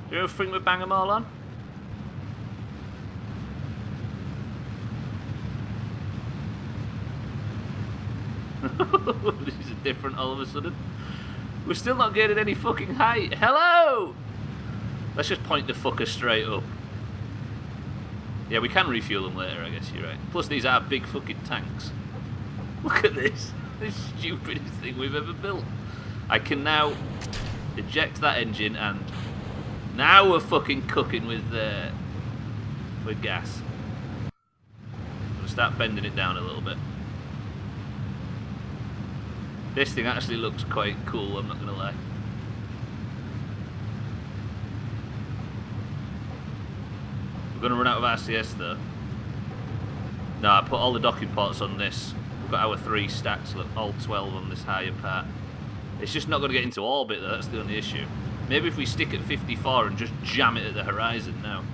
A: Do you know if we bang them all on? This is different all of a sudden. We're still not getting any fucking height. Hello! Let's just point the fucker straight up. Yeah, we can refuel them later, I guess you're right. Plus, these are big fucking tanks. Look at this. This stupidest thing we've ever built. I can now eject that engine, and now we're fucking cooking with gas. I'm gonna start bending it down a little bit. This thing actually looks quite cool, I'm not gonna lie. We're gonna run out of RCS though. No, I put all the docking ports on this. We've got our 3 stacks, look, all 12 on this higher part. It's just not gonna get into orbit though, that's the only issue. Maybe if we stick at 54 and just jam it at the horizon now.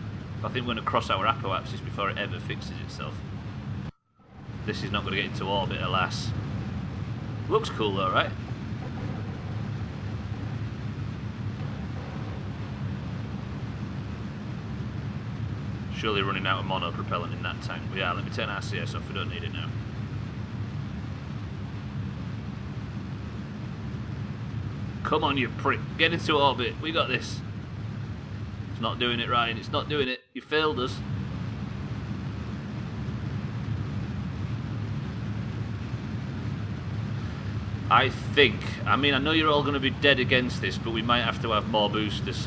A: I think we're going to cross our apoapsis before it ever fixes itself. This is not going to get into orbit, alas. Looks cool though, right? Surely running out of monopropellant in that tank. But yeah, let me turn RCS off, we don't need it now. Come on, you prick. Get into orbit. We got this. It's not doing it, Ryan. It's not doing it. You failed us. I think. I mean, I know you're all going to be dead against this, but we might have to have more boosters.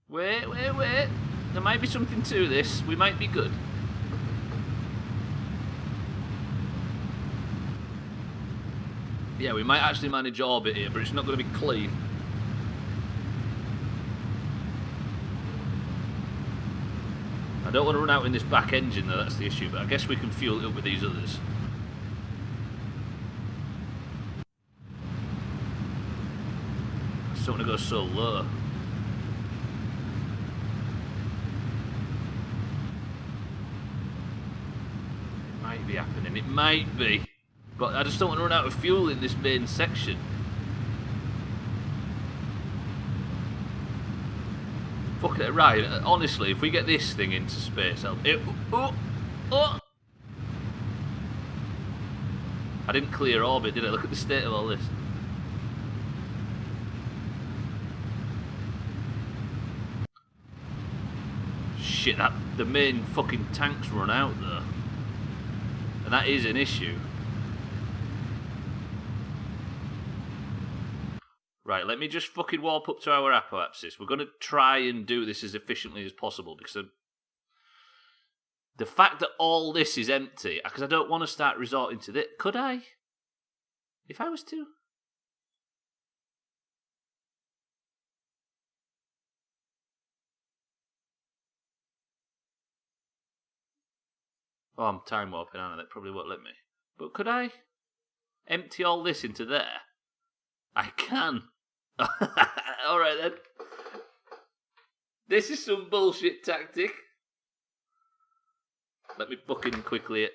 A: Wait. There might be something to this. We might be good. Yeah, we might actually manage orbit here, but it's not going to be clean. I don't want to run out in this back engine though, that's the issue, but I guess we can fuel it up with these others. I just don't want to go so low. Be happening. It might be, but I just don't want to run out of fuel in this main section. Fuck it, right? Honestly, if we get this thing into space, I didn't clear orbit, did I? Look at the state of all this. Shit, the main fucking tank's run out though. And that is an issue. Right, let me just fucking warp up to our apoapsis. We're going to try and do this as efficiently as possible because the fact that all this is empty, because I don't want to start resorting to this. Could I? If I was to? Oh, I'm time warping, aren't I? That probably won't let me. But could I empty all this into there? I can. Alright then. This is some bullshit tactic. Let me fucking quickly it.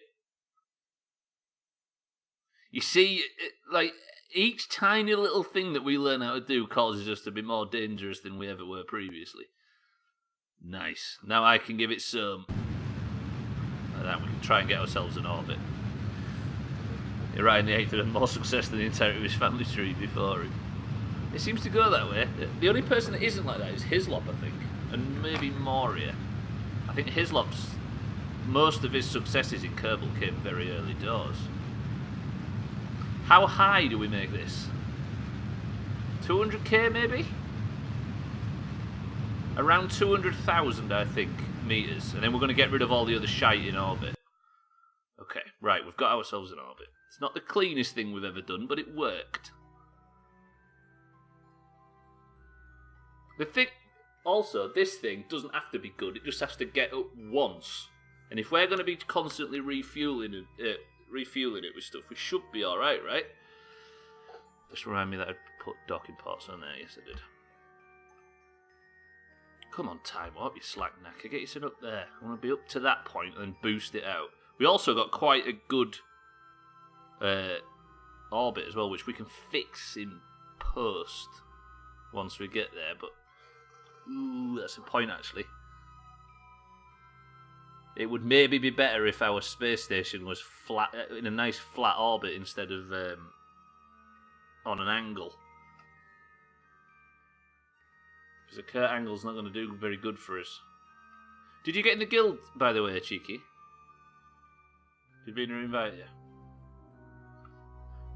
A: You see, like, each tiny little thing that we learn how to do causes us to be more dangerous than we ever were previously. Nice. Now I can give it some. That we can try and get ourselves in orbit. Ryan the 8th had more success than the entirety of his family tree before him. It seems to go that way. The only person that isn't like that is Hislop, I think, and maybe Moria. I think Hislop's most of his successes in Kerbal came very early doors. How high do we make this? 200k maybe? Around 200,000, I think, meters, and then we're going to get rid of all the other shite in orbit. Okay, right, we've got ourselves in orbit. It's not the cleanest thing we've ever done, but it worked. The thing, also, this thing doesn't have to be good, it just has to get up once. And if we're going to be constantly refueling it with stuff, we should be alright, right? Just remind me that I put docking ports on there, yes I did. Come on, time warp, you slack knacker. Get yourself up there. I want to be up to that point and then boost it out. We also got quite a good orbit as well, which we can fix in post once we get there. But, ooh, that's a point actually. It would maybe be better if our space station was flat, in a nice flat orbit instead of on an angle. Because a curt angle's not going to do very good for us. Did you get in the guild, by the way, Cheeky? Did Vina invite you?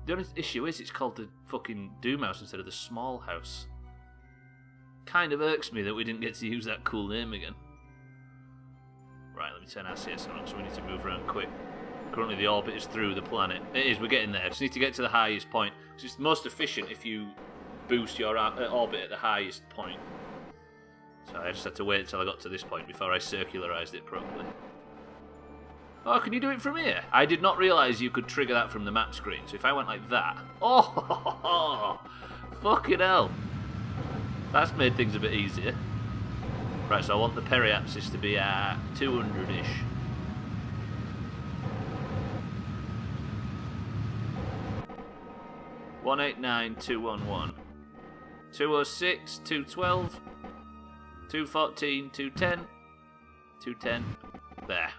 A: The only issue is it's called the fucking Doomhaus instead of the Small House. Kind of irks me that we didn't get to use that cool name again. Right, let me turn RCS on, so we need to move around quick. Currently the orbit is through the planet. It is, we're getting there. Just need to get to the highest point. It's most efficient if you boost your orbit at the highest point. So I just had to wait until I got to this point before I circularised it properly. Oh, can you do it from here? I did not realise you could trigger that from the map screen. So if I went like that... Oh, fucking hell. That's made things a bit easier. Right, so I want the periapsis to be at 200-ish. $189,211. 206, 212, 214, 210, 210. There.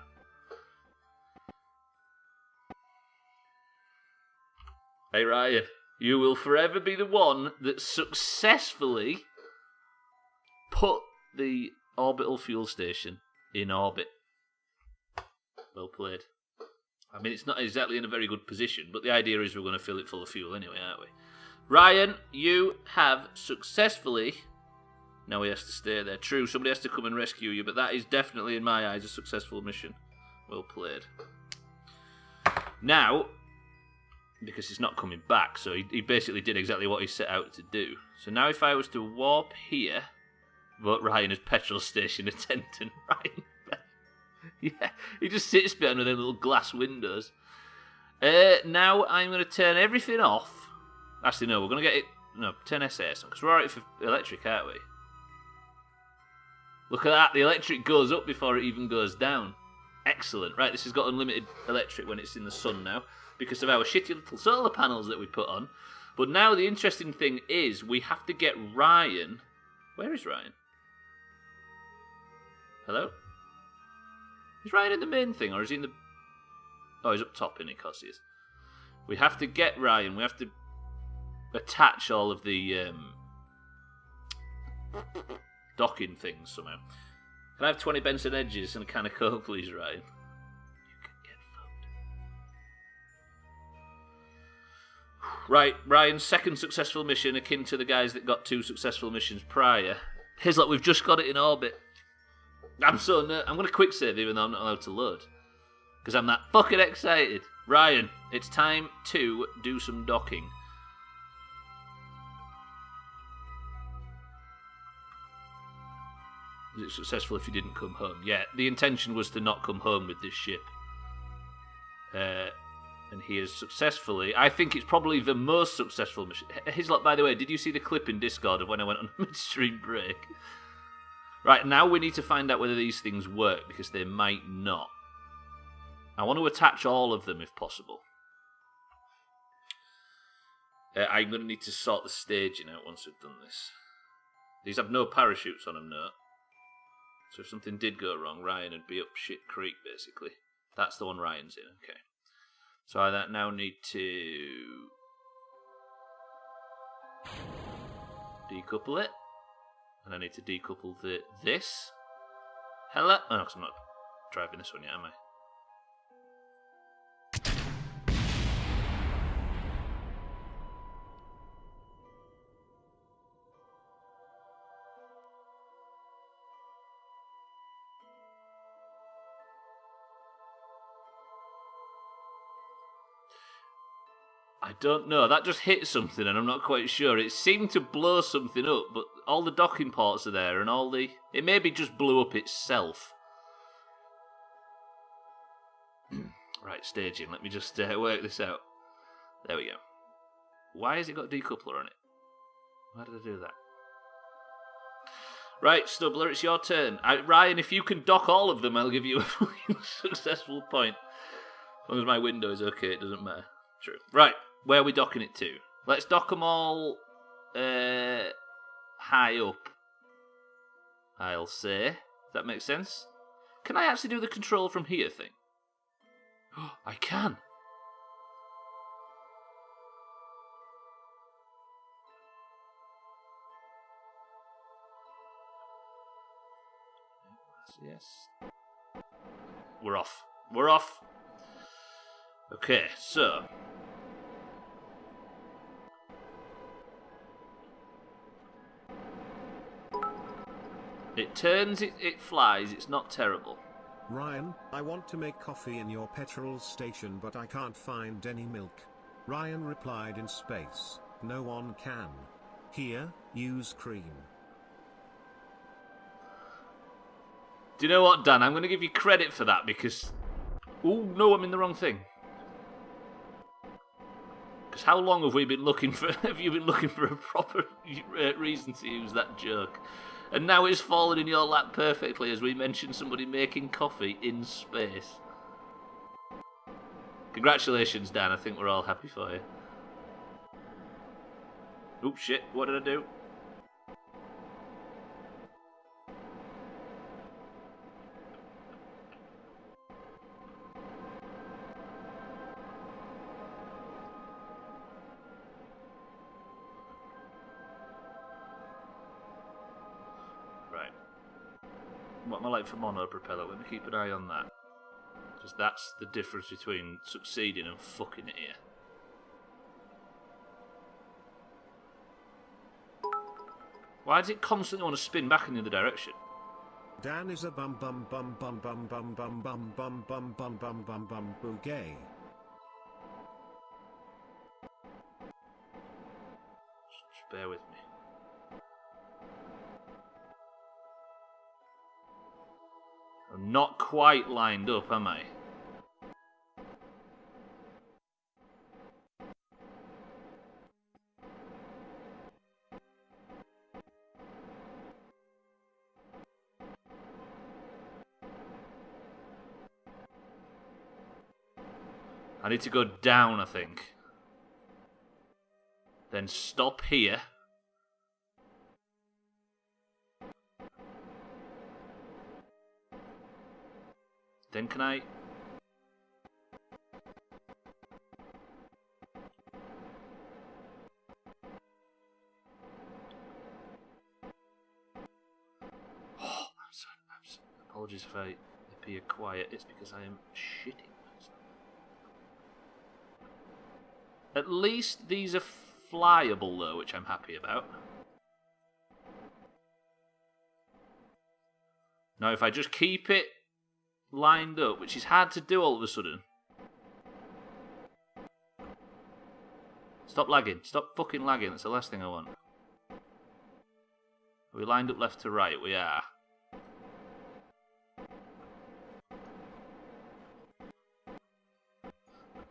A: Hey Ryan, you will forever be the one that successfully put the orbital fuel station in orbit. Well played. I mean, it's not exactly in a very good position, but the idea is we're going to fill it full of fuel anyway, aren't we? Ryan, you have successfully... Now he has to stay there. True, somebody has to come and rescue you, but that is definitely, in my eyes, a successful mission. Well played. Now, because he's not coming back, so he basically did exactly what he set out to do. So now if I was to warp here, vote Ryan as petrol station attendant. Ryan, yeah, he just sits behind with them little glass windows. Now I'm going to turn everything off. Actually, no, we're going to get it... No, turn SAS on, because we're alright for electric, aren't we? Look at that, the electric goes up before it even goes down. Excellent. Right, this has got unlimited electric when it's in the sun now, because of our shitty little solar panels that we put on. But now the interesting thing is, we have to get Ryan... Where is Ryan? Hello? Is Ryan in the main thing, or is he in the... Oh, he's up top, isn't he? Of course he is. We have to get Ryan, we have to attach all of the docking things somehow. Can I have 20 Benson edges and a can of Coke, please, Ryan? You can get fucked. Right, Ryan's second successful mission, akin to the guys that got 2 successful missions prior. Here's like, we've just got it in orbit. I'm going to quick save even though I'm not allowed to load. Because I'm that fucking excited. Ryan, it's time to do some docking. Was it successful if you didn't come home? Yeah, the intention was to not come home with this ship. And he has successfully... I think it's probably the most successful mission. Hislop, by the way, did you see the clip in Discord of when I went on a midstream break? Right, now we need to find out whether these things work, because they might not. I want to attach all of them if possible. I'm going to need to sort the staging out once we've done this. These have no parachutes on them, no. So if something did go wrong, Ryan would be up shit creek, basically. That's the one Ryan's in, okay. So I now need to decouple it. And I need to decouple this. Hello? Oh, no, 'cause I'm not driving this one yet, am I? I don't know. That just hit something and I'm not quite sure. It seemed to blow something up, but all the docking ports are there and all the... It maybe just blew up itself. Right, staging. Let me just work this out. There we go. Why has it got decoupler on it? Why did I do that? Right, Stubbler, it's your turn. Ryan, if you can dock all of them, I'll give you a successful point. As long as my window is okay, it doesn't matter. True. Right, where are we docking it to? Let's dock them all high up, I'll say. Does that make sense? Can I actually do the control from here thing? Oh, I can. Yes. We're off. We're off. Okay, so... It turns, it flies, it's not terrible.
B: Ryan, I want to make coffee in your petrol station but I can't find any milk. Ryan replied in space, no one can. Here, use cream.
A: Do you know what, Dan? I'm going to give you credit for that because Oh no, I'm in the wrong thing. Because how long have we been looking for? Have you been looking for a proper reason to use that joke? And now it's fallen in your lap perfectly as we mentioned somebody making coffee in space. Congratulations, Dan. I think we're all happy for you. Oh shit! What did I do? What am I like for mono propeller? Let me keep an eye on that. Because that's the difference between succeeding and fucking it here. Why does it constantly want to spin back in the other direction?
B: Dan is a bum bum bum bum bum bum bum bum bum bum bum bum bum bum boo gay.
A: Just bear with me. I'm not quite lined up, am I? I need to go down, I think. Then stop here. Then can I... Oh, I'm sorry. Apologies if I appear quiet. It's because I am shitting myself. At least these are flyable, though, which I'm happy about. Now, if I just keep it lined up, which is hard to do all of a sudden. Stop lagging. Stop fucking lagging. That's the last thing I want. Are we lined up left to right? We are.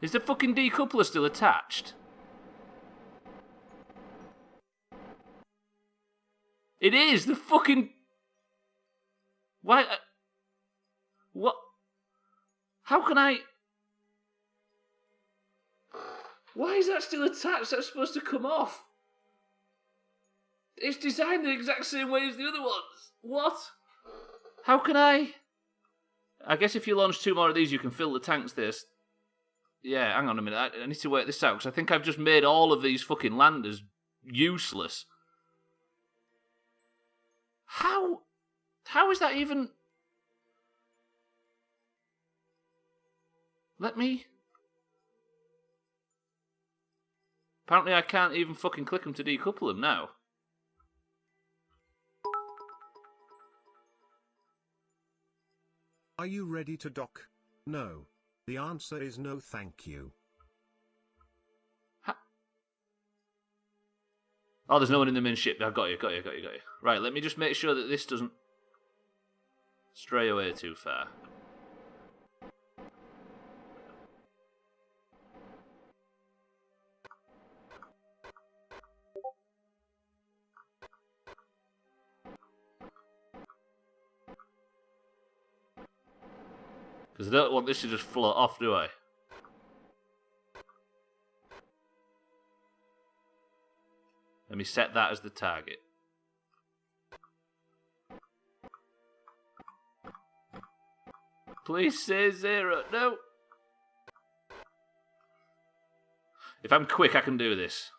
A: Is the fucking decoupler still attached? It is! The fucking... Why... What? How can I... Why is that still attached? That's supposed to come off. It's designed the exact same way as the other ones. What? How can I... I guess if you launch 2 more of these, you can fill the tanks this. Yeah, hang on a minute. I need to work this out, because I think I've just made all of these fucking landers useless. How is that even... Let me... Apparently I can't even fucking click them to decouple them now.
B: Are you ready to dock? No. The answer is no, thank you.
A: Oh, there's no one in the main ship. I've got you. Right, let me just make sure that this doesn't stray away too far. Because I don't want this to just float off, do I? Let me set that as the target. Please say 0. No! If I'm quick, I can do this.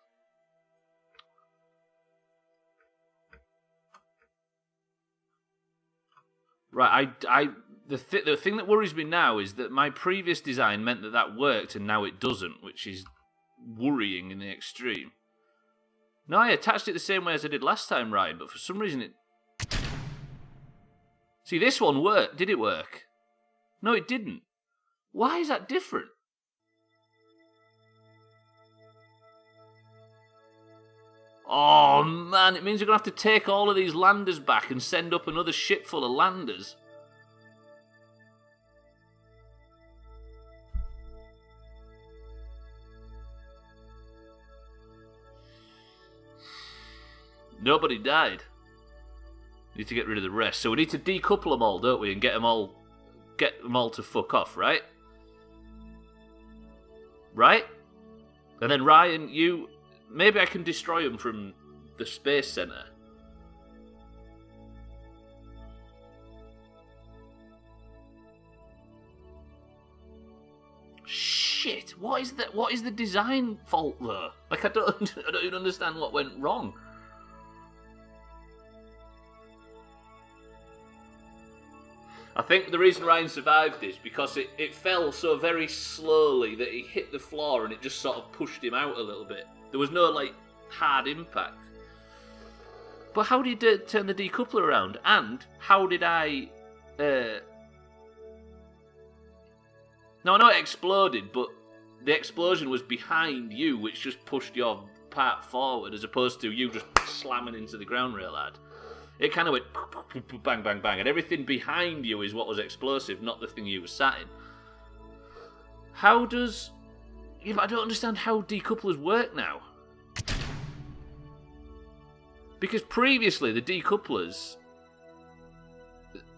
A: Right, the thing that worries me now is that my previous design meant that worked and now it doesn't, which is worrying in the extreme. No, I attached it the same way as I did last time, Ryan, but for some reason it... See, this one worked. Did it work? No, it didn't. Why is that different? Oh, man, it means we're going to have to take all of these landers back and send up another ship full of landers. Nobody died. Need to get rid of the rest. So we need to decouple them all, don't we? And get them all to fuck off, right? Right? And then Ryan, you... Maybe I can destroy them from the space center. Shit! What is that? What is the design fault though? Like I don't even understand what went wrong. I think the reason Ryan survived is because it fell so very slowly that he hit the floor and it just sort of pushed him out a little bit. There was no like hard impact. But how did you turn the decoupler around? And how did I? Now I know it exploded, but the explosion was behind you, which just pushed your part forward, as opposed to you just slamming into the ground real hard. It kind of went bang, bang, bang, and everything behind you is what was explosive, not the thing you were sat in. How does... Yeah, but I don't understand how decouplers work now. Because previously, the decouplers...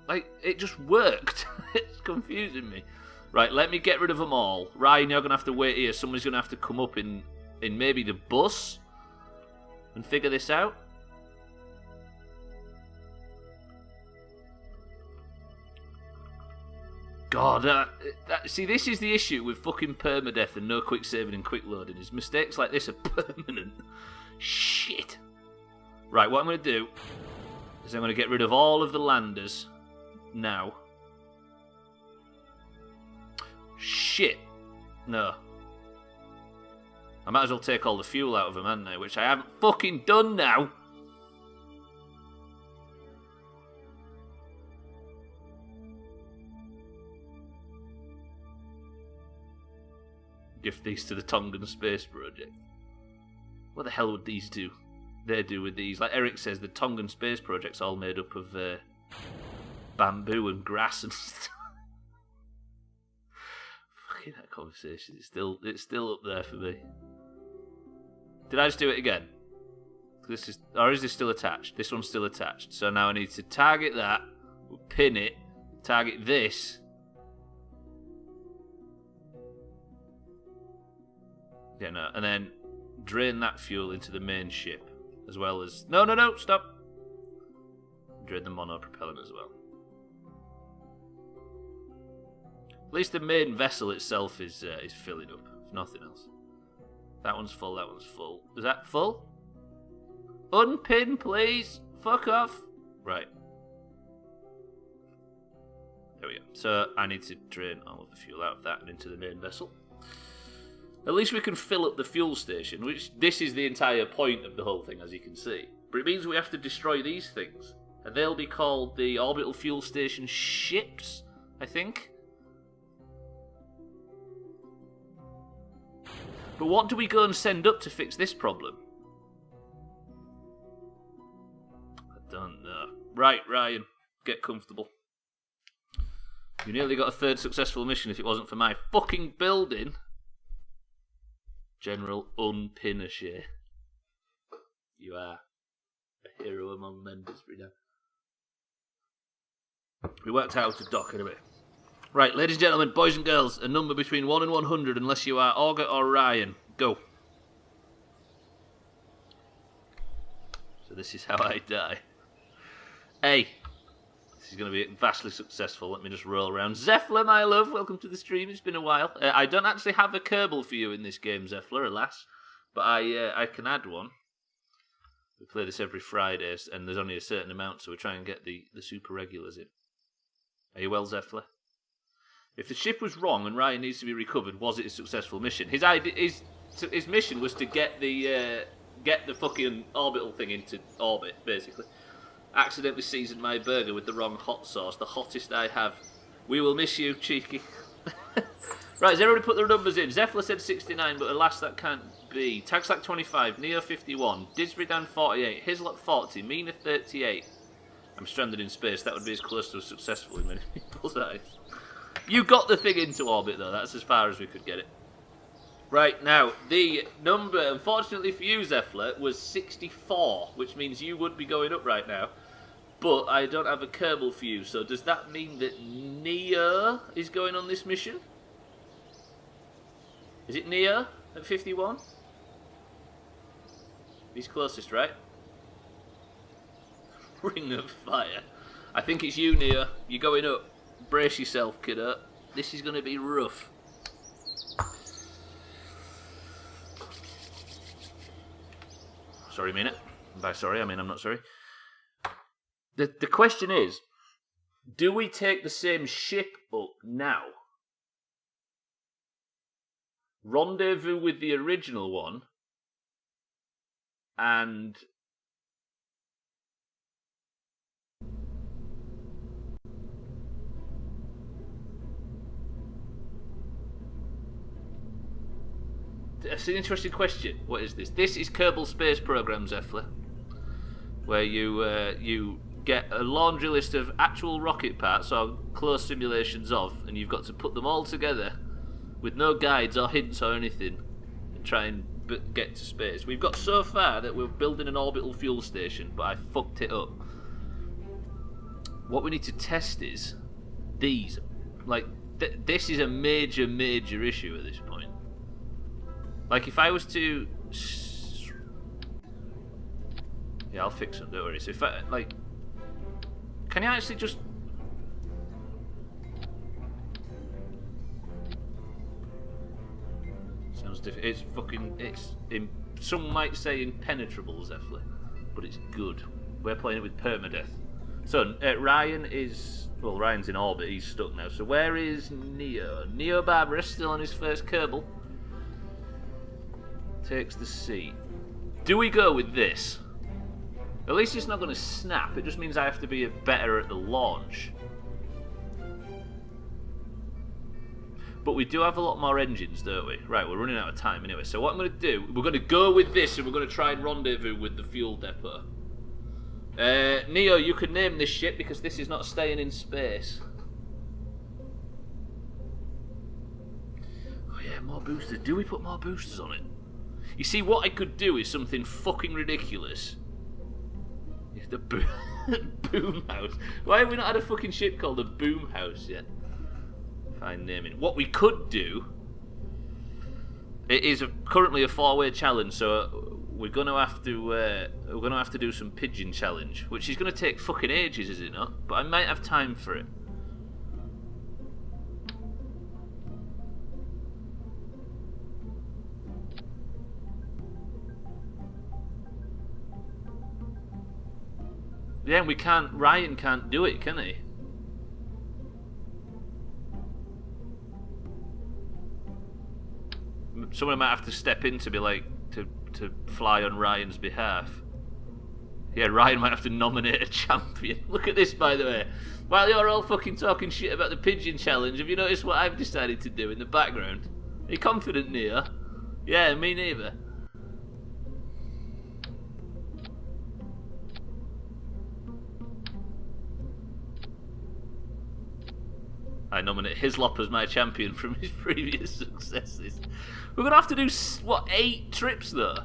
A: Like, it just worked. It's confusing me. Right, let me get rid of them all. Ryan, you're going to have to wait here. Somebody's going to have to come up in maybe the bus and figure this out. God, see, this is the issue with fucking permadeath and no quick saving and quick loading, is mistakes like this are permanent. Shit. Right, what I'm going to do is I'm going to get rid of all of the landers now. Shit. No. I might as well take all the fuel out of them, hadn't I? Which I haven't fucking done now. Give these to the Tongan Space Project. What the hell would these do? They do with these? Like Eric says, the Tongan Space Project's all made up of bamboo and grass and stuff. Fucking that conversation. It's still up there for me. Did I just do it again? This is, or is this still attached? This one's still attached. So now I need to target that, pin it, target this. Yeah, no, and then drain that fuel into the main ship, as well as... No, stop! Drain the mono-propellant as well. At least the main vessel itself is filling up, if nothing else. That one's full, that one's full. Is that full? Unpin, please! Fuck off! Right. There we go. So, I need to drain all of the fuel out of that and into the main vessel. At least we can fill up the fuel station, which this is the entire point of the whole thing, as you can see. But it means we have to destroy these things. And they'll be called the Orbital Fuel Station Ships, I think. But what do we go and send up to fix this problem? I don't know. Right, Ryan, get comfortable. You nearly got a third successful mission if it wasn't for my fucking building. General Unpinochet. You are a hero among men, Disbury. We worked out how to dock anyway. Right, ladies and gentlemen, boys and girls, a number between 1 and 100 unless you are Augur or Ryan. Go. So this is how I die. A. This is going to be vastly successful. Let me just roll around. Zeffler, my love, welcome to the stream. It's been a while. I don't actually have a Kerbal for you in this game, Zeffler, alas. But I can add one. We play this every Friday, and there's only a certain amount, so we try and get the super regulars in. Are you well, Zeffler? If the ship was wrong and Ryan needs to be recovered, was it a successful mission? His mission was to get the fucking orbital thing into orbit, basically. Accidentally seasoned my burger with the wrong hot sauce, the hottest I have. We will miss you, cheeky. Right, has everybody put their numbers in? Zeffler said 69, but alas, that can't be. Tagslack 25, Neo 51, Disbury Dan 48, Hislop 40, Mina 38. I'm stranded in space. That would be as close to a successful in many people's eyes. You got the thing into orbit, though. That's as far as we could get it. Right, now, the number, unfortunately for you, Zeffler, was 64, which means you would be going up right now. But I don't have a Kerbal for you, so does that mean that Neo is going on this mission? Is it Neo at 51? He's closest, right? Ring of Fire. I think it's you, Neo. You're going up. Brace yourself, kiddo. This is going to be rough. Sorry, mean it. By sorry, I mean I'm not sorry. The question is, do we take the same ship up now? Rendezvous with the original one, and that's an interesting question. What is this? This is Kerbal Space Program, Zeffler, where you get a laundry list of actual rocket parts or close simulations of, and you've got to put them all together with no guides or hints or anything and try and get to space. We've got so far that we're building an orbital fuel station, but I fucked it up. What we need to test is these. Like, this is a major issue at this point. Like, if I was to... Yeah, I'll fix them, don't worry. So if I, like... Can you actually just... Sounds different. It's fucking... It's... Some might say impenetrable, Zeffler. But it's good. We're playing it with permadeath. So, Ryan is... Well, Ryan's in orbit. He's stuck now. So where is Neo? Neo Barbara still on his first Kerbal. Takes the seat. Do we go with this? At least it's not going to snap. It just means I have to be better at the launch. But we do have a lot more engines, don't we? Right, we're running out of time anyway. So what I'm going to do, we're going to go with this and we're going to try and rendezvous with the fuel depot. Neo, you can name this ship because this is not staying in space. Oh yeah, more boosters. Do we put more boosters on it? You see, what I could do is something fucking ridiculous. The Boomhaus. Why have we not had a fucking ship called the Boomhaus yet? Fine naming. What we could do... It is currently a 4-way challenge, so we're gonna have to do some pigeon challenge, which is gonna take fucking ages, is it not? But I might have time for it. Yeah, we can't. Ryan can't do it, can he? Someone might have to step in to be like to fly on Ryan's behalf. Yeah, Ryan might have to nominate a champion. Look at this, by the way. While you're all fucking talking shit about the pigeon challenge, have you noticed what I've decided to do in the background? Are you confident, Neo? Yeah, me neither. I nominate Hislop as my champion from his previous successes. We're going to have to do, what, 8 trips, though?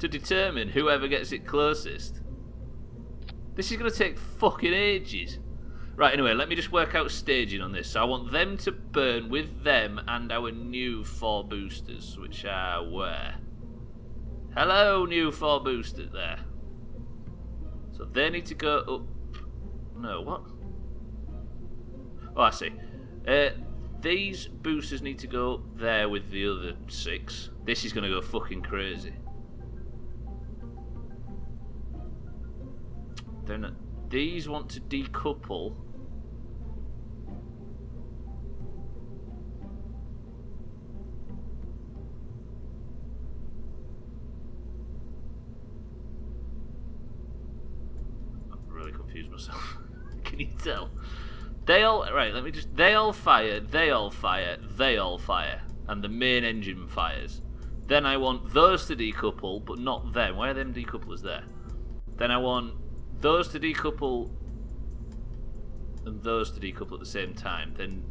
A: To determine whoever gets it closest. This is going to take fucking ages. Right, anyway, let me just work out staging on this. So I want them to burn with them and our new 4 boosters, which are where? Hello, new 4 boosters there. So they need to go up... No, what? Oh, I see. These boosters need to go up there with the other 6. This is going to go fucking crazy. Then these want to decouple. I've really confused myself. Can you tell? They all, right, let me just, they all fire, they all fire, they all fire, and the main engine fires. Then I want those to decouple, but not them. Why are them decouplers there? Then I want those to decouple and those to decouple at the same time. Then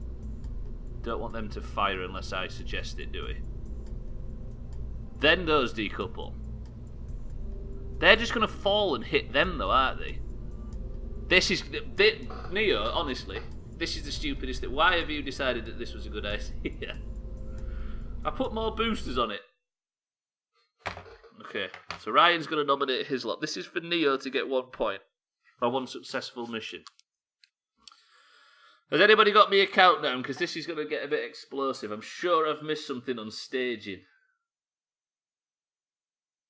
A: Don't want them to fire unless I suggest it, do we? Then those decouple. They're just going to fall and hit them, though, aren't they? This is... Neo, honestly, this is the stupidest thing. Why have you decided that this was a good idea? I put more boosters on it. Okay, so Ryan's going to nominate his lot. This is for Neo to get 1 point. For one successful mission. Has anybody got me a countdown? Because this is going to get a bit explosive. I'm sure I've missed something on staging.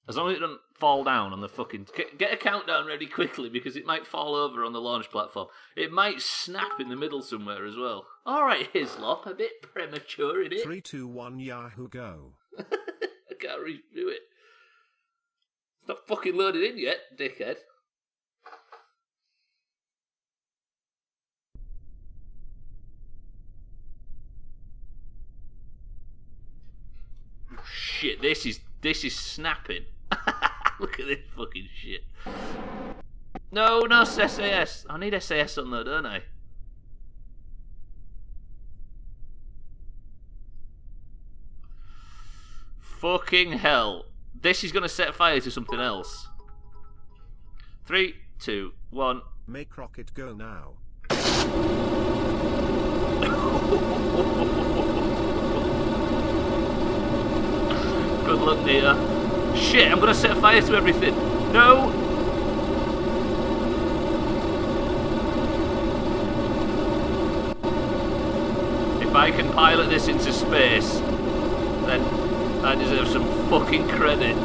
A: As long as it doesn't fall down on the fucking... Get a countdown ready quickly, because it might fall over on the launch platform. It might snap in the middle somewhere as well. Alright, Hislop, a bit premature, innit?
B: 3, 2, 1, Yahoo, go.
A: I can't read through it. It's not fucking loaded in yet, dickhead. Shit, this is snapping. Look at this fucking shit. No SAS. I need SAS on there, don't I? Fucking hell. This is going to set fire to something else. 3, 2, 1.
B: Make rocket go now.
A: Good luck, Nita. Shit, I'm going to set fire to everything. No! If I can pilot this into space, then I deserve some fucking credit.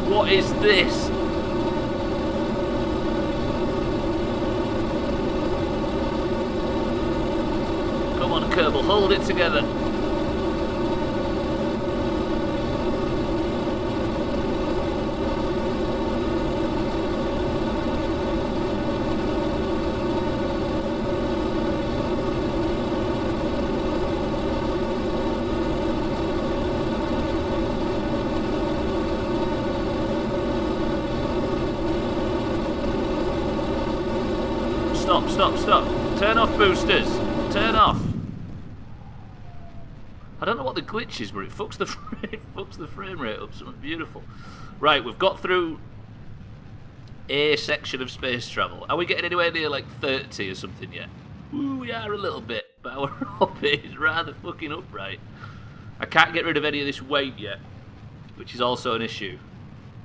A: What is this? Come on, Kerbal, hold it together. Stop. Turn off boosters. Turn off. I don't know what the glitch is, but it fucks the frame rate up. Something beautiful. Right, we've got through a section of space travel. Are we getting anywhere near like 30 or something yet? Ooh, we are a little bit, but our orbit is rather fucking upright. I can't get rid of any of this weight yet, which is also an issue.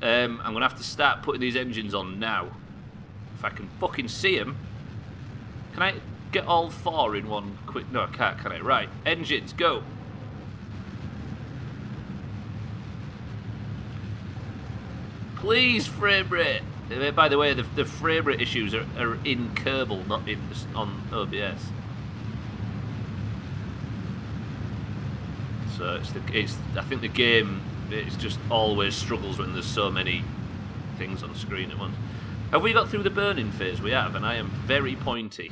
A: I'm going to have to start putting these engines on now. If I can fucking see them. Can I get all 4 in one quick... No, I can't, can I? Right, engines, go. Please, frame rate. By the way, the frame rate issues are in Kerbal, not on OBS. So I think the game just always struggles when there's so many things on screen at once. Have we got through the burning phase? We have, and I am very pointy.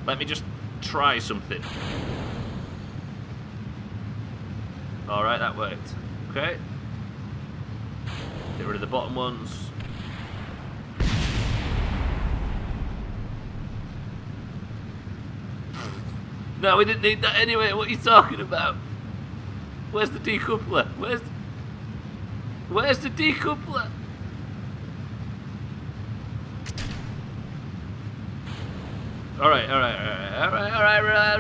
A: Let me just try something. Alright, that worked. Okay. Get rid of the bottom ones. No, we didn't need that anyway. What are you talking about? Where's the decoupler? Where's the decoupler? Alright,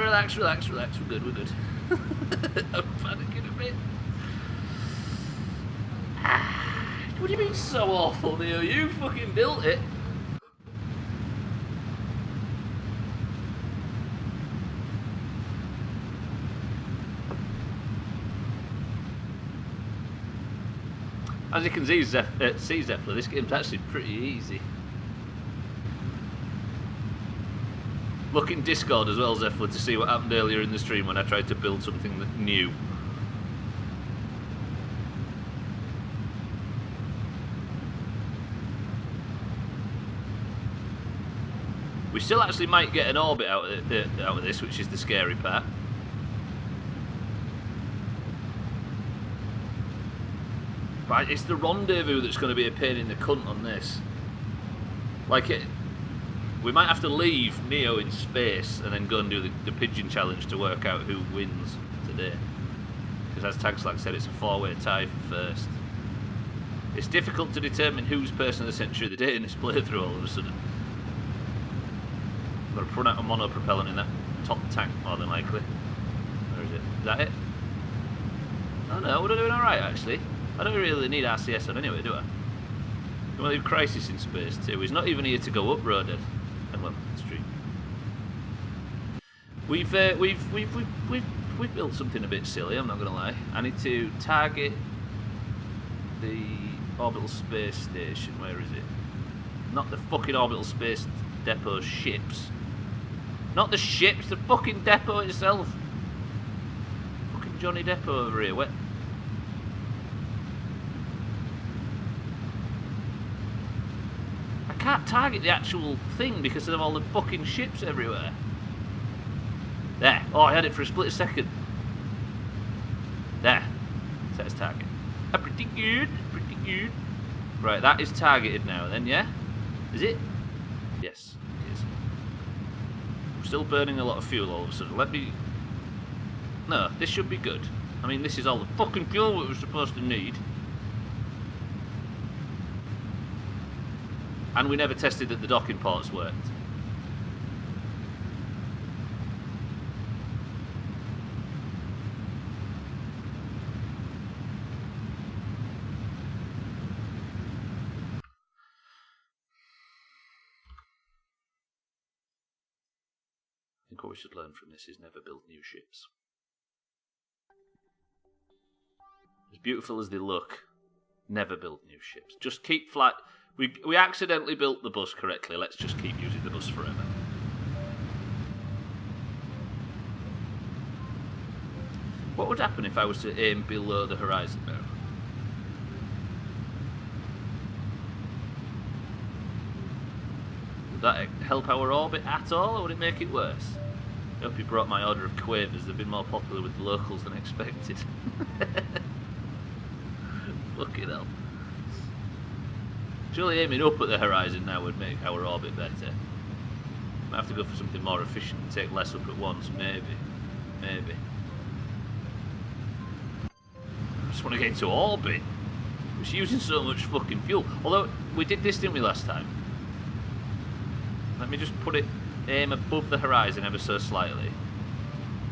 A: relax, we're good. I'm panicking a bit. What do you mean so awful, Neo? You fucking built it. As you can see, Zephyr, this game's actually pretty easy. Look in Discord as well, Zephyr, to see what happened earlier in the stream when I tried to build something new. We still actually might get an orbit out of this, which is the scary part. But it's the rendezvous that's going to be a pain in the cunt on this. Like it... We might have to leave Neo in space and then go and do the pigeon challenge to work out who wins today. Because as Tagslag said, it's a 4-way tie for first. It's difficult to determine who's person of the century of the day in this playthrough all of a sudden. I'm going to run out of monopropellant in that top tank more than likely. Where is it? Is that it? Oh no, we're doing alright actually. I don't really need RCS on anyway, do I? You want to leave Crisis in space too. He's not even here to go up-roaded. And well, street. We've built something a bit silly, I'm not going to lie. I need to target the orbital space station. Where is it? Not the fucking orbital space depot ships. Not the ships, the fucking depot itself. Fucking Johnny Depot over here. Where? I can't target the actual thing because of all the fucking ships everywhere. There. Oh, I had it for a split second. There. Set as target. Pretty good. Pretty good. Right, that is targeted now then, yeah? Is it? Yes, it is. I'm still burning a lot of fuel all of a sudden. Let me... No, this should be good. I mean, this is all the fucking fuel we were supposed to need. And we never tested that the docking ports worked. I think what we should learn from this is never build new ships. As beautiful as they look, never build new ships. Just keep flight. We accidentally built the bus correctly. Let's just keep using the bus forever. What would happen if I was to aim below the horizon now? Would that help our orbit at all, or would it make it worse? I hope you brought my order of quavers. They've been more popular with the locals than expected. Fucking hell. Surely aiming up at the horizon now would make our orbit better. Might have to go for something more efficient and take less up at once, maybe. Maybe. I just want to get into orbit. We're using so much fucking fuel. Although, we did this, didn't we, last time? Let me just put it, aim above the horizon ever so slightly.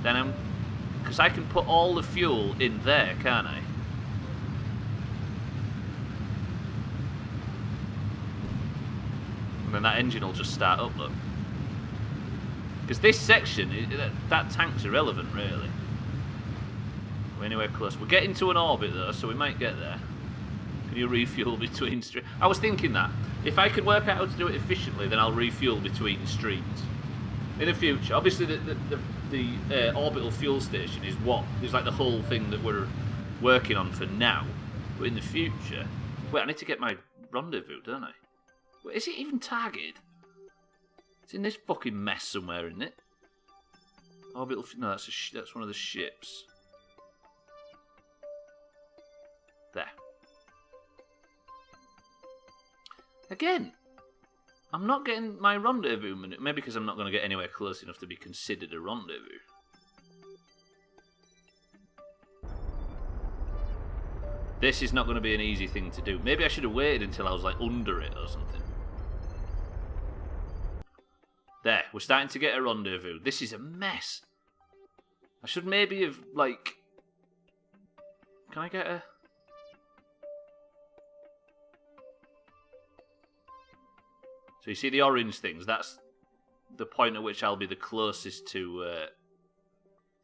A: Then because I can put all the fuel in there, can't I? And then that engine will just start up, look. Because this section, that tank's irrelevant, really. We're anywhere close. We're getting to an orbit, though, so we might get there. Can you refuel between streams? I was thinking that. If I could work out how to do it efficiently, then I'll refuel between streams. In the future, obviously the orbital fuel station is like the whole thing that we're working on for now. But in the future... Wait, I need to get my rendezvous, don't I? Wait, is it even targeted? It's in this fucking mess somewhere, isn't it? Orbital... No, that's one of the ships. There. Again, I'm not getting my rendezvous minute. Maybe because I'm not going to get anywhere close enough to be considered a rendezvous. This is not going to be an easy thing to do. Maybe I should have waited until I was like under it or something. There, we're starting to get a rendezvous. This is a mess. I should maybe have, like... Can I get a... So you see the orange things, that's the point at which I'll be the closest to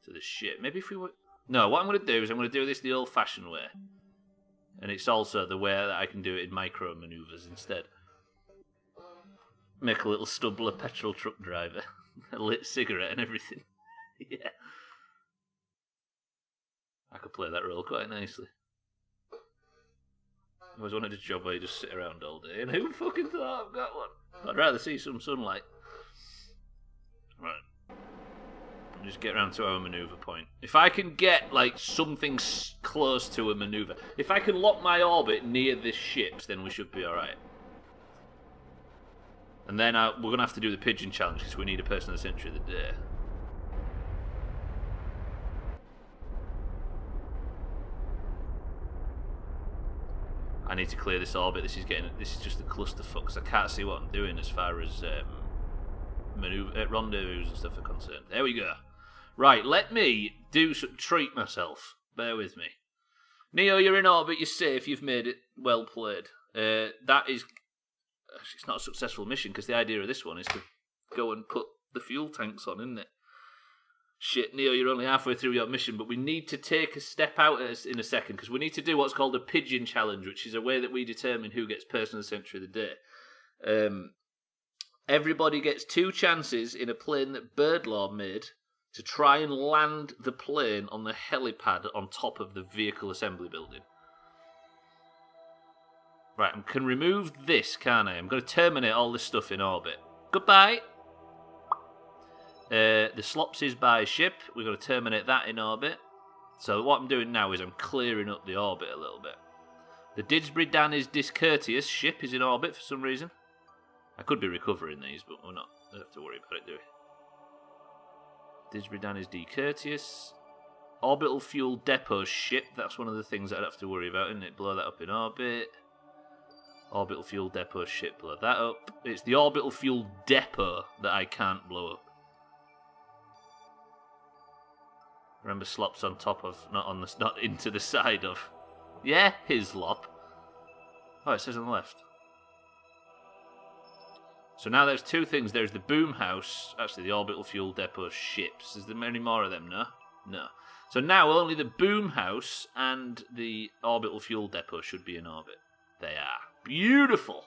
A: the ship. Maybe if we were... No, what I'm going to do is I'm going to do this the old-fashioned way. And it's also the way that I can do it in micro-maneuvers instead. Make a little Stubbler petrol truck driver. A lit cigarette and everything. Yeah. I could play that role quite nicely. I always wanted a job where you just sit around all day, and who fucking thought I've got one? I'd rather see some sunlight. Right. Let me just get around to our manoeuvre point. If I can get, like, something close to a manoeuvre, if I can lock my orbit near this ship, then we should be alright. And then we're going to have to do the pigeon challenge because we need a person of the century of the day. I need to clear this orbit. This is just a clusterfuck because I can't see what I'm doing as far as rendezvous and stuff are concerned. There we go. Right, let me treat myself. Bear with me. Neo, you're in orbit. You're safe. You've made it. Well played. That is... It's not a successful mission because the idea of this one is to go and put the fuel tanks on, isn't it? Shit, Neo, you're only halfway through your mission, but we need to take a step out in a second because we need to do what's called a pigeon challenge, which is a way that we determine who gets person of the century of the day. Everybody gets 2 chances in a plane that Birdlaw made to try and land the plane on the helipad on top of the vehicle assembly building. Right, I can remove this, can't I? I'm going to terminate all this stuff in orbit. Goodbye! The Slops is by ship. We're going to terminate that in orbit. So what I'm doing now is I'm clearing up the orbit a little bit. The Didsbury Dan is discourteous. Ship is in orbit for some reason. I could be recovering these, but we're not. I don't have to worry about it, do we? Didsbury Dan is discourteous. Orbital fuel depot ship. That's one of the things that I'd have to worry about, isn't it? Blow that up in orbit. Orbital fuel depot ship. Blow that up. It's the orbital fuel depot that I can't blow up. Remember, Slop's on top of, not into the side of. Yeah, Hislop. Oh, it says on the left. So now there's 2 things. There's the Boomhaus, actually the orbital fuel depot ships. Is there any more of them? No? No. So now only the Boomhaus and the orbital fuel depot should be in orbit. They are. Beautiful.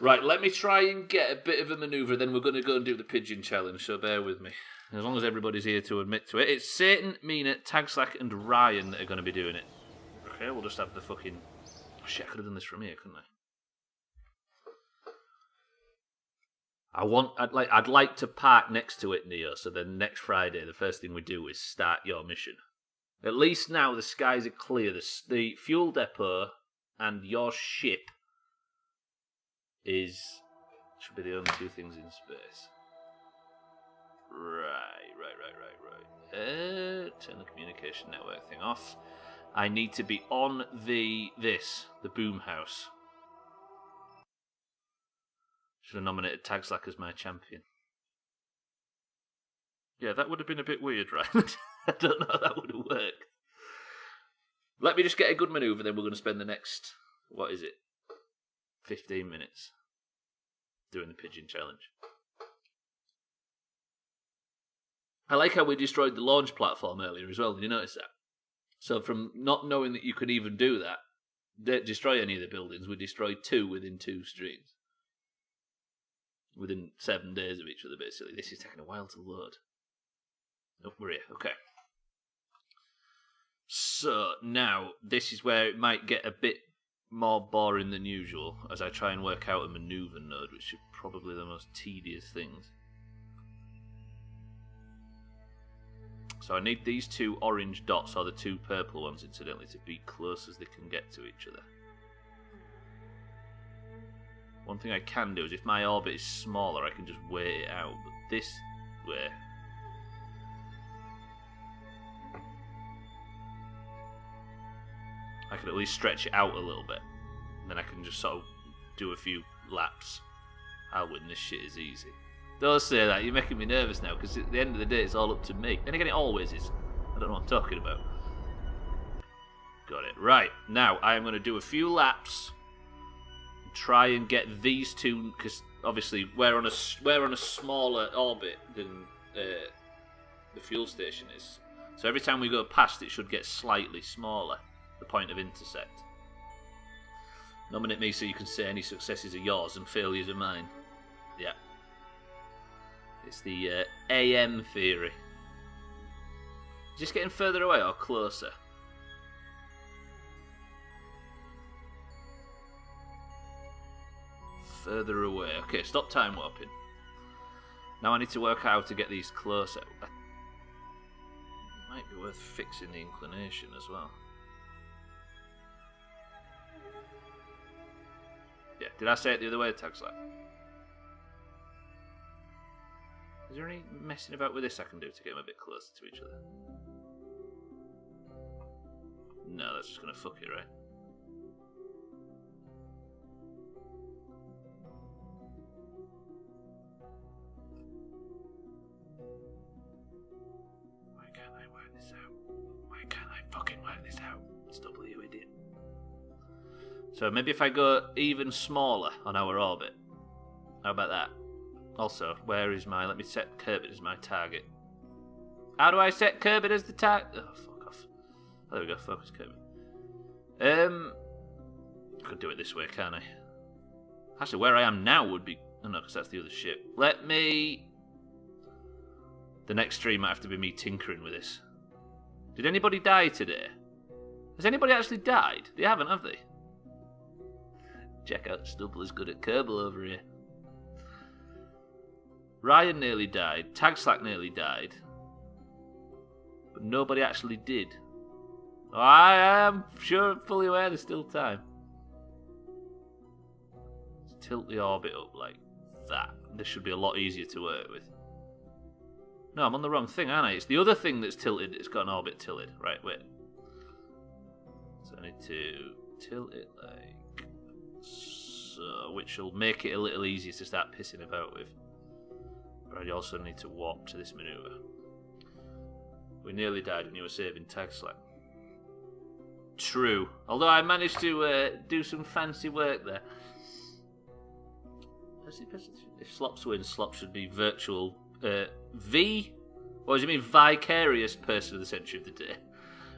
A: Right, let me try and get a bit of a manoeuvre, then we're going to go and do the pigeon challenge, so bear with me. As long as everybody's here to admit to it. It's Satan, Mina, Tagslack, and Ryan that are going to be doing it. Okay, we'll just have the fucking... Oh, shit, I could have done this from here, couldn't I? I'd like to park next to it, Neo, so then next Friday, the first thing we do is start your mission. At least now the skies are clear. The fuel depot and your ship should be the only 2 things in space. Right. Turn the communication network thing off. I need to be on the Boomhaus. Should have nominated Tagslack as my champion. Yeah, that would have been a bit weird, right? I don't know how that would have worked. Let me just get a good manoeuvre, then we're going to spend the next, 15 minutes doing the pigeon challenge. I like how we destroyed the launch platform earlier as well. Did you notice that? So from not knowing that you could even do that, destroy any of the buildings, we destroyed 2 within 2 streams. Within 7 days of each other, basically. This is taking a while to load. Oh, we're here. Okay. So, now, this is where it might get a bit more boring than usual, as I try and work out a manoeuvre node, which is probably the most tedious things. So I need these 2 orange dots, or the 2 purple ones, incidentally, to be close as they can get to each other. One thing I can do is, if my orbit is smaller, I can just wait it out, but this way... I can at least stretch it out a little bit. And then I can just sort of do a few laps. I'll win, this shit is easy. Don't say that, you're making me nervous now, because at the end of the day it's all up to me. And again, it always is. I don't know what I'm talking about. Got it. Right, now I am going to do a few laps. Try and get these 2, because obviously we're on a smaller orbit than the fuel station is. So every time we go past, it should get slightly smaller. The point of intersect. Nominate me so you can say any successes are yours and failures are mine. Yeah. It's the AM theory. Is this getting further away or closer? Further away. Okay, stop time warping. Now I need to work out how to get these closer. It might be worth fixing the inclination as well. Yeah, did I say it the other way, Tag Slack? Is there any messing about with this I can do to get them a bit closer to each other? No, that's just going to fuck it, right? Why can't I work this out? Why can't I fucking work this out? Stubbler, you idiot. So maybe if I go even smaller on our orbit. How about that? Also, where is my... Let me set Kerbit as my target. How do I set Kerbit as the target? Oh, fuck off. Oh, there we go. Focus Kerbit. I could do it this way, can't I? Actually, where I am now would be... Oh, no, because that's the other ship. Let me... The next stream might have to be me tinkering with this. Did anybody die today? Has anybody actually died? They haven't, have they? Check out Stubbler's good at Kerbal over here. Ryan nearly died. Tag Slack nearly died. But nobody actually did. I am sure fully aware there's still time. Let's tilt the orbit up like that. This should be a lot easier to work with. No, I'm on the wrong thing, aren't I? It's the other thing that's tilted. It's got an orbit tilted. Right, wait. So I need to tilt it like so, which will make it a little easier to start pissing about with. But I also need to warp to this manoeuvre. We nearly died when you were saving Tag Slack. True. Although I managed to do some fancy work there. If Slops wins, Slop should be virtual V? Or does it mean vicarious person of the century of the day?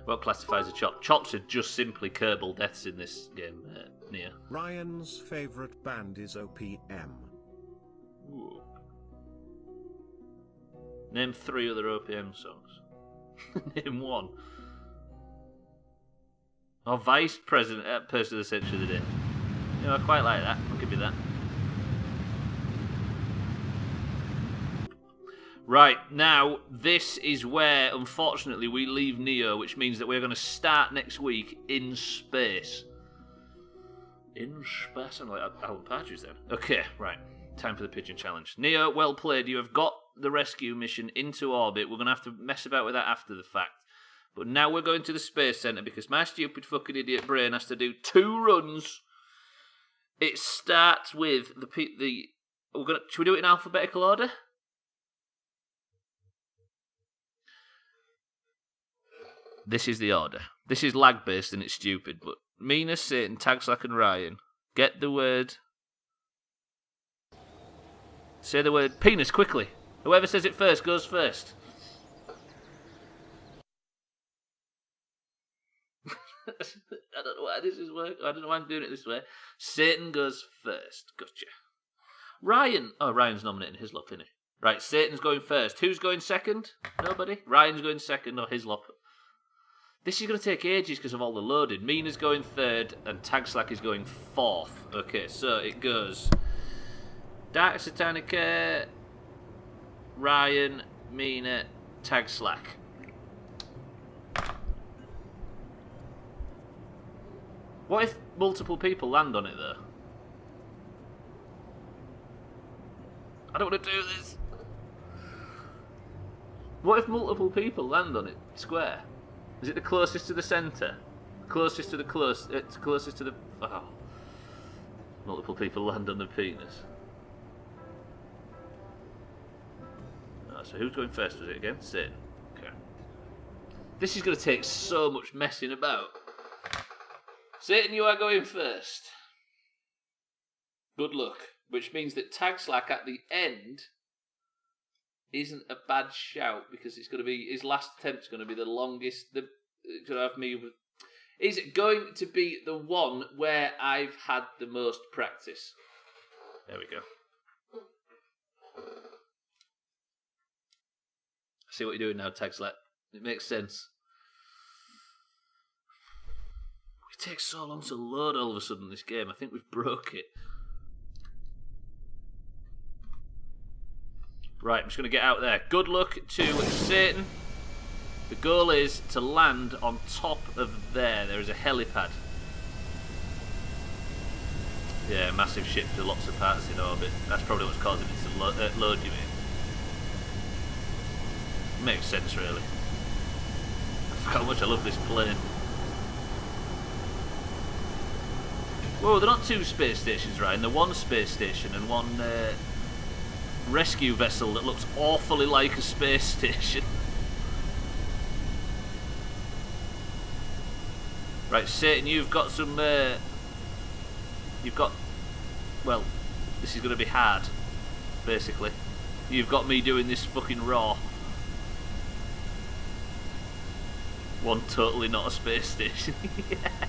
A: What classifies a chop? Chops are just simply Kerbal deaths in this game, Nia.
B: Ryan's favourite band is OPM.
A: Ooh. Name 3 other OPM songs. Name 1. Or vice president, person of the century of the day. You know, I quite like that. I'll give you that. Right, now, this is where, unfortunately, we leave Neo, which means that we're going to start next week in space. In space? I'm like Alan Partridge then. Okay, right. Time for the pigeon challenge. Neo, well played. You have got the rescue mission into orbit. We're going to have to mess about with that after the fact. But now we're going to the space center because my stupid fucking idiot brain has to do 2 runs. It starts with the should we do it in alphabetical order? This is the order. This is lag based and it's stupid, but Mina, Satan, Tag Slack and Ryan get the word. Say the word penis quickly. Whoever says it first goes first. I don't know why this is working. I don't know why I'm doing it this way. Satan goes first. Gotcha. Ryan. Oh, Ryan's nominating Hislop, isn't he? Right, Satan's going first. Who's going second? Nobody? Ryan's going second or Hislop. This is going to take ages because of all the loading. Mina's going third and Tag Slack is going fourth. Okay, so it goes Dark Satanica, Ryan, Mina, Tag Slack. What if multiple people land on it, though? I don't want to do this. What if multiple people land on it square? Is it the closest to the centre? Closest to the closest to the... Oh. Multiple people land on the penis. Oh, so who's going first, was it again? Sin. Okay. This is going to take so much messing about. Satan, you are going first. Good luck. Which means that Tag Slack at the end isn't a bad shout because it's going to be his last attempt's going to be the longest. It's going to have me. Is it going to be the one where I've had the most practice? There we go. I see what you're doing now, Tag Slack. It makes sense. It takes so long to load all of a sudden this game. I think we've broke it. Right, I'm just going to get out there. Good luck to Satan. The goal is to land on top of there. There is a helipad. Yeah, massive ship with lots of parts in orbit. That's probably what's causing it to load, you mean? Makes sense, really. I forgot how much I love this plane. Whoa, they're not two space stations, right? And they're one space station and one rescue vessel that looks awfully like a space station. Right, Satan, you've got some... well, this is going to be hard, basically. You've got me doing this fucking raw. One totally not a space station. Yeah.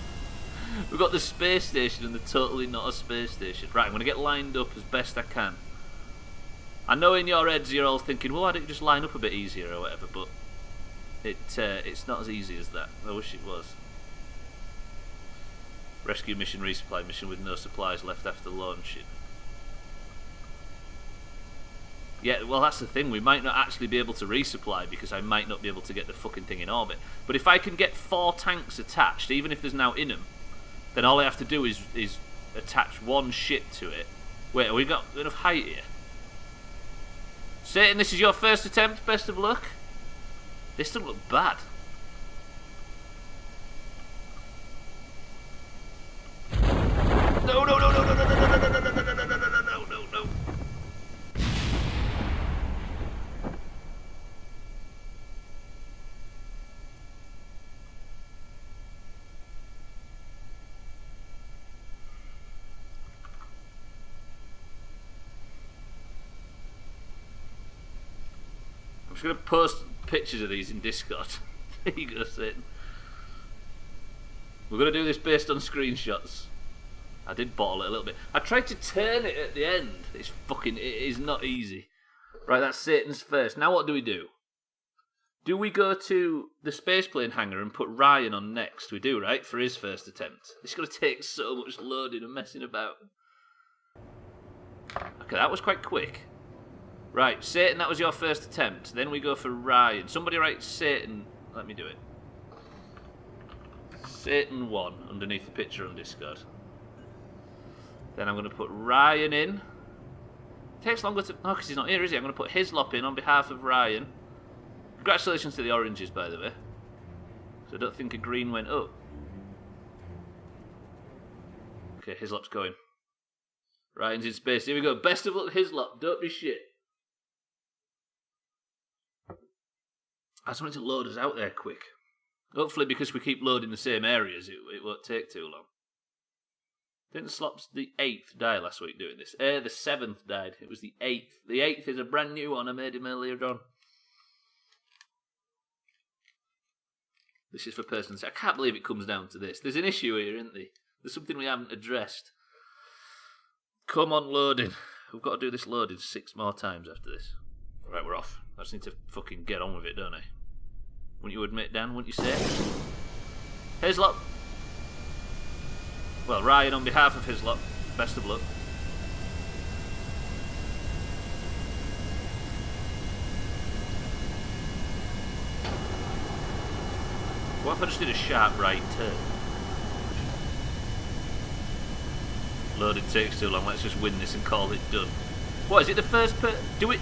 A: We've got the space station and the totally not a space station. Right, I'm going to get lined up as best I can. I know in your heads you're all thinking, well, why don't you just line up a bit easier or whatever, but it's not as easy as that. I wish it was. Rescue mission, resupply mission with no supplies left after launching. Yeah, well, that's the thing. We might not actually be able to resupply because I might not be able to get the fucking thing in orbit. But if I can get 4 tanks attached, even if there's now in them, then all I have to do is attach one ship to it. Wait, have we got enough height here? Satan, this is your first attempt. Best of luck. This doesn't look bad. No, no, no, no, no, no, no, no, no, no, no, no, no, no, no, no, no. I'm just going to post pictures of these in Discord. There you go, Satan. We're going to do this based on screenshots. I did bottle it a little bit. I tried to turn it at the end. It is not easy. Right, that's Satan's first. Now what do we do? Do we go to the spaceplane hangar and put Ryan on next? We do, right? For his first attempt. It's going to take so much loading and messing about. Okay, that was quite quick. Right, Satan, that was your first attempt. Then we go for Ryan. Somebody write Satan. Let me do it. Satan 1 underneath the picture on Discord. Then I'm going to put Ryan in. It takes longer to... Oh, because he's not here, is he? I'm going to put Hislop in on behalf of Ryan. Congratulations to the oranges, by the way. So I don't think a green went up. Okay, Hislop's going. Ryan's in space. Here we go. Best of luck, Hislop. Don't be shit. I just wanted to load us out there quick. Hopefully, because we keep loading the same areas, it won't take too long. Didn't Slops the 8th die last week doing this? The 7th died. It was the 8th. The 8th is a brand new one. I made him earlier on. This is for persons. I can't believe it comes down to this. There's an issue here, isn't there? There's something we haven't addressed. Come on, loading. We've got to do this loading 6 more times after this. Right, we're off. I just need to fucking get on with it, don't I? Wouldn't you admit, Dan? Wouldn't you say? Hislop. Well, Ryan, on behalf of Hislop, best of luck. What if I just did a sharp right turn? Loading takes too long. Let's just win this and call it done. What, is it the first do it?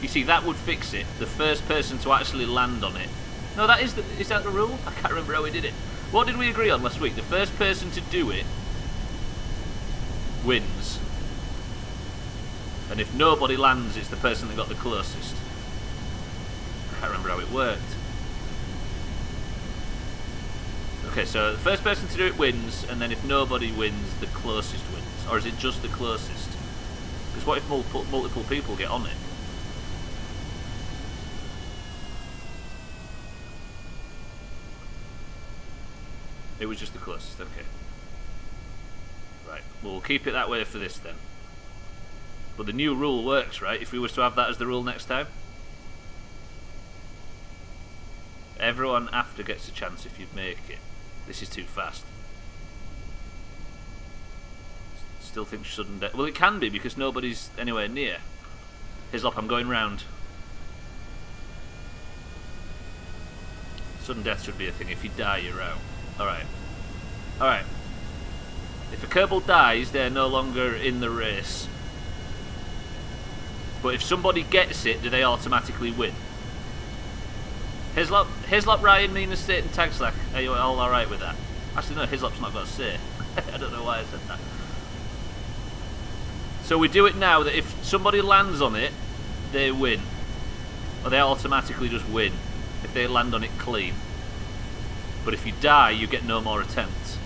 A: You see, that would fix it. The first person to actually land on it. No, that is that the rule? I can't remember how we did it. What did we agree on last week? The first person to do it wins. And if nobody lands, it's the person that got the closest. I can't remember how it worked. Okay, so the first person to do it wins, and then if nobody wins, the closest wins. Or is it just the closest? Because what if multiple people get on it? It was just the closest, okay. Right, well, we'll keep it that way for this then. But the new rule works, right? If we were to have that as the rule next time. Everyone after gets a chance if you make it. This is too fast. Still think sudden death. Well, it can be because nobody's anywhere near. Hislop, I'm going round. Sudden death should be a thing. If you die, you're out. Alright. Alright. If a Kerbal dies, they're no longer in the race. But if somebody gets it, do they automatically win? Hislop, Ryan, Mina, State and Tagslack, are you all alright with that? Actually no, Hislop's not got a say. I don't know why I said that. So we do it now that if somebody lands on it, they win. Or they automatically just win if they land on it clean. But if you die, you get no more attempts.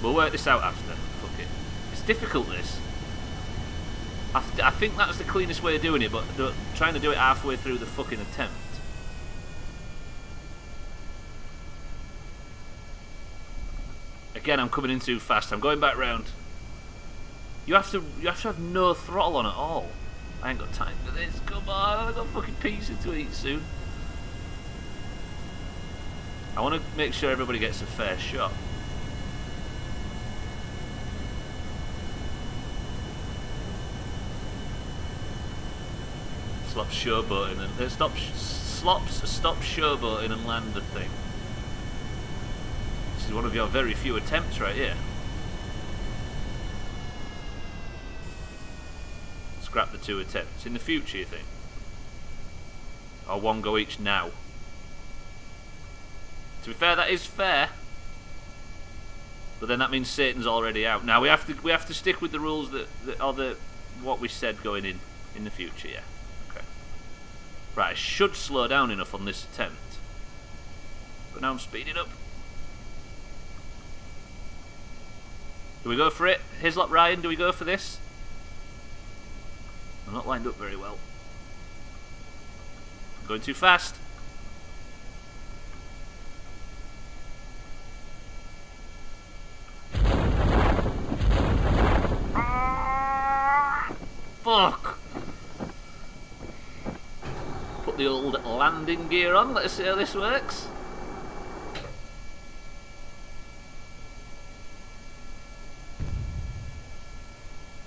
A: We'll work this out after. Fuck it. It's difficult, this. I think that's the cleanest way of doing it, but trying to do it halfway through the fucking attempt. Again, I'm coming in too fast. I'm going back round. You have to have no throttle on at all. I ain't got time for this. Come on, I've got fucking pizza to eat soon. I want to make sure everybody gets a fair shot. Stop showboating and stop showboating and land the thing. This is one of your very few attempts right here. Scrap the 2 attempts. In the future, you think? Or 1 go each now? To be fair, that is fair. But then that means Satan's already out. Now we have to stick with the rules that are what we said going in the future, yeah. Okay. Right, I should slow down enough on this attempt. But now I'm speeding up. Do we go for it? Hislop, Ryan, do we go for this? I'm not lined up very well. I'm going too fast. Fuck! Put the old landing gear on, let's see how this works.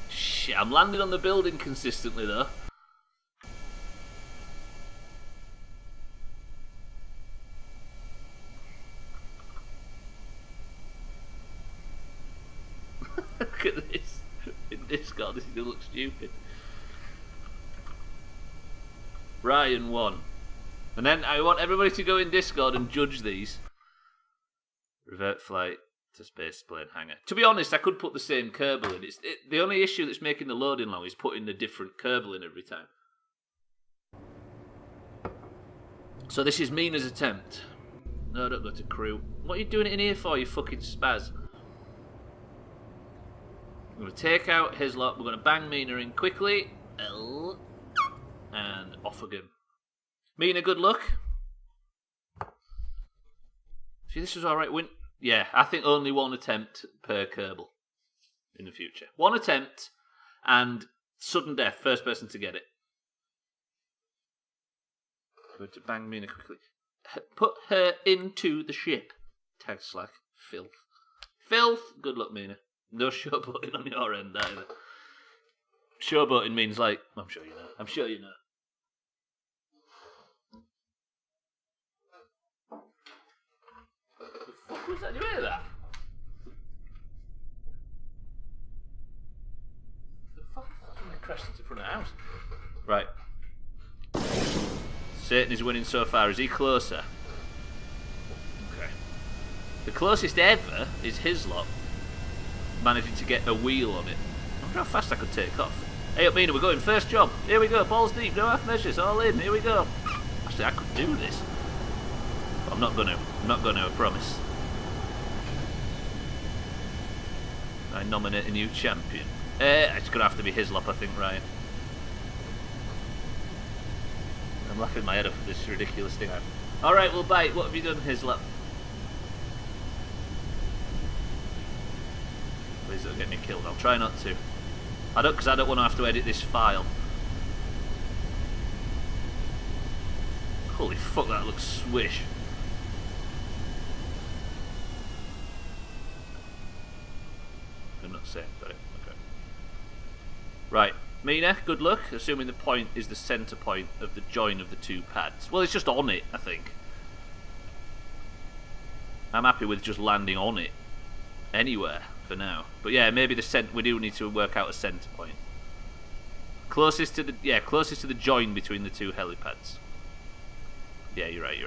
A: Shit, I'm landing on the building consistently though. Look at this. In Discord, this is gonna look stupid. Ryan won. And then I want everybody to go in Discord and judge these. Revert flight to space plane hangar. To be honest, I could put the same Kerbal in. The only issue that's making the loading long is putting a different Kerbal in every time. So this is Mina's attempt. No, don't go to crew. What are you doing it in here for, you fucking spaz? I'm going to take out Hislop. We're going to bang Mina in quickly. And off again. Mina, good luck. See, this was alright. Yeah, I think only 1 attempt per Kerbal in the future. 1 attempt and sudden death. First person to get it. Going to bang Mina quickly. Put her into the ship. Tag slack. Filth. Filth. Good luck, Mina. No showboating on your end either. Showboating means like... I'm sure you know. I'm sure you know. The fuck was that? Did you hear that? The fuck? Somebody crashed into the front of the house. Right. Satan is winning so far. Is he closer? Okay. The closest ever is Hislop. Managing to get a wheel on it. I wonder how fast I could take off. Hey up, Mina, we're going. First job. Here we go. Balls deep. No half measures. All in. Here we go. Actually, I could do this. But I'm not going to. I'm not going to, I promise. I nominate a new champion. It's going to have to be Hislop, I think, Ryan. I'm laughing my head off at this ridiculous thing. Alright, we'll bite. What have you done, Hislop? Please don't get me killed. I'll try not to. Because I don't want to have to edit this file. Holy fuck, that looks swish. I'm not saying, got it. Okay. Right. Mina, good luck, assuming the point is the centre point of the join of the two pads. Well, it's just on it, I think. I'm happy with just landing on it. Anywhere, for now. But yeah, maybe we do need to work out a centre point. Closest to the join between the two helipads. Yeah, you're right.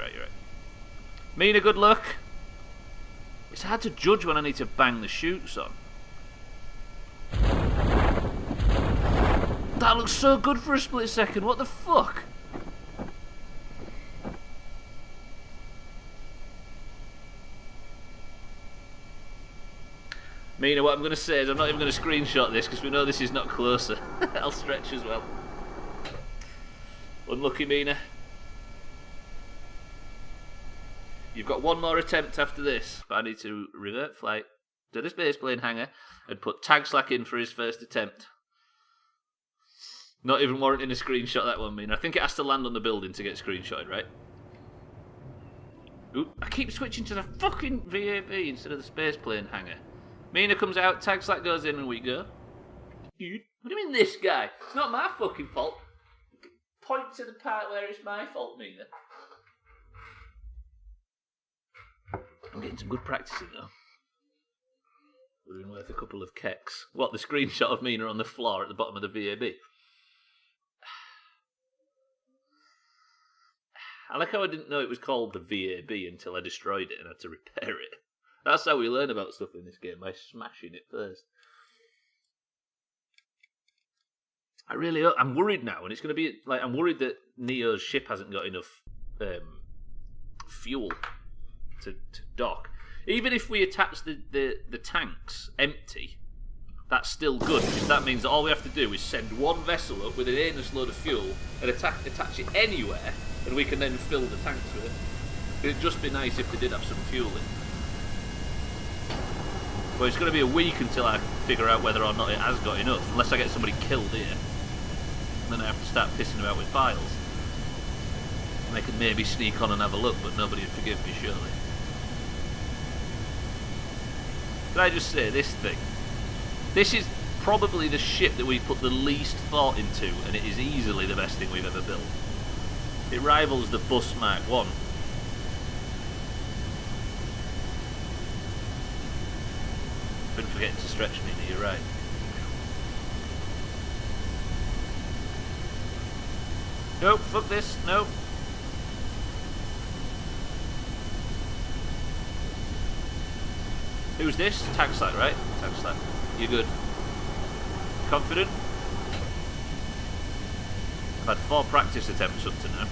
A: Mina, good luck. It's hard to judge when I need to bang the chutes on. That looks so good for a split second. What the fuck? Mina, what I'm going to say is I'm not even going to screenshot this because we know this is not closer. I'll stretch as well. Unlucky, Mina. You've got one more attempt after this, but I need to revert flight to this base plane hangar and put Tag Slack in for his first attempt. Not even warranting a screenshot, that one, Mina. I think it has to land on the building to get screenshotted, right? Oop, I keep switching to the fucking VAB instead of the space plane hangar. Mina comes out, Tag Slack goes in, and we go. What do you mean this guy? It's not my fucking fault. Point to the part where it's my fault, Mina. I'm getting some good practice in, though. Would have been worth a couple of kecks. What, the screenshot of Mina on the floor at the bottom of the VAB? I like how I didn't know it was called the VAB until I destroyed it and had to repair it. That's how we learn about stuff in this game, by smashing it first. I'm worried now, and it's going to be like, I'm worried that Neo's ship hasn't got enough fuel to dock. Even if we attach the tanks empty, that's still good, because that means that all we have to do is send one vessel up with an anus load of fuel and attach it anywhere, and we can then fill the tanks with it. It'd just be nice if they did have some fuel in. But it's going to be a week until I figure out whether or not it has got enough, unless I get somebody killed here. And then I have to start pissing about with files. And they can maybe sneak on and have a look, but nobody would forgive me, surely. Did I just say this thing? This is probably the ship that we've put the least thought into, and it is easily the best thing we've ever built. It rivals the Bus Mark 1. Been forgetting to stretch me, you're right. Nope, fuck this, nope. Who's this? Tag Slack, right? Tag Slack. You're good. Confident? I've had 4 practice attempts up to now.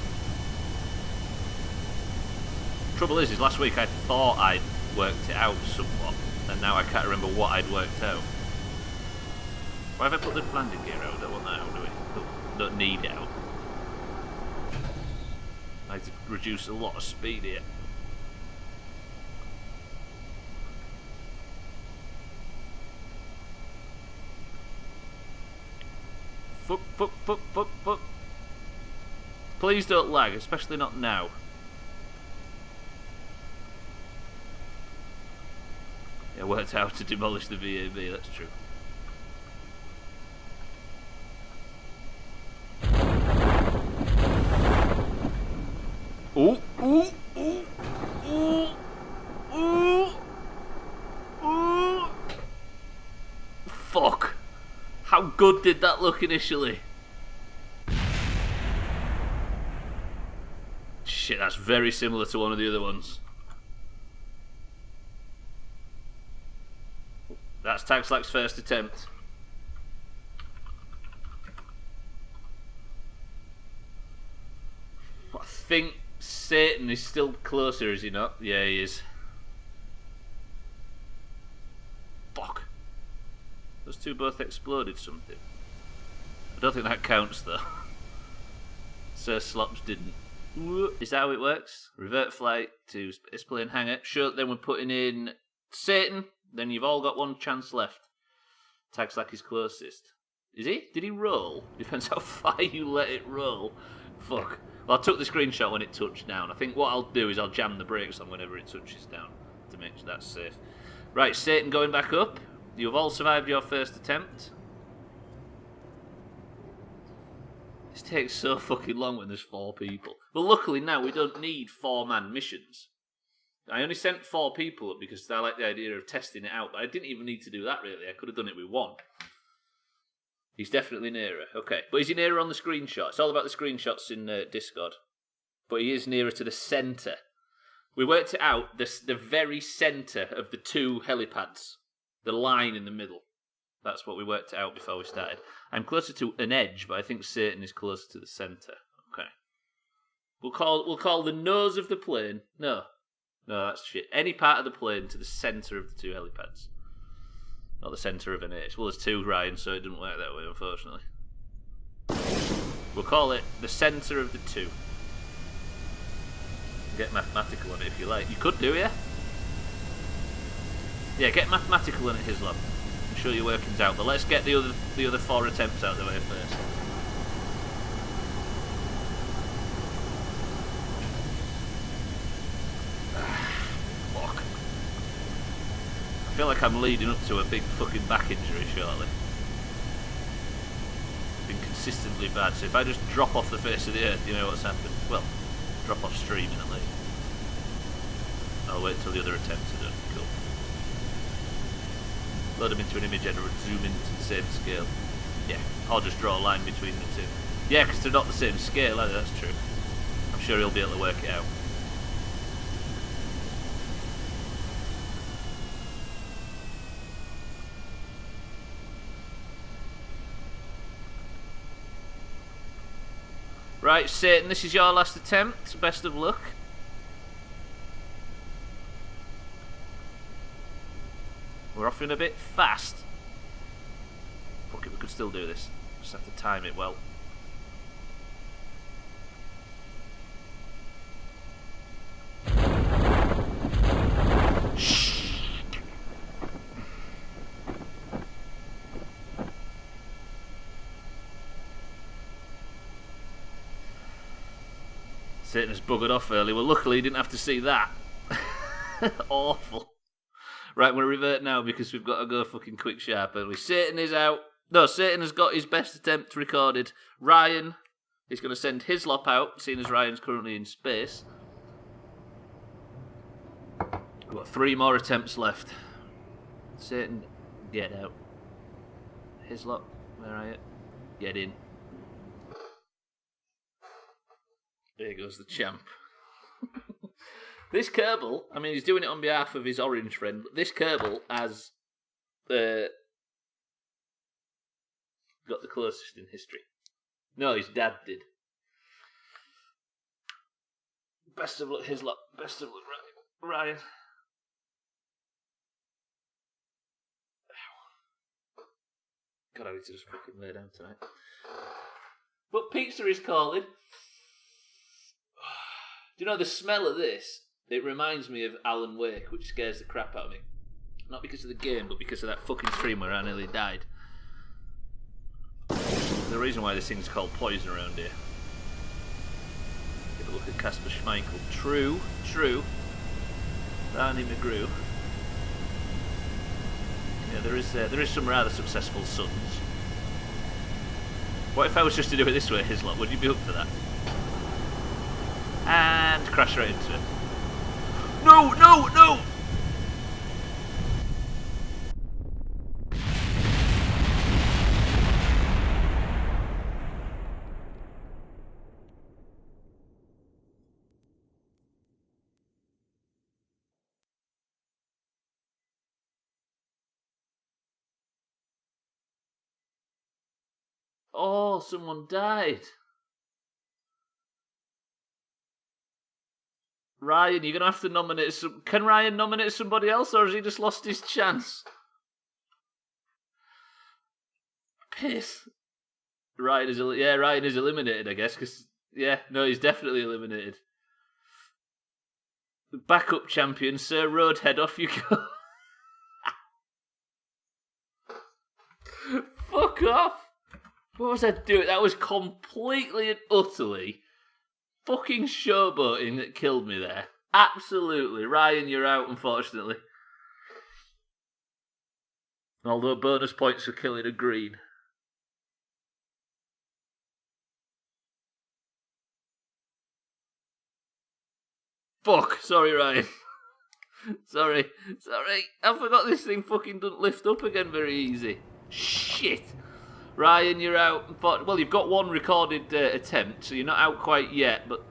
A: Trouble is last week I thought I'd worked it out somewhat, and now I can't remember what I'd worked out. Why have I put the landing gear out? I don't want that out, do we? Don't need it out. I had to reduce a lot of speed here. Fuck. Please don't lag, especially not now. Yeah, worked out to demolish the VAB, that's true. Ooh. Fuck. How good did that look initially? Shit, that's very similar to one of the other ones. That's Tag Slack's first attempt. I think Satan is still closer, is he not? Yeah, he is. Fuck. Those two both exploded something. I don't think that counts though. Sir Slops didn't. Is that how it works? Revert flight to space plane hangar. Sure, then we're putting in Satan. Then you've all got one chance left. Tag Slack is closest. Is he? Did he roll? Depends how far you let it roll. Fuck. Well, I took the screenshot when it touched down. I think what I'll do is I'll jam the brakes on whenever it touches down to make sure that's safe. Right, Satan going back up. You've all survived your first attempt. takes so fucking long when there's 4 people. But luckily now we don't need 4-man missions. I only sent 4 people up because I like the idea of testing it out. But I didn't even need to do that, really. I could have done it with 1. He's definitely nearer. Okay. But is he nearer on the screenshot? It's all about the screenshots in Discord. But he is nearer to the centre. We worked it out, the very centre of the 2 helipads. The line in the middle. That's what we worked out before we started. I'm closer to an edge, but I think Satan is closer to the centre. Okay. We'll call the nose of the plane. No, that's shit. Any part of the plane to the centre of the 2 helipads. Not the centre of an H. Well, there's 2, Ryan, so it didn't work that way, unfortunately. We'll call it the centre of the 2. Get mathematical on it if you like. You could do, yeah? Yeah, get mathematical on it, Hislop. I'm sure your working's out, but let's get the other 4 attempts out of the way first. Fuck. I feel like I'm leading up to a big fucking back injury shortly. It's been consistently bad, so if I just drop off the face of the earth, you know what's happened. Well, drop off streaming at least. I'll wait until the other attempts are done. Cool. Load them into an image editor and zoom into the same scale. Yeah, I'll just draw a line between the 2. Yeah, because they're not the same scale, are they? That's true. I'm sure he'll be able to work it out. Right, Satan, this is your last attempt. Best of luck. We're off in a bit fast. Fuck it, we could still do this. Just have to time it well. Shh. Satan has buggered off early. Well, luckily he didn't have to see that. Awful. Right, I'm going to revert now because we've got to go fucking quick sharp early. Satan is out. No, Satan has got his best attempt recorded. Ryan is going to send his lop out, seeing as Ryan's currently in space. We've got 3 more attempts left. Satan, get out. Hislop, where are you? Get in. There goes the champ. This Kerbal, I mean, he's doing it on behalf of his orange friend, but this Kerbal has got the closest in history. No, his dad did. Best of luck, Hislop. Best of luck, Ryan. God, I need to just fucking lay down tonight. But pizza is calling. Do you know the smell of this? It reminds me of Alan Wake, which scares the crap out of me. Not because of the game, but because of that fucking stream where I nearly died. The reason why this thing's called poison around here. Give a look at Casper Schmeichel. True. Barney McGrew. Yeah, there is some rather successful sons. What if I was just to do it this way, Hislop? Would you be up for that? And crash right into it. No! Oh, someone died. Ryan, you're going to have to nominate some... Can Ryan nominate somebody else, or has he just lost his chance? Piss. Ryan is eliminated, I guess, because... Yeah, no, he's definitely eliminated. The backup champion, Sir Roadhead, off you go. Fuck off. What was I doing? That was completely and utterly fucking showboating that killed me there. Absolutely. Ryan, you're out, unfortunately. Although bonus points for killing a green. Fuck, sorry Ryan. Sorry. I forgot this thing fucking doesn't lift up again very easy. Shit. Ryan, you're out. But, well, you've got one recorded attempt, so you're not out quite yet, but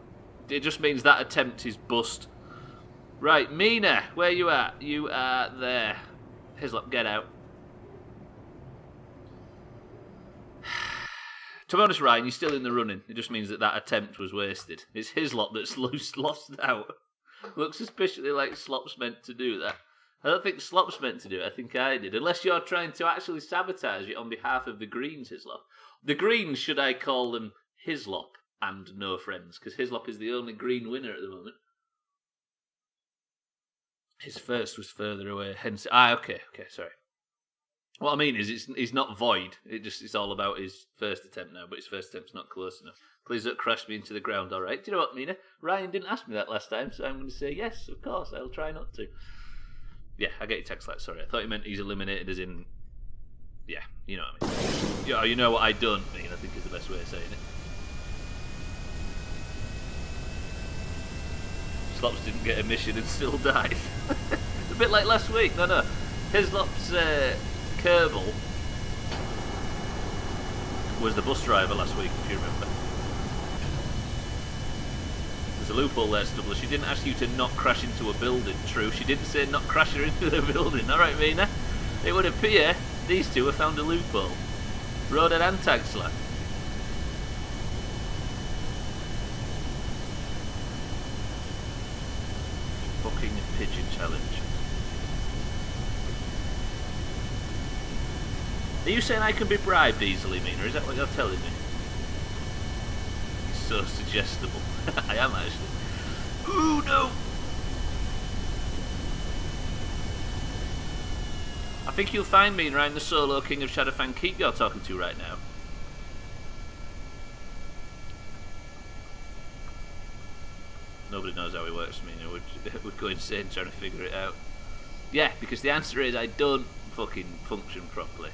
A: it just means that attempt is bust. Right, Mina, where you at? You are there. Hislop, get out. To be honest, Ryan, you're still in the running. It just means that attempt was wasted. It's Hislop that's lost out. Looks suspiciously like Slop's meant to do that. I don't think Slop's meant to do it. I think I did. Unless you're trying to actually sabotage it on behalf of the Greens, Hislop. The Greens, should I call them Hislop and no friends? Because Hislop is the only Green winner at the moment. His first was further away, hence... okay, sorry. What I mean is, it's not void. It's all about his first attempt now, but his first attempt's not close enough. Please don't crash me into the ground, all right? Do you know what, Mina? Ryan didn't ask me that last time, so I'm going to say yes, of course. I'll try not to. Yeah, I get your text like, sorry. I thought you meant he's eliminated as in... Yeah, you know what I mean. Yeah, you know what I don't mean, I think is the best way of saying it. Slops didn't get a mission and still died. A bit like last week. No. Hislop's Kerbal was the bus driver last week, if you remember. There's a loophole there, Stubbler. She didn't ask you to not crash into a building. True, she didn't say not crash her into the building. Alright, Mina. It would appear these two have found a loophole. Roadhead and Tag Slack. Fucking pigeon challenge. Are you saying I can be bribed easily, Mina? Is that what you're telling me? You're so suggestible. I am actually. Ooh, no! I think you'll find me around the solo King of Shadowfang Keep you're talking to right now. Nobody knows how it works, Mina. We'd go insane trying to figure it out. Yeah, because the answer is I don't fucking function properly.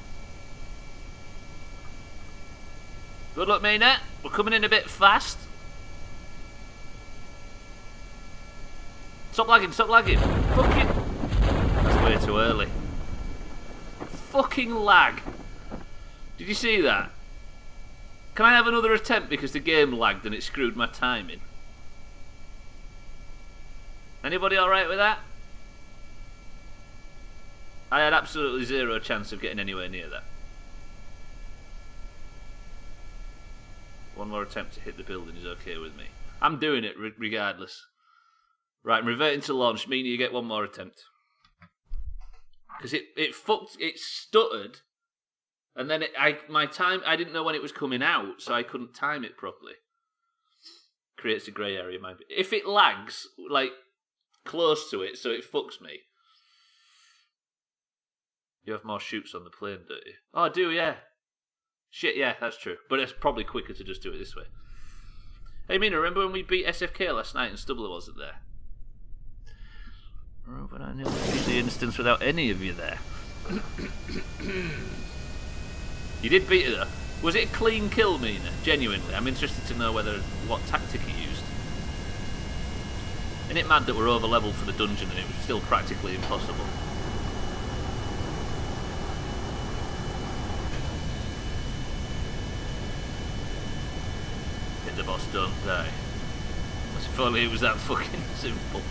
A: Good luck, Mina. We're coming in a bit fast. Stop lagging. Fucking... That's way too early. Fucking lag. Did you see that? Can I have another attempt because the game lagged and it screwed my timing? Anybody alright with that? I had absolutely zero chance of getting anywhere near that. One more attempt to hit the building is okay with me. I'm doing it regardless. Right, I'm reverting to launch. Meaning you get one more attempt. Because it stuttered. And then I didn't know when it was coming out, so I couldn't time it properly. Creates a grey area. If it lags, like, close to it, so it fucks me. You have more shoots on the plane, don't you? Oh, I do, yeah. Shit, yeah, that's true. But it's probably quicker to just do it this way. Hey, Mina, remember when we beat SFK last night and Stubbler wasn't there? Oh, but I nearly beat the instance without any of you there. You did beat her, though. Was it a clean kill, Mina? Genuinely. I'm interested to know what tactic he used. Isn't it mad that we're over-leveled for the dungeon and it was still practically impossible? The boss, don't die. As if only it was that fucking simple.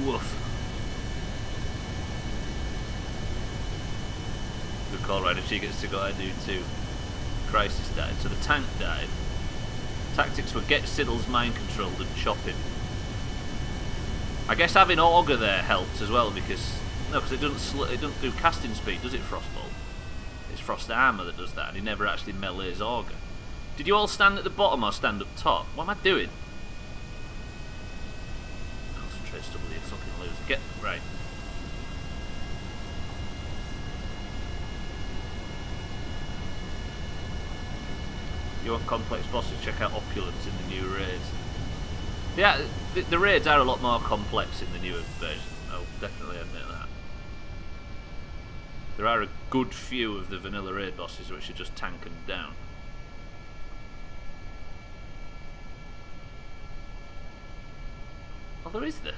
A: Woof. Good call, right? If she gets to go, I do too. Crisis died, so the tank died. Tactics were get Siddle's mind controlled and chop him. I guess having Augur there helped as well because it doesn't do casting speed, does it? Frostbolt. It's Frost Armour that does that, and he never actually melees Augur. Did you all stand at the bottom or stand up top? What am I doing? Concentrate, Stubbler, you fucking loser. Get right. You want complex bosses? Check out Opulence in the new raids. Yeah, the raids are a lot more complex in the newer version. I'll definitely admit that. There are a good few of the vanilla raid bosses which are just tanking down. there is there.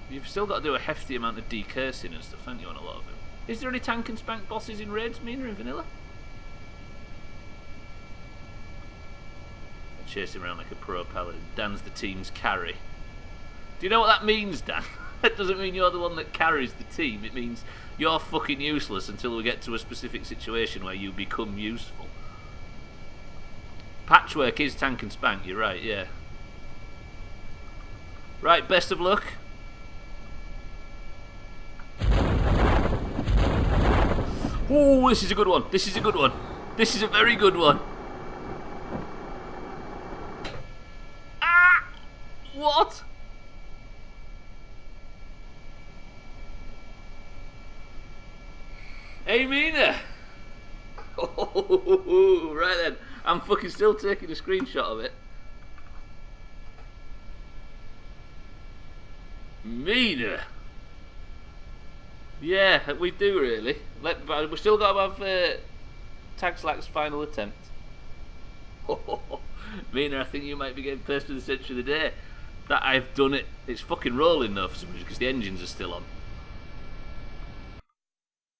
A: You've still got to do a hefty amount of decursing and stuff, haven't you, on a lot of them? Is there any tank and spank bosses in raids, Mina, in vanilla? I chase him around like a pro paladin. Dan's the team's carry. Do you know what that means, Dan? That doesn't mean you're the one that carries the team. It means you're fucking useless until we get to a specific situation where you become useful. Patchwork is tank and spank, you're right, yeah. Right, best of luck. Oh, this is a good one. This is a good one. This is a very good one. Ah! What? Hey, Mina. Oh, right then. I'm fucking still taking a screenshot of it. Mina. Yeah, we do really. But we still got to have Tag Slack's final attempt. Mina, I think you might be getting person of the century of the day. That I've done it. It's fucking rolling though for some reason because the engines are still on.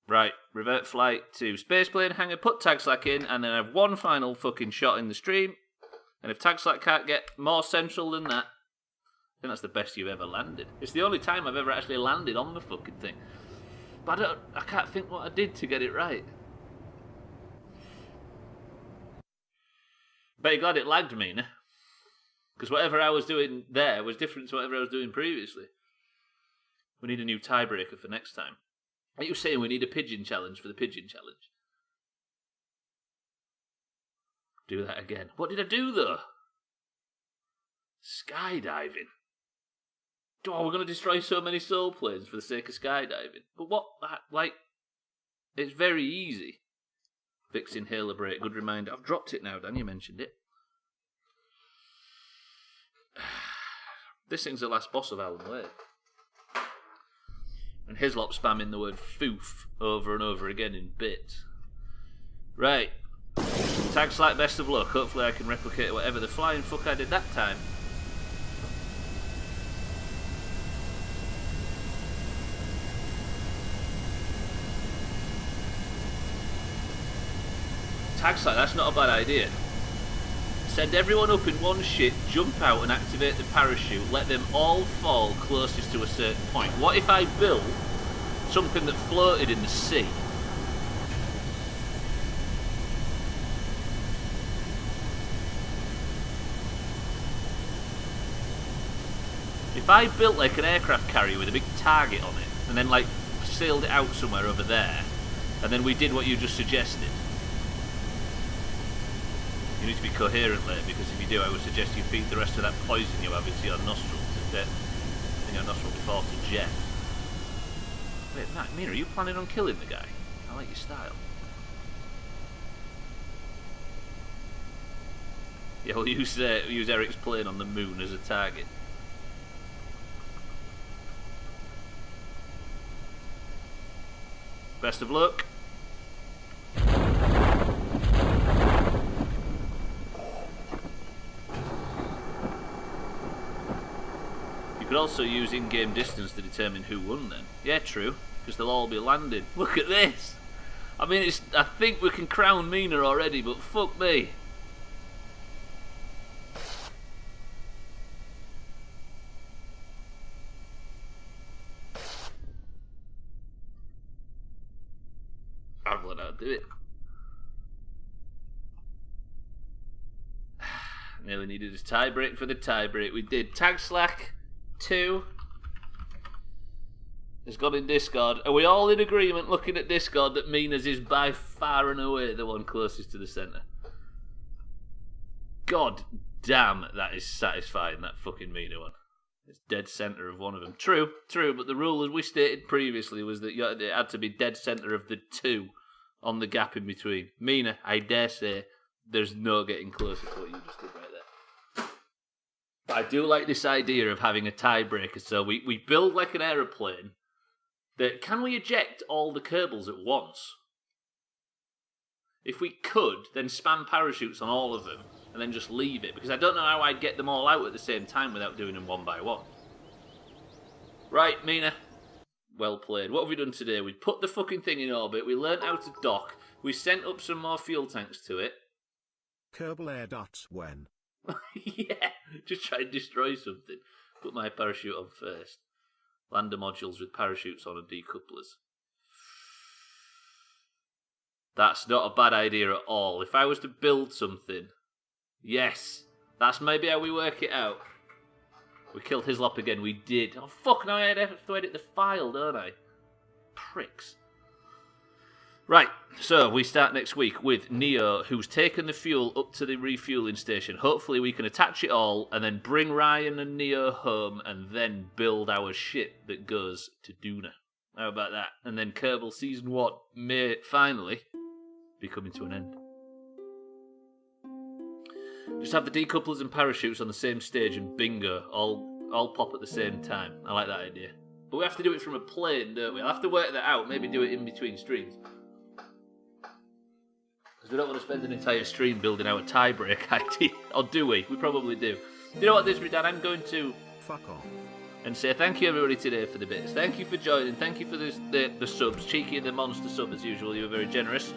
A: Right, revert flight to spaceplane hangar, put Tag Slack in, and then have one final fucking shot in the stream. And if Tag Slack can't get more central than that, I think that's the best you've ever landed. It's the only time I've ever actually landed on the fucking thing. But I can't think what I did to get it right. Bet you're glad it lagged, Mina. Because whatever I was doing there was different to whatever I was doing previously. We need a new tiebreaker for next time. Are you saying we need a pigeon challenge for the pigeon challenge? Do that again. What did I do though? Skydiving. Oh, we're going to destroy so many soul planes for the sake of skydiving. But what, like, it's very easy. Fix inhaler break, good reminder. I've dropped it now, Dan, you mentioned it. This thing's the last boss of Alan Wake. And Hislop spamming the word foof over and over again in bits. Right. Tag Slack, best of luck. Hopefully I can replicate whatever the flying fuck I did that time. Tag Slack, that's not a bad idea. Send everyone up in one ship, jump out and activate the parachute, let them all fall closest to a certain point. What if I built something that floated in the sea? If I built like an aircraft carrier with a big target on it, and then like sailed it out somewhere over there, and then we did what you just suggested. You need to be coherent later, because if you do, I would suggest you feed the rest of that poison you have into your nostril in your nostril before to Jeff. Wait, Matt, Mina, are you planning on killing the guy? I like your style. Yeah, we'll use Eric's plane on the moon as a target. Best of luck. You could also use in-game distance to determine who won then. Yeah, true, because they'll all be landing. Look at this! I mean, I think we can crown Mina already, but fuck me. I've let her do it. Nearly needed a tie break for the tie break. We did. Tag Slack 2 has gone in Discord. Are we all in agreement looking at Discord that Mina's is by far and away the one closest to the centre? God damn, that is satisfying, that fucking Mina one. It's dead centre of one of them. True, but the rule, as we stated previously, was that it had to be dead centre of the two on the gap in between. Mina, I dare say, there's no getting closer to what you just did right there. But I do like this idea of having a tiebreaker. So we build like an aeroplane that, can we eject all the Kerbals at once? If we could, then spam parachutes on all of them and then just leave it, because I don't know how I'd get them all out at the same time without doing them one by one. Right, Mina. Well played. What have we done today? We put the fucking thing in orbit. We learnt how to dock. We sent up some more fuel tanks to it.
B: Kerbal air dots when.
A: Yeah, just try and destroy something. Put my parachute on first. Lander modules with parachutes on and decouplers. That's not a bad idea at all. If I was to build something, yes, that's maybe how we work it out. We killed Hislop again, we did. Oh fuck, now I have to edit the file, don't I? Pricks. Right, so we start next week with Neo, who's taken the fuel up to the refueling station. Hopefully we can attach it all and then bring Ryan and Neo home and then build our ship that goes to Duna. How about that? And then Kerbal Season 1 may finally be coming to an end. Just have the decouplers and parachutes on the same stage and bingo, all pop at the same time. I like that idea. But we have to do it from a plane, don't we? I'll have to work that out, maybe do it in between streams. Because we don't want to spend an entire stream building our tie-break idea. Or do we? We probably do. You know what, this Dan? I'm going to...
B: Fuck off.
A: And say thank you everybody today for the bits. Thank you for joining. Thank you for the subs. Cheeky and the monster sub as usual. You were very generous.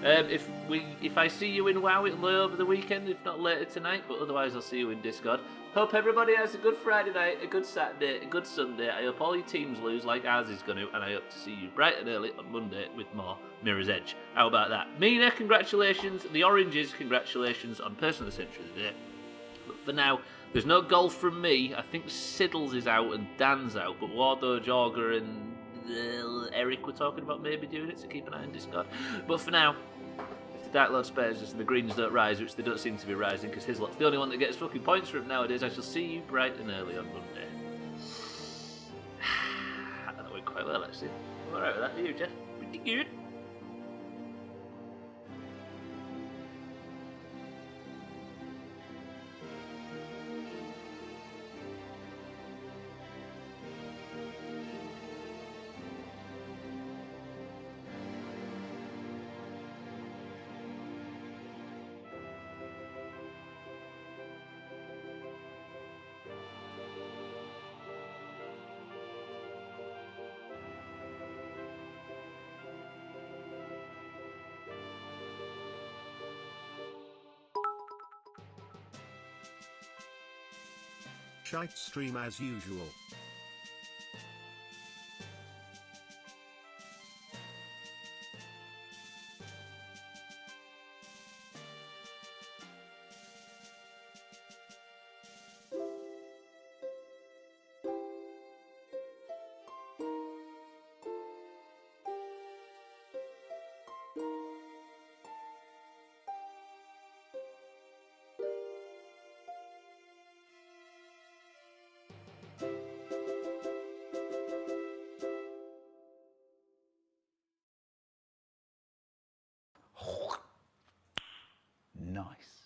A: If I see you in WoW, it'll be over the weekend, if not later tonight, but otherwise I'll see you in Discord. Hope everybody has a good Friday night, a good Saturday, a good Sunday. I hope all your teams lose like ours is going to, and I hope to see you bright and early on Monday with more Mirror's Edge. How about that? Mina, congratulations. The Oranges, congratulations on Person of the Century today. But for now, there's no golf from me. I think Siddles is out and Dan's out, but Wardo, Jorger and Eric were talking about maybe doing it, so keep an eye on Discord. But for now, if the Dark Lord spares us and the Greens don't rise, which they don't seem to be rising because Hislop's the only one that gets fucking points for him nowadays, I shall see you bright and early on Monday. That went quite well, actually. I'm alright with that, do you, Jeff? Pretty good.
B: Shite stream as usual.
C: Nice.